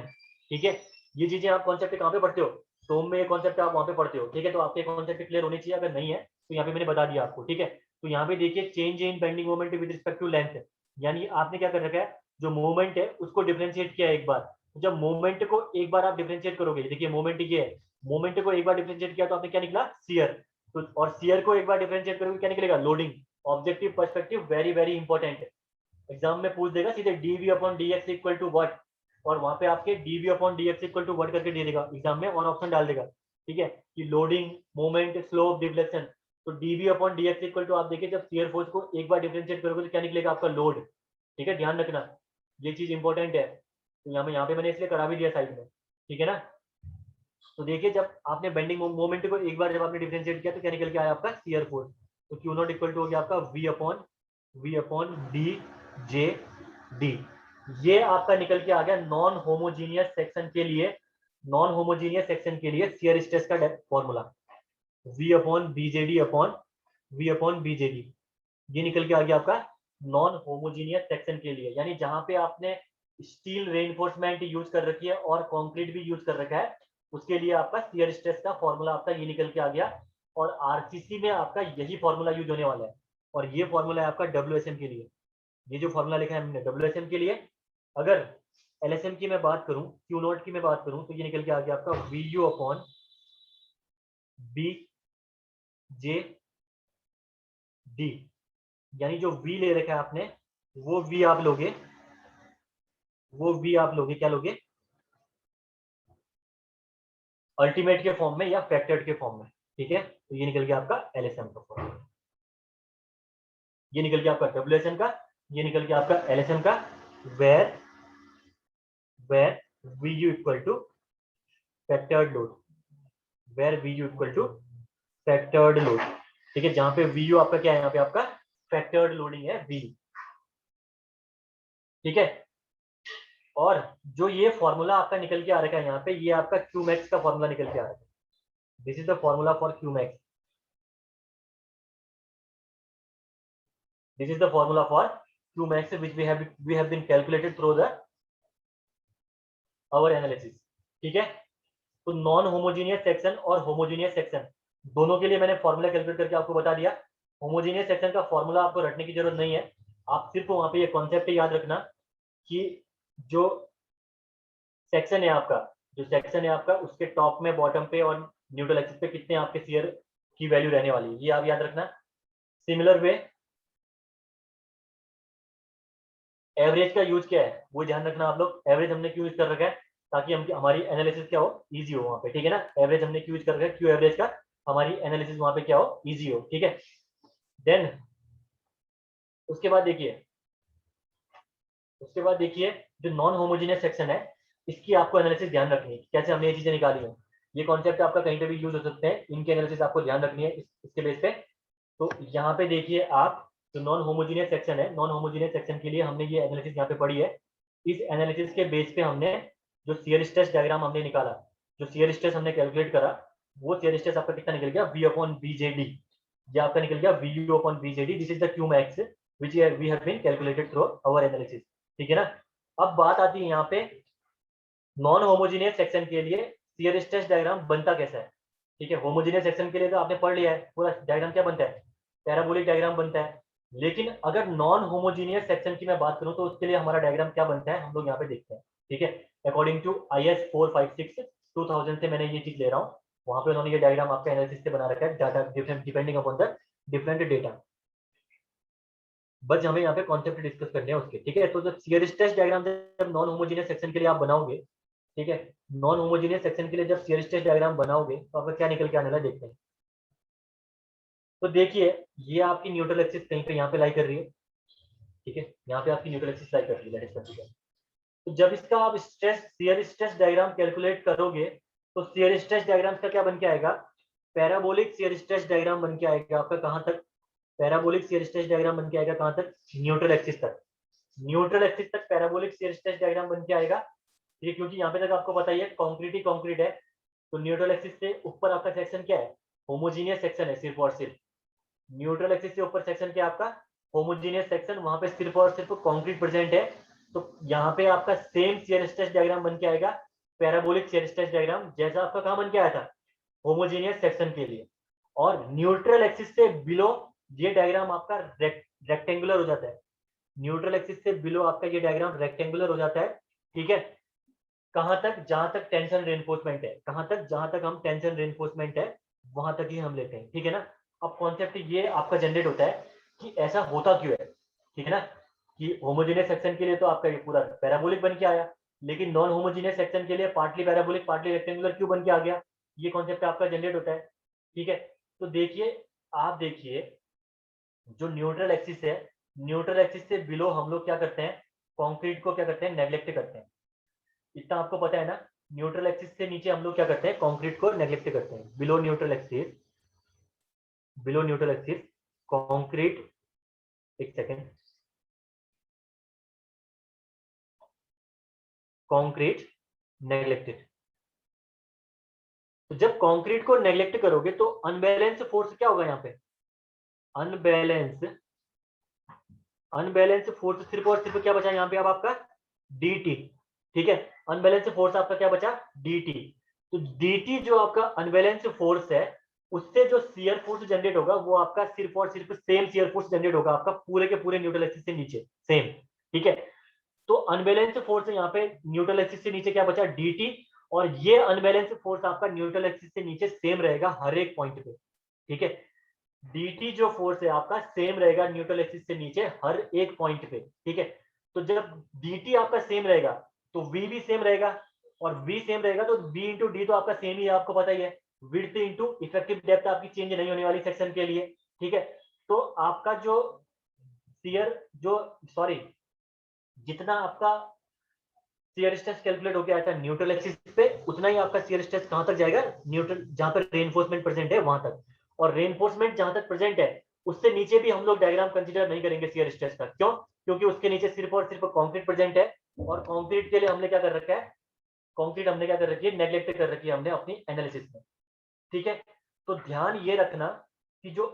ठीक है, ये चीजें आप कॉन्सेप्ट कहाँ पे पढ़ते हो, सोम में ये कॉन्सेप्ट आप वहां पे पढ़ते हो। ठीक है, तो आपके कॉन्सेप्ट क्लियर होने चाहिए, अगर नहीं है तो यहाँ पे मैंने बता दिया आपको। ठीक है, तो यहाँ पे देखिए change in bending moment with respect to length, यानी आपने क्या कर रखा है, जो मोमेंट है उसको डिफ्रेंशिएट किया एक बार। तो जब मोमेंट को एक बार आप डिफ्रेंशिएट करोगे, देखिए मोमेंट ये है, मोमेंट को एक बार डिफरेंशिएट किया तो आपने क्या निकला, शियर। तो और शियर को एक बार डिफरेंशिएट करोगे क्या निकलेगा, loading. Objective perspective very very important है, एग्जाम में पूछ देगा सीधे DV upon D X equal to what, और वहां पे आपके DV upon D X equal to what करके दे देगा एग्जाम में, और ऑप्शन डाल देगा, ठीक है, कि लोडिंग, मोमेंट, स्लोप, डिफ्लेक्शन। तो DV upon D X equal to आप देखिए जब शियर फोर्स को एक बार डिफरेंशिएट करोगे तो क्या निकलेगा आपका, लोड। ठीक है, ध्यान रखना, ये चीज इंपॉर्टेंट है। तो यहाँ पे मैंने इसलिए करा भी दिया साइड में, ठीक है ना। तो देखिए जब आपने बेंडिंग मोमेंट को एक बार जब आपने डिफरेंशिएट किया तो क्या निकल के आया आपका, शियर फोर्स। तो क्यू नॉट इक्वल टू हो गया आपका V upon D J D. ये आपका निकल के आ गया नॉन होमोजीनियस सेक्शन के लिए, नॉन होमोजीनियस सेक्शन के लिए शियर स्ट्रेस का formula, V upon BJD upon V upon BJD. ये निकल के आ गया आपका नॉन होमोजीनियस सेक्शन के लिए, यानी जहां पे आपने स्टील रेइनफोर्समेंट यूज कर रखी है और कंक्रीट भी यूज कर रखा है, उसके लिए आपका शियर स्ट्रेस का फॉर्मूला आपका ये निकल के आ गया। और आरसीसी में आपका यही फॉर्मूला यूज होने वाला है, और ये फॉर्मूला है आपका डब्ल्यूएसएम के लिए। ये जो फॉर्मूला लिखा है हमने डब्ल्यूएसएम के लिए, अगर एलएसएम की मैं बात करूं, क्यू नॉट की मैं बात करूं, तो ये निकल के आ गया आपका V U upon B J D. यानी जो वी ले रखा है आपने, वो वी आप लोगे, वो वी आप लोगे, क्या लोगे, अल्टीमेट के फॉर्म में या फैक्टर्ड के फॉर्म में, ठीक है। तो ये निकल गया आपका एलएसएम का फॉर्म, ये निकल गया आपका डब्ल्यूएसएम का, ये निकल गया आपका एलएसएम का। Where where V U equal to factored load, where V U equal to factored load, ठीक है। जहां पे वी यू आपका क्या है, यहाँ पे आपका फैक्टर्ड लोडिंग है वी, ठीक है। और जो ये फॉर्मूला आपका निकल के आ रखा है यहाँ पे, ये आपका क्यू मैक्स का फॉर्मूला निकल के आ रहा है। This is the formula for Q max, this is the formula for qmax which we have been calculated through the our analysis, ठीक है। तो नॉन होमोजीनियस सेक्शन और होमोजीनियस सेक्शन दोनों के लिए मैंने फॉर्मूला कैलकुलेट करके आपको बता दिया। होमोजीनियस सेक्शन का फॉर्मूला आपको रटने की जरूरत नहीं है, आप सिर्फ वहां पे ये कॉन्सेप्ट याद रखना कि जो सेक्शन है आपका, जो सेक्शन है आपका उसके टॉप में, बॉटम पे और न्यूट्रल एक्सिस पे कितने आपके शियर की वैल्यू रहने वाली है, ये आप याद रखना। सिमिलर वे एवरेज का यूज क्या है वो ध्यान रखना आप लोग, एवरेज हमने क्यों यूज कर रखा है, ताकि हम हमारी एनालिसिस क्या हो, इजी हो वहां पे, ठीक है ना। एवरेज हमने क्यों यूज कर रखा है, क्यू एवरेज का, हमारी एनालिसिस वहां पे क्या हो, इजी हो, ठीक है। देन उसके बाद देखिए, उसके बाद देखिए जो नॉन होमोजेनियस सेक्शन है, इसकी आपको एनालिसिस ध्यान रखनी है, कैसे हमने ये चीजें निकाली है। ये कॉन्सेप्ट आपका कहीं पे भी यूज हो सकते हैं, इनकी एनालिसिस आपको ध्यान रखनी है इसके बेस पे। तो यहाँ पे देखिए आप, जो नॉन होमोजीनियस सेक्शन है, नॉन होमोजीनियस सेक्शन के लिए हमने ये एनालिसिस यहाँ पे पढ़ी है। इस एनालिसिस के बेस पे हमने जो शियर स्ट्रेस डायग्राम हमने निकाला, जो शियर स्ट्रेस हमने कैलकुलेट करा, वो शियर स्ट्रेस आपका कितना निकल गया, V upon B J D. ये आपका निकल गया V U upon B J D, this is the Q max which we have been calculated through our analysis, ठीक है ना। अब बात आती है यहाँ पे नॉन होमोजीनियस सेक्शन के लिए शियर स्ट्रेस डायग्राम बनता कैसा है, ठीक है। होमोजीनियस सेक्शन के लिए तो आपने पढ़ लिया है, पूरा डायग्राम क्या बनता है, पैराबोलिक डायग्राम बनता है। लेकिन अगर नॉन होमोजीनियस सेक्शन की मैं बात करूं तो उसके लिए हमारा डायग्राम क्या बनता है, हम लोग यहाँ पे देखते हैं, ठीक है। अकॉर्डिंग टू IS 456 2000 से मैंने ये चीज ले रहा हूँ, वहां पे उन्होंने ये डायग्राम आपके एनालिसिस से बना रखा है, data different depending upon the different data. बस हमें यहाँ पे कॉन्सेप्ट डिस्कस करने हैं उसके, ठीक है। तो जब शियर स्ट्रेस डायग्राम जब नॉन होमोजीनियस सेक्शन के लिए आप बनाओगे, ठीक है, नॉन होमोजीनियस सेक्शन के लिए जब शियर स्ट्रेस डायग्राम बनाओगे तो आपका क्या निकल के आने वाला देखते हैं। तो देखिए ये आपकी न्यूट्रल एक्सिस कहीं पे यहाँ पे लाई कर रही है, ठीक है, यहाँ पे आपकी न्यूट्रल एक्सिस लाई कर रही है, दैट इज कंसीडर। तो जब इसका आप stress shear stress diagram calculate करोगे तो शियर स्ट्रेस डायग्राम का क्या बन के आएगा, पैराबोलिक शियर स्ट्रेस डायग्राम बन के आएगा आपका, कहां तक, पैराबोलिक शियर स्ट्रेस डायग्राम बन के आएगा कहां तक, न्यूट्रल एक्सिस तक। न्यूट्रल एक्सिस तक पैराबोलिक शियर स्ट्रेस डायग्राम बन के आएगा, ठीक है, क्योंकि यहाँ पे तक आपको पता ही है कंक्रीट ही कंक्रीट है। तो न्यूट्रल एक्सिस से ऊपर आपका सेक्शन क्या है, होमोजीनियस सेक्शन है सिर्फ और सिर्फ। न्यूट्रल एक्सिस से ऊपर सेक्शन क्या आपका, होमोजीनियस सेक्शन, वहां पे सिर्फ और सिर्फ कंक्रीट प्रेजेंट है। तो यहाँ पे आपका सेम शियर स्ट्रेस डायग्राम बन के आएगा, पैराबोलिक शियर स्ट्रेस डायग्राम जैसा आपका कहां बन के आया था, होमोजीनियस सेक्शन के लिए। और न्यूट्रल एक्सिस से बिलो ये डायग्राम आपका रेक्टेंगुलर हो जाता है, न्यूट्रल एक्सिस से बिलो आपका ये डायग्राम रेक्टेंगुलर हो जाता है, ठीक है। कहां तक, जहां तक टेंशन रेनफोर्समेंट है, कहां तक, जहां तक हम टेंशन रेनफोर्समेंट है वहां तक ही हम लेते हैं, ठीक है ना। अब कॉन्सेप्ट ये आपका जनरेट होता है कि ऐसा होता क्यों है, ठीक है ना, कि होमोजेनियस सेक्शन के लिए तो आपका ये पूरा पैराबोलिक बन के आया, लेकिन नॉन होमोजेनियस सेक्शन के लिए पार्टली पैराबोलिक पार्टली रेक्टेंगुलर क्यों बन के आ गया, ये कॉन्सेप्ट आपका जनरेट होता है, ठीक है। तो देखिए, आप देखिए जो न्यूट्रल एक्सिस है, न्यूट्रल एक्सिस से बिलो हम लोग क्या करते हैं, कंक्रीट को क्या करते हैं, नेग्लेक्ट करते हैं, इतना आपको पता है ना। न्यूट्रल एक्सिस से नीचे हम लोग क्या करते हैं, कंक्रीट को नेग्लेक्ट करते हैं। Below neutral axis, below neutral axis concrete, एक सेकेंड, कंक्रीट नेग्लेक्टेड। तो जब कंक्रीट को नेग्लेक्ट करोगे तो अनबैलेंस फोर्स क्या होगा यहाँ पे, अनबैलेंस, अनबैलेंस फोर्स सिर्फ और सिर्फ क्या बचा यहाँ पे अब आपका, dt, ठीक है। अनबैलेंस फोर्स आपका क्या बचा, dt। तो dt जो आपका अनबैलेंस फोर्स है, उससे जो शियर फोर्स जनरेट होगा वो आपका सिर्फ और सिर्फ सेम शियर फोर्स जनरेट होगा आपका पूरे के पूरे न्यूट्रल एक्सिस से नीचे, सेम, ठीक है। तो अनबैलेंस फोर्स यहाँ पे न्यूट्रल एक्सिस से नीचे क्या बचा, dt, और ये अनबैलेंस फोर्स आपका न्यूट्रल एक्सिस से नीचे सेम रहेगा हर एक पॉइंट पे, ठीक है। dt जो फोर्स है आपका सेम रहेगा न्यूट्रल एक्सिस से नीचे हर एक पॉइंट पे, ठीक है। तो जब dt आपका सेम रहेगा तो v भी सेम रहेगा, और v सेम रहेगा तो v इंटू डी तो आपका सेम ही है, आपको पता ही है, विड्थ इंटू इफेक्टिव डेप्थ आपकी चेंज नहीं होने वाली सेक्शन के लिए, ठीक है। तो आपका जो शियर, जो सॉरी, जितना आपका शियर स्ट्रेस कैलकुलेट होकर आया था न्यूट्रल एक्सिस पे, उतना ही आपका शियर स्ट्रेस कहां तक जाएगा, न्यूट्रल जहां पर रेनफोर्समेंट प्रेजेंट है वहां तक। और रेनफोर्समेंट जहां तक प्रेजेंट है उससे नीचे भी हम लोग डायग्राम कंसीडर नहीं करेंगे शियर स्ट्रेस का, क्यों, क्योंकि उसके नीचे सिर्फ और सिर्फ कंक्रीट प्रेजेंट है, और कंक्रीट के लिए हमने क्या कर रखा है, कंक्रीट हमने क्या कर रखी है, नेग्लेक्ट कर रखी है हमने अपनी एनालिसिस में, ठीक है। तो ध्यान ये रखना कि जो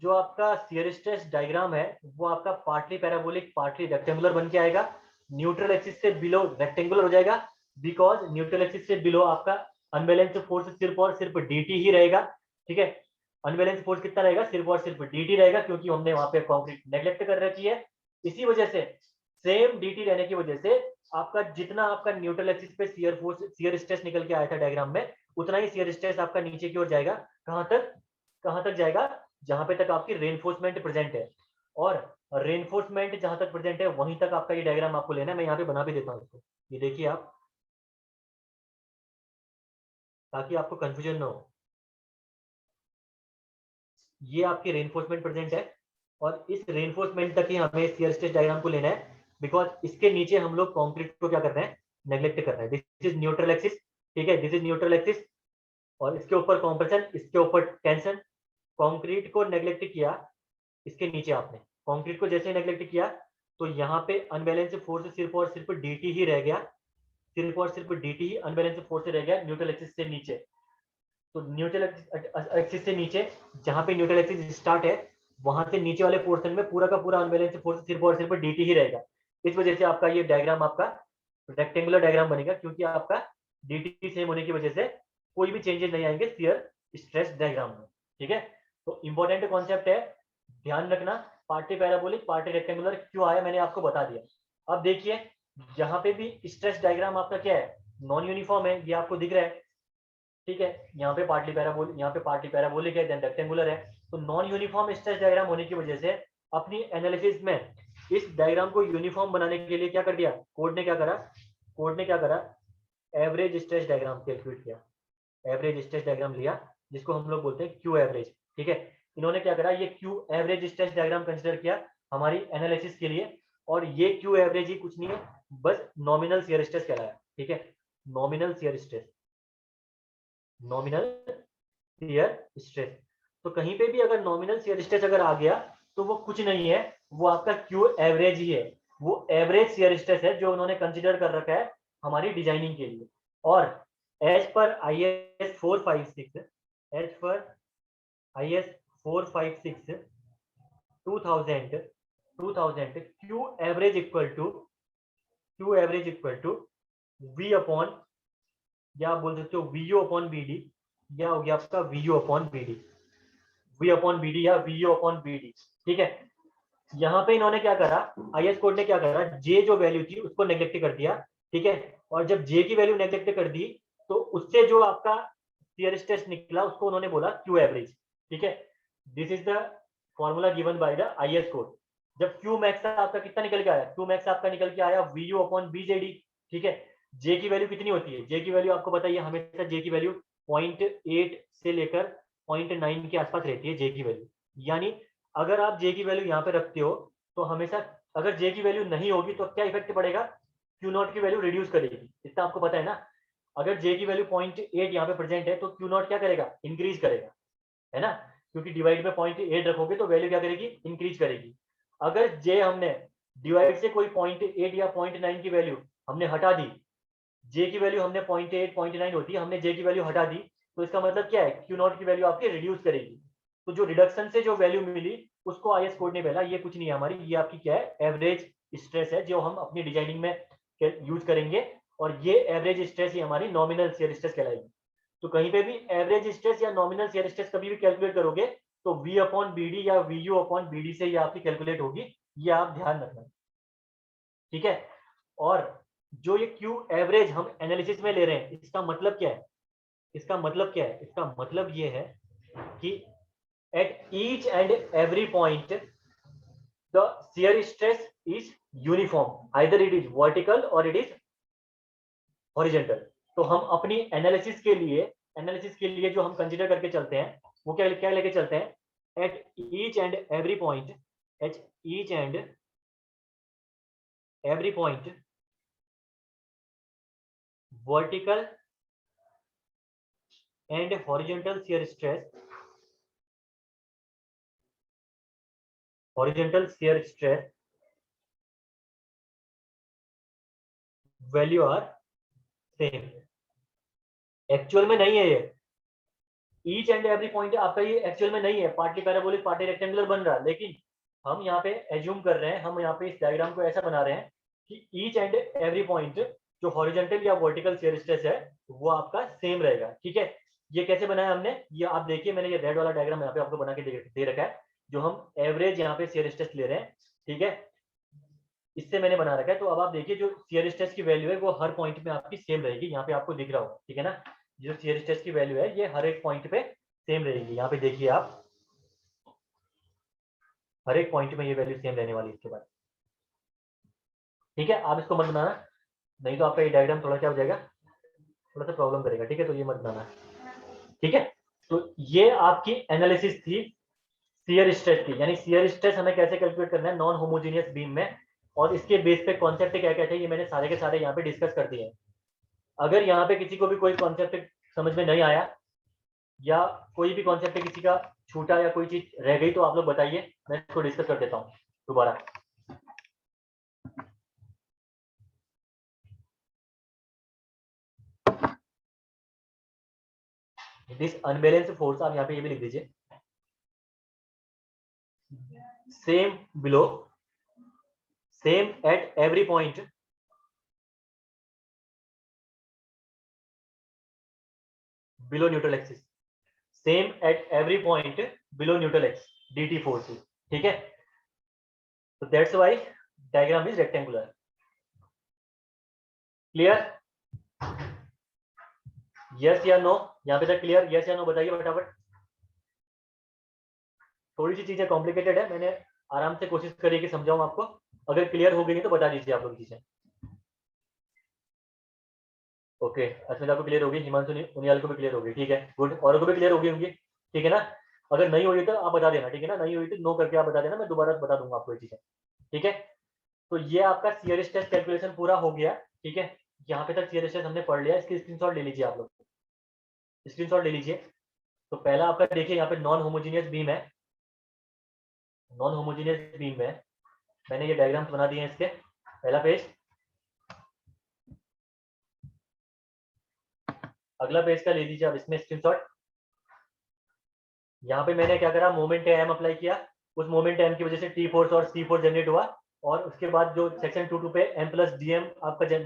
जो आपका शियर स्ट्रेस डायग्राम है वो आपका पार्टली पैराबोलिक पार्टली रेक्टेंगुलर बन के आएगा, न्यूट्रल एक्सिस से बिलो रेक्टेंगुलर हो जाएगा, बिकॉज न्यूट्रल एक्सिस से बिलो आपका अनबैलेंस फोर्स सिर्फ और सिर्फ dt ही रहेगा, ठीक है। अनबैलेंस फोर्स कितना रहेगा, सिर्फ और सिर्फ dt रहेगा, क्योंकि हमने वहां पे कंक्रीट नेग्लेक्ट कर रखी है। इसी वजह से सेम dt रहने की वजह से आपका जितना आपका न्यूट्रल एक्सिस पे शियर फोर्स शियर स्ट्रेस निकल के आया था डायग्राम में, उतना ही शियर स्ट्रेस आपका नीचे की ओर जाएगा, कहां तक, कहां तक जाएगा, जहां पे तक आपकी रेनफोर्समेंट प्रेजेंट है। और रेनफोर्समेंट जहां तक प्रेजेंट है वहीं तक आपका ये डायग्राम आपको लेना है, मैं यहाँ पे बना भी देता हूँ इसको, ये देखिए आप, ताकि आपको कंफ्यूजन ना हो। ये आपकी रेनफोर्समेंट प्रेजेंट है, और इस रेनफोर्समेंट तक ही हमें शियर स्ट्रेस डायग्राम को लेना है, बिकॉज इसके नीचे हम लोग कॉन्क्रीट को क्या कर रहे हैं, नेग्लेक्ट कर रहे हैं। दिस इज न्यूट्रल एक्सिस, ठीक है, दिस इज न्यूट्रल एक्सिस, और इसके ऊपर कॉम्प्रेशन, इसके ऊपर टेंशन। कंक्रीट को नेग्लेक्ट किया, इसके नीचे आपने कंक्रीट को जैसे नेग्लेक्ट किया तो यहाँ पे अनबैलेंस फोर्स सिर्फ और सिर्फ dt ही रह गया, सिर्फ और सिर्फ dt ही अनबैलेंस फोर्स रह गया न्यूट्रल एक्सिस से नीचे। तो न्यूट्रल एक्सिस से नीचे जहाँ पे न्यूट्रल एक्सिस स्टार्ट है वहां से नीचे वाले पोर्शन में पूरा का पूरा अनबैलेंस फोर्स सिर्फ और सिर्फ dt ही रहेगा। इस वजह से आपका ये डायग्राम आपका रेक्टेंगुलर डायग्राम बनेगा, क्योंकि आपका dt सेम होने की वजह से कोई भी चेंजेस नहीं आएंगे शियर स्ट्रेस डायग्राम में, ठीक है। तो इंपॉर्टेंट कॉन्सेप्ट है, ध्यान रखना, पार्टी पैराबोलिक पार्टी रेक्टेंगुलर क्यों आया मैंने आपको बता दिया। अब देखिए यहाँ पे भी स्ट्रेस डायग्राम आपका क्या है, नॉन यूनिफॉर्म है, ये आपको दिख रहा है, ठीक है। यहाँ पे पार्टली पैराबोलिक, यहाँ पे पार्टली पैराबोलिक है, देन रेक्टेंगुलर है। तो नॉन यूनिफॉर्म स्ट्रेस डायग्राम होने की वजह से अपनी एनालिसिस में इस डायग्राम को यूनिफॉर्म बनाने के लिए क्या कर दिया, कोड ने क्या करा, कोड ने क्या करा, एवरेज स्ट्रेस डायग्राम कैलकुलेट किया, एवरेज स्ट्रेस डायग्राम लिया, जिसको हम लोग बोलते हैं क्यू एवरेज, ठीक है। इन्होंने क्या करा, ये Q average stress diagram consider किया हमारी एनालिसिस के लिए, और ये क्यू एवरेज ही कुछ नहीं है, बस नॉमिनल शियर स्ट्रेस कहलाया, ठीक है। Nominal shear stress, nominal shear stress. तो कहीं पे भी अगर नॉमिनल शियर स्ट्रेस अगर आ गया तो वो कुछ नहीं है, वो आपका क्यू एवरेज ही है, वो एवरेज शियर स्ट्रेस है जो उन्होंने कंसीडर कर रखा है हमारी डिजाइनिंग के लिए। और as per IS 456, as per IS 456 2000 Q average equal to, Q average equal to V upon, या आप बोल सकते हो VU अपॉन BD, या हो गया आपका VU upon BD, V upon BD या VU अपॉन BD, ठीक है। यहाँ पे इन्होंने क्या करा, IS कोड ने क्या करा, J जो वैल्यू थी उसको नेग्लेक्ट कर दिया, ठीक है, और जब जे की वैल्यू नेग्लेक्ट कर दी तो उससे जो आपका शियर स्ट्रेस निकला उसको उन्होंने बोला क्यू एवरेज। ठीक है, this is the formula given by the IS code. जब क्यू मैक्स आपका कितना निकल के आया, क्यू मैक्स आपका निकल के आया V U upon B J D. ठीक है, जे की वैल्यू कितनी होती है, जे की वैल्यू आपको बताइए, हमेशा जे की वैल्यू 0.8 से लेकर 0.9 के आसपास रहती है जे की वैल्यू। यानी अगर आप जे की वैल्यू यहाँ पे रखते हो तो हमेशा, अगर जे की वैल्यू नहीं होगी तो क्या इफेक्ट पड़ेगा, क्यू नॉट की वैल्यू रिड्यूस करेगी, इतना आपको पता है ना। अगर जे की वैल्यू 0.8 यहाँ पे प्रेजेंट है तो क्यू नॉट क्या करेगा, इंक्रीज करेगा, है ना, क्योंकि डिवाइड में 0.8 रखोगे तो वैल्यू क्या करेगी, इंक्रीज करेगी। अगर जे हमने डिवाइड से कोई 0.8 या 0.9 की वैल्यू हमने हटा दी, जे की वैल्यू हमने 0.8 0.9 होती है, हमने जे की वैल्यू हटा दी, तो इसका मतलब क्या है, क्यू नॉट की वैल्यू आपकी रिड्यूस करेगी। तो जो रिडक्शन से जो वैल्यू मिली उसको आईएस कोड ने बोला ये कुछ नहीं है हमारी, ये आपकी क्या है, एवरेज स्ट्रेस है जो हम अपनी डिजाइनिंग में यूज करेंगे, और ये एवरेज स्ट्रेस ही हमारी नॉमिनल शियर स्ट्रेस कहलाएगी। तो कहीं पे भी एवरेज स्ट्रेस या नॉमिनल शियर स्ट्रेस कभी भी कैलकुलेट करोगे तो वी अपॉन बी डी या V U upon B D से ये आपकी कैलकुलेट होगी, ये आप ध्यान रखना। ठीक है, और जो ये क्यू एवरेज हम एनालिसिस में ले रहे हैं इसका मतलब क्या है, इसका मतलब क्या है, इसका मतलब ये है कि at each and every point the shear stress is uniform, either it is vertical और इट इज हॉरिजॉन्टल। तो हम अपनी एनालिसिस के लिए जो हम कंसीडर करके चलते हैं वो क्या क्या लेके चलते हैं, at each and every point, at each and every point vertical and horizontal shear stress, horizontal shear stress value are same। Actual में नहीं है ये, ईच एंड एवरी पॉइंट आपका ये एक्चुअल में नहीं है, पार्टली पैराबोलिक पार्टली रेक्टेंगुलर बन रहा है, लेकिन हम यहाँ पे एज्यूम कर रहे हैं, हम यहाँ पे इस डायग्राम को ऐसा बना रहे हैं कि ईच एंड एवरी पॉइंट जो हॉरिजॉन्टल या वर्टिकल शियर स्ट्रेस है वो आपका सेम रहेगा। ठीक है, ये कैसे बनाया हमने, ये आप देखिए, मैंने ये रेड वाला डायग्राम यहाँ पे आपको बना के दे रखा है, जो हम एवरेज यहाँ पे शियर स्ट्रेस ले रहे हैं। ठीक है, इससे मैंने बना रखा है, तो अब आप देखिए जो शियर स्ट्रेस की वैल्यू है वो हर पॉइंट में आपकी सेम रहेगी, यहाँ पे आपको दिख रहा होगा। ठीक है ना, जो शियर स्ट्रेस की वैल्यू है ये हर एक पॉइंट पे सेम रहेगी, यहाँ पे देखिए आप, हर एक पॉइंट में ये वैल्यू सेम रहने वाली है इसके बाद। ठीक है, आप इसको मत बनाना, नहीं तो आपका ये डायग्राम थोड़ा क्या हो जाएगा, थोड़ा सा प्रॉब्लम करेगा। ठीक है, तो ये मत बनाना। ठीक है, तो ये आपकी एनालिसिस थी शियर स्ट्रेस की, यानी शियर स्ट्रेस हमें कैसे कैलकुलेट करना है नॉन होमोजेनियस बीम में, और इसके बेस पे कॉन्सेप्ट क्या क्या थे ये मैंने सारे के सारे यहाँ पे डिस्कस कर दिए हैं। अगर यहाँ पे किसी को भी कोई कॉन्सेप्ट समझ में नहीं आया या कोई भी कॉन्सेप्ट किसी का छूटा या कोई चीज रह गई तो आप लोग बताइए, मैं इसको डिस्कस कर देता हूँ दोबारा। दिस अनबैलेंस फोर्स आप यहाँ पे ये भी लिख दीजिए, same below, same at every point below neutral axis, same at every point below neutral x dt force. ठीक है, तो that's why diagram is rectangular. Clear, yes या नो, यहाँ पे तक क्लियर, यस या नो बताइए फटाफट। थोड़ी सी चीजें कॉम्प्लिकेटेड है, मैंने आराम से कोशिश करी कि समझाऊं आपको, अगर क्लियर हो गई तो बता दीजिए आप लोग चीजें। ओके, अस्मिता को क्लियर होगी, हिमांशु उनियाल को भी क्लियर होगी, ठीक है, गुड, औरों को भी क्लियर होगी होंगी, ठीक है ना। अगर नहीं हुई तो आप बता देना, ठीक है ना, नहीं हुई तो नो करके आप बता देना, मैं दोबारा बता दूंगा आपको ये चीजें। ठीक है, तो ये आपका शियर स्ट्रेस कैलकुलेशन पूरा हो गया। ठीक है, यहाँ पे तक शियर स्ट्रेस हमने पढ़ लिया, इसकी स्क्रीनशॉट ले लीजिए आप लोग, स्क्रीनशॉट ले लीजिए। तो पहला आपका देखिए यहाँ पे नॉन होमोजीनियस बीम है, नॉन होमोजीनियस बीम में मैंने ये डायग्राम्स बना दिए हैं इसके, पहला पेज। अगला पेज का ले लीजिए आप इसमें स्क्रीनशॉट। यहाँ पे मैंने क्या करा, मोमेंट एम अप्लाई किया, उस मोमेंट एम की वजह से टी फोर्स और सी फोर्स जनरेट हुआ, और उसके बाद जो सेक्शन 2 पे एम प्लस डी एम आपका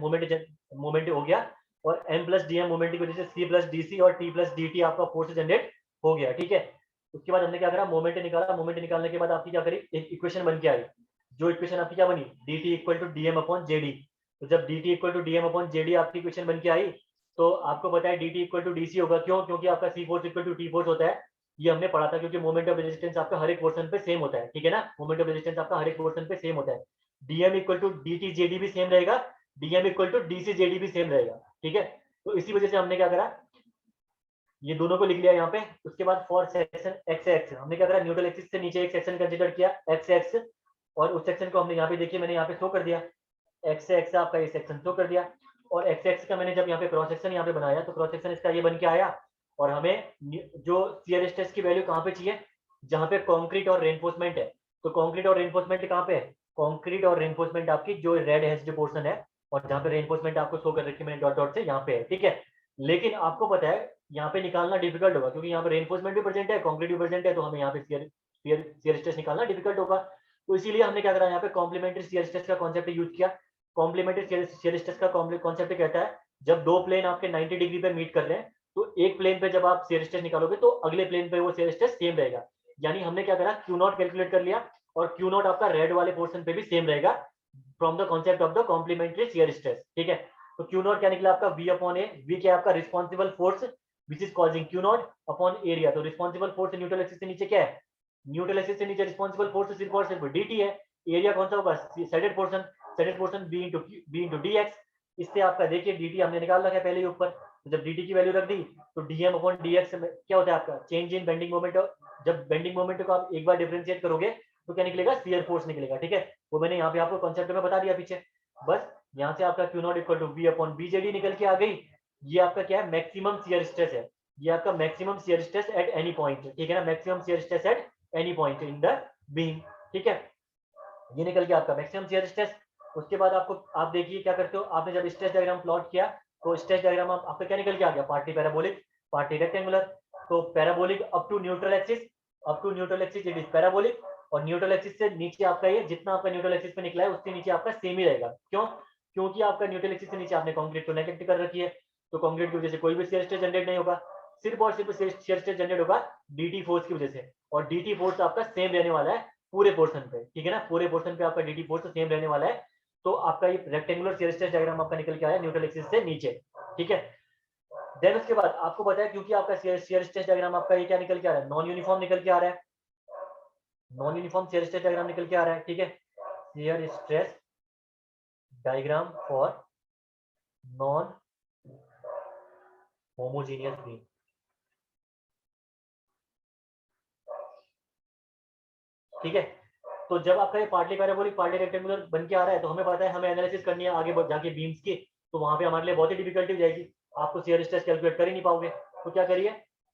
मोमेंट हो गया, और M plus D M moment की वजह से सी प्लस डी सी और टी प्लस डी टी आपका फोर्स जनरेट हो गया। ठीक है, उसके बाद हमने क्या करा, मोमेंट निकाला, मोमेंट निकालने के बाद आपकी क्या करी, एक इक्वेशन बन के आई, जो इक्वेशन आपकी क्या बनी, D T equal to D M upon J D. तो जब dt इक्वल टू dm अपॉन jd आपकी इक्वेशन बन के आई, तो आपको पता है dt इक्वल टू dc होगा। क्यों? क्योंकि आपका c force equal to t force होता है। ये हमने पढ़ा था, क्योंकि मोमेंट ऑफ रेजिस्टेंस आपका हर एक पोर्शन पे सेम होता है, ठीक है ना। मोमेंट ऑफ रेजिस्टेंस आपका हर एक पोर्शन पे सेम होता है। dm equal to dt jd भी सेम रहेगा, dm equal to dc jd भी सेम रहेगा, ठीक है। तो इसी वजह से हमने क्या करा, ये दोनों को लिख लिया यहाँ पे। उसके बाद फॉर सेक्शन एक्स एक्स हमने क्या करा, न्यूट्रल एक्सिस से नीचे एक सेक्शन कंसीडर किया एक्स एक्स, और उस सेक्शन को हमने यहाँ पे देखिए मैंने यहाँ पे शो कर दिया, एक्स से एक्स आपका ये सेक्शन शो कर दिया। और एक्स एक्स का मैंने जब यहाँ पे क्रॉस सेक्शन यहाँ पे बनाया, तो क्रॉस सेक्शन इसका ये बन के आया। और हमें जो शियर स्ट्रेस की वैल्यू कहाँ पे चाहिए, जहाँ पे कॉन्क्रीट और रेनफोर्समेंट है। तो कॉन्क्रीट और रेनफोर्समेंट कहाँ पे है, कॉन्क्रीट और रेनफोर्समेंट आपकी जो रेड हैश्ड पोर्शन है, और जहाँ पे रेनफोर्समेंट आपको शो कर रखी है मैंने डॉट डॉट से, यहाँ पे है, ठीक है। लेकिन आपको पता है यहाँ पे निकालना डिफिकल्ट होगा, क्योंकि यहाँ पे रेनफोर्समेंट भी प्रेजेंट है, कॉन्क्रीट भी प्रेजेंट है, तो हमें यहाँ पे शियर स्ट्रेस निकालना डिफिकल्ट होगा। तो इसीलिए हमने क्या करा, यहाँ पे कॉम्प्लीमेंट्री शियर स्ट्रेस का कॉन्सेप्ट यूज किया। कॉम्प्लीमेंट्री शियर स्ट्रेस का कॉन्सेप्ट कहता है, जब दो प्लेन आपके 90 डिग्री पे मीट कर रहे हैं, तो एक प्लेन पे जब आप शियर स्ट्रेस निकालोगे तो अगले प्लेन पे वो शियर स्ट्रेस सेम रहेगा। यानी हमने क्या करा, क्यू नॉट कैलकुलेट कर लिया, और क्यू नॉट आपका रेड वाले पोर्शन पे भी सेम रहेगा from the concept of the complementary shear stress, ठीक है। तो क्यू नॉट क्या निकला आपका, वी अपॉन ए, वी क्या आपका responsible force which is causing Q not upon area. तो रिस्पॉन्सिबल फोर्स न्यूट्रल एक्सिस से नीचे क्या है, न्यूट्रल एक्सिस से नीचे रिस्पॉन्सिबल फोर्स सिर्फ और सिर्फ dt है। एरिया कौन सा होगा, shaded portion b into dx। इससे आपका देखिए dt हमने निकाल रखा है पहले ही ऊपर, तो जब dt की वैल्यू रख दी, तो dm अपॉन dx में क्या होता है आपका, चेंज इन बेंडिंग मोमेंट। जब बेंडिंग मोमेंट को आप एक बार डिफरेंशिएट करोगे तो क्या निकलेगा, शियर फोर्स निकलेगा, ठीक है। वो मैंने यहाँ पे आपको कॉन्सेप्ट में बता दिया पीछे। बस यहाँ से आपका Q not equal to V upon B JD निकल के आ गई। ये आपका क्या है, मैक्सिमम शियर स्ट्रेस है। ये आपका maximum shear stress at any point, ठीक है ना, maximum shear stress at any point in the beam, ठीक है। ये निकल गया आपका मैक्सिमम शियर स्ट्रेस। उसके बाद आपको आप देखिए क्या करते हो, आपने जब स्ट्रेस डायग्राम प्लॉट किया, तो स्ट्रेस डायग्राम आपका क्या निकल के आ गया, पार्टी पैराबोलिक, पार्टी रेक्टेंगुलर। तो parabolic up to neutral axis, up to neutral axis it is parabolic. और न्यूट्रल एक्सिस से नीचे आपका ये जितना आपका न्यूट्रल एक्सिस पे निकला है, उसके नीचे आपका सेम ही रहेगा। क्यों? क्योंकि आपका न्यूट्रल एक्सिस से नीचे आपने कंक्रीट को नेगलेक्ट कर रखी है, तो कंक्रीट की वजह से कोई भी शियर स्ट्रेस जनरेट नहीं होगा, सिर्फ और सिर्फ शियर स्ट्रेस जनरेट होगा dt फोर्स की वजह से। और dt फोर्स आपका सेम रहने वाला है पूरे पोर्शन पे, ठीक है ना, पूरे पोर्शन पे आपका dt फोर्स सेम रहने वाला है। तो आपका ये रेक्टेंगुलर शियर स्ट्रेस डायग्राम आपका निकल के आया न्यूट्रल एक्सिस से नीचे, ठीक है। देन उसके बाद आपको पता है, क्योंकि आपका शियर स्ट्रेस डायग्राम आपका ये क्या निकल के आ रहा है, नॉन यूनिफॉर्म निकल के आ रहा है, non uniform shear stress diagram निकल के आ रहा है, ठीक है। Shear stress diagram for non homogeneous beam, ठीक है। तो जब आपका ये पार्टली पैराबोलिक पार्टली रेक्टेंगुलर बन के आ रहा है, तो हमें पता है हमें एनालिसिस करनी है आगे जाके बीम्स की, तो वहां पे हमारे लिए बहुत ही डिफिकल्टी हो जाएगी, आपको शियर स्ट्रेस कैलकुलेट कर ही नहीं पाओगे। तो क्या करिए,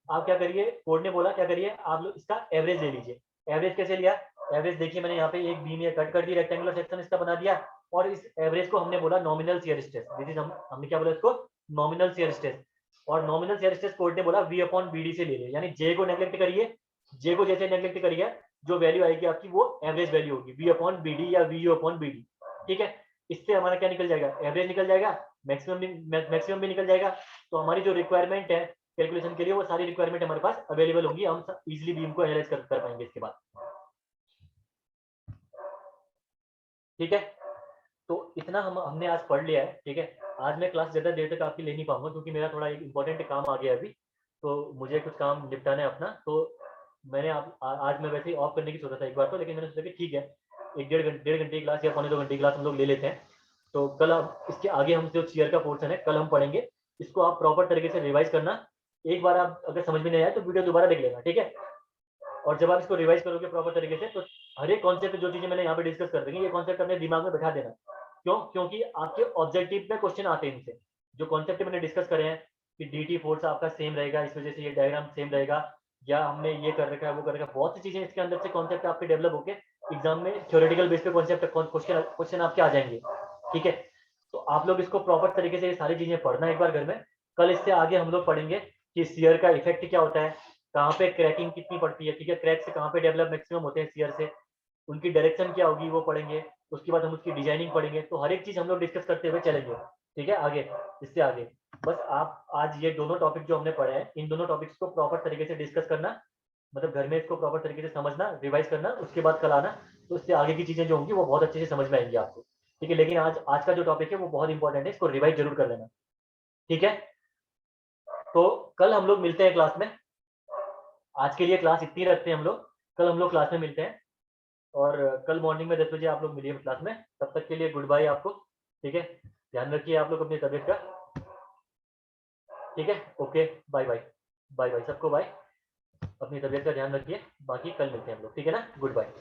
आप क्या करिए, कोड ने बोला क्या करिए, आप लोग इसका एवरेज ले लीजिए। एवरेज कैसे लिया, एवरेज देखिए मैंने यहाँ पे एक बीम ये कट कर दी, रेक्टेंगुलर सेक्शन इसका बना दिया, और इस एवरेज को हमने बोला nominal shear stress. This is हमने क्या बोला इसको, नॉमिनल शियर स्ट्रेस। और नॉमिनल शियर स्ट्रेस कोड ने बोला वी अपॉन बी डी से ले लिया, यानी जे को नेग्लेक्ट करिए, जे को जैसे नेग्लेक्ट करिए, जो वैल्यू आएगी आपकी वो एवरेज वैल्यू होगी, वी अपॉन बी डी या V U upon B D, ठीक है। इससे हमारा क्या निकल जाएगा, एवरेज निकल जाएगा, मैक्सिमम भी निकल जाएगा। तो हमारी जो रिक्वायरमेंट है कैलकुलेशन के लिए, वो सारी रिक्वायरमेंट हमारे पास अवेलेबल होंगी, हम इजिली बीम को एनालाइज कर पाएंगे इसके बाद, ठीक है। तो इतना हमने आज पढ़ लिया है, ठीक है। आज मैं क्लास ज़्यादा देर तक आपकी ले नहीं पाऊंगा, क्योंकि मेरा थोड़ा एक इंपॉर्टेंट काम आ गया अभी, तो मुझे कुछ काम निपटाना है अपना। तो मैंने आज मैं वैसे ही ऑफ करने की सोचा था एक बार तो, लेकिन मैंने सोचा कि ठीक है, एक डेढ़ घंटे की क्लास या पौने 2 घंटे की क्लास हम लोग ले लेते हैं। तो कल अब इसके आगे हम जो चेयर का पोर्शन है कल हम पढ़ेंगे, इसको आप प्रॉपर तरीके से रिवाइज करना। एक बार आप अगर समझ में नहीं आया तो वीडियो दोबारा देख लेना, ठीक है। और जब आप इसको रिवाइज करोगे प्रॉपर तरीके से, तो हर एक कॉन्सेप्ट जो चीजें मैंने यहाँ पे डिस्कस कर देंगे, ये कॉन्सेप्ट अपने दिमाग में बैठा देना। क्यों? क्योंकि आपके ऑब्जेक्टिव में क्वेश्चन आते हैं इनसे। जो कॉन्सेप्ट मैंने डिस्कस करे हैं कि dt फोर्स आपका सेम रहेगा, इस वजह से ये डायग्राम सेम रहेगा, या हमने ये कर रखा है वो कर रखा है, बहुत सी चीजें इसके अंदर से कॉन्सेप्ट आपके डेवलप होके एग्जाम में थ्योरेटिकल बेस पे कॉन्सेप्ट क्वेश्चन आपके आ जाएंगे, ठीक है। तो आप लोग इसको प्रॉपर तरीके से ये सारी चीजें पढ़ना एक बार घर में। कल इससे आगे हम लोग पढ़ेंगे कि शियर का इफेक्ट क्या होता है, कहाँ पे क्रैकिंग कितनी पड़ती है, ठीक है, क्रैक से कहाँ पे डेवलप मैक्सिमम होते हैं शियर से, उनकी डायरेक्शन क्या होगी वो पढ़ेंगे। उसके बाद हम उसकी डिजाइनिंग पढ़ेंगे, तो हर एक चीज हम लोग डिस्कस करते हुए चलेंगे, ठीक है। आगे इससे आगे बस आप आज ये दोनों टॉपिक जो हमने पढ़े हैं, इन दोनों टॉपिक्स को प्रॉपर तरीके से डिस्कस करना, मतलब घर में इसको प्रॉपर तरीके से समझना, रिवाइज करना, उसके बाद कल आना, तो उससे आगे की चीजें जो होंगी वो बहुत अच्छे से समझ में आएंगी आपको, ठीक है, लेकिन आज आज का जो टॉपिक है वो बहुत इंपॉर्टेंट है, इसको रिवाइज जरूर कर लेना। ठीक है, तो कल हम लोग मिलते हैं क्लास में। आज के लिए क्लास इतनी रखते हैं हम लोग, कल हम लोग क्लास में मिलते हैं। और कल मॉर्निंग में 10 बजे आप लोग मिलिए क्लास में। तब तक के लिए गुड बाय आपको। ठीक है, ध्यान रखिए आप लोग अपनी तबीयत का। ठीक है, okay, bye bye. Bye bye सबको, बाय। अपनी तबीयत का ध्यान रखिए, बाकी कल मिलते हैं हम लोग, ठीक है ना, गुड बाय।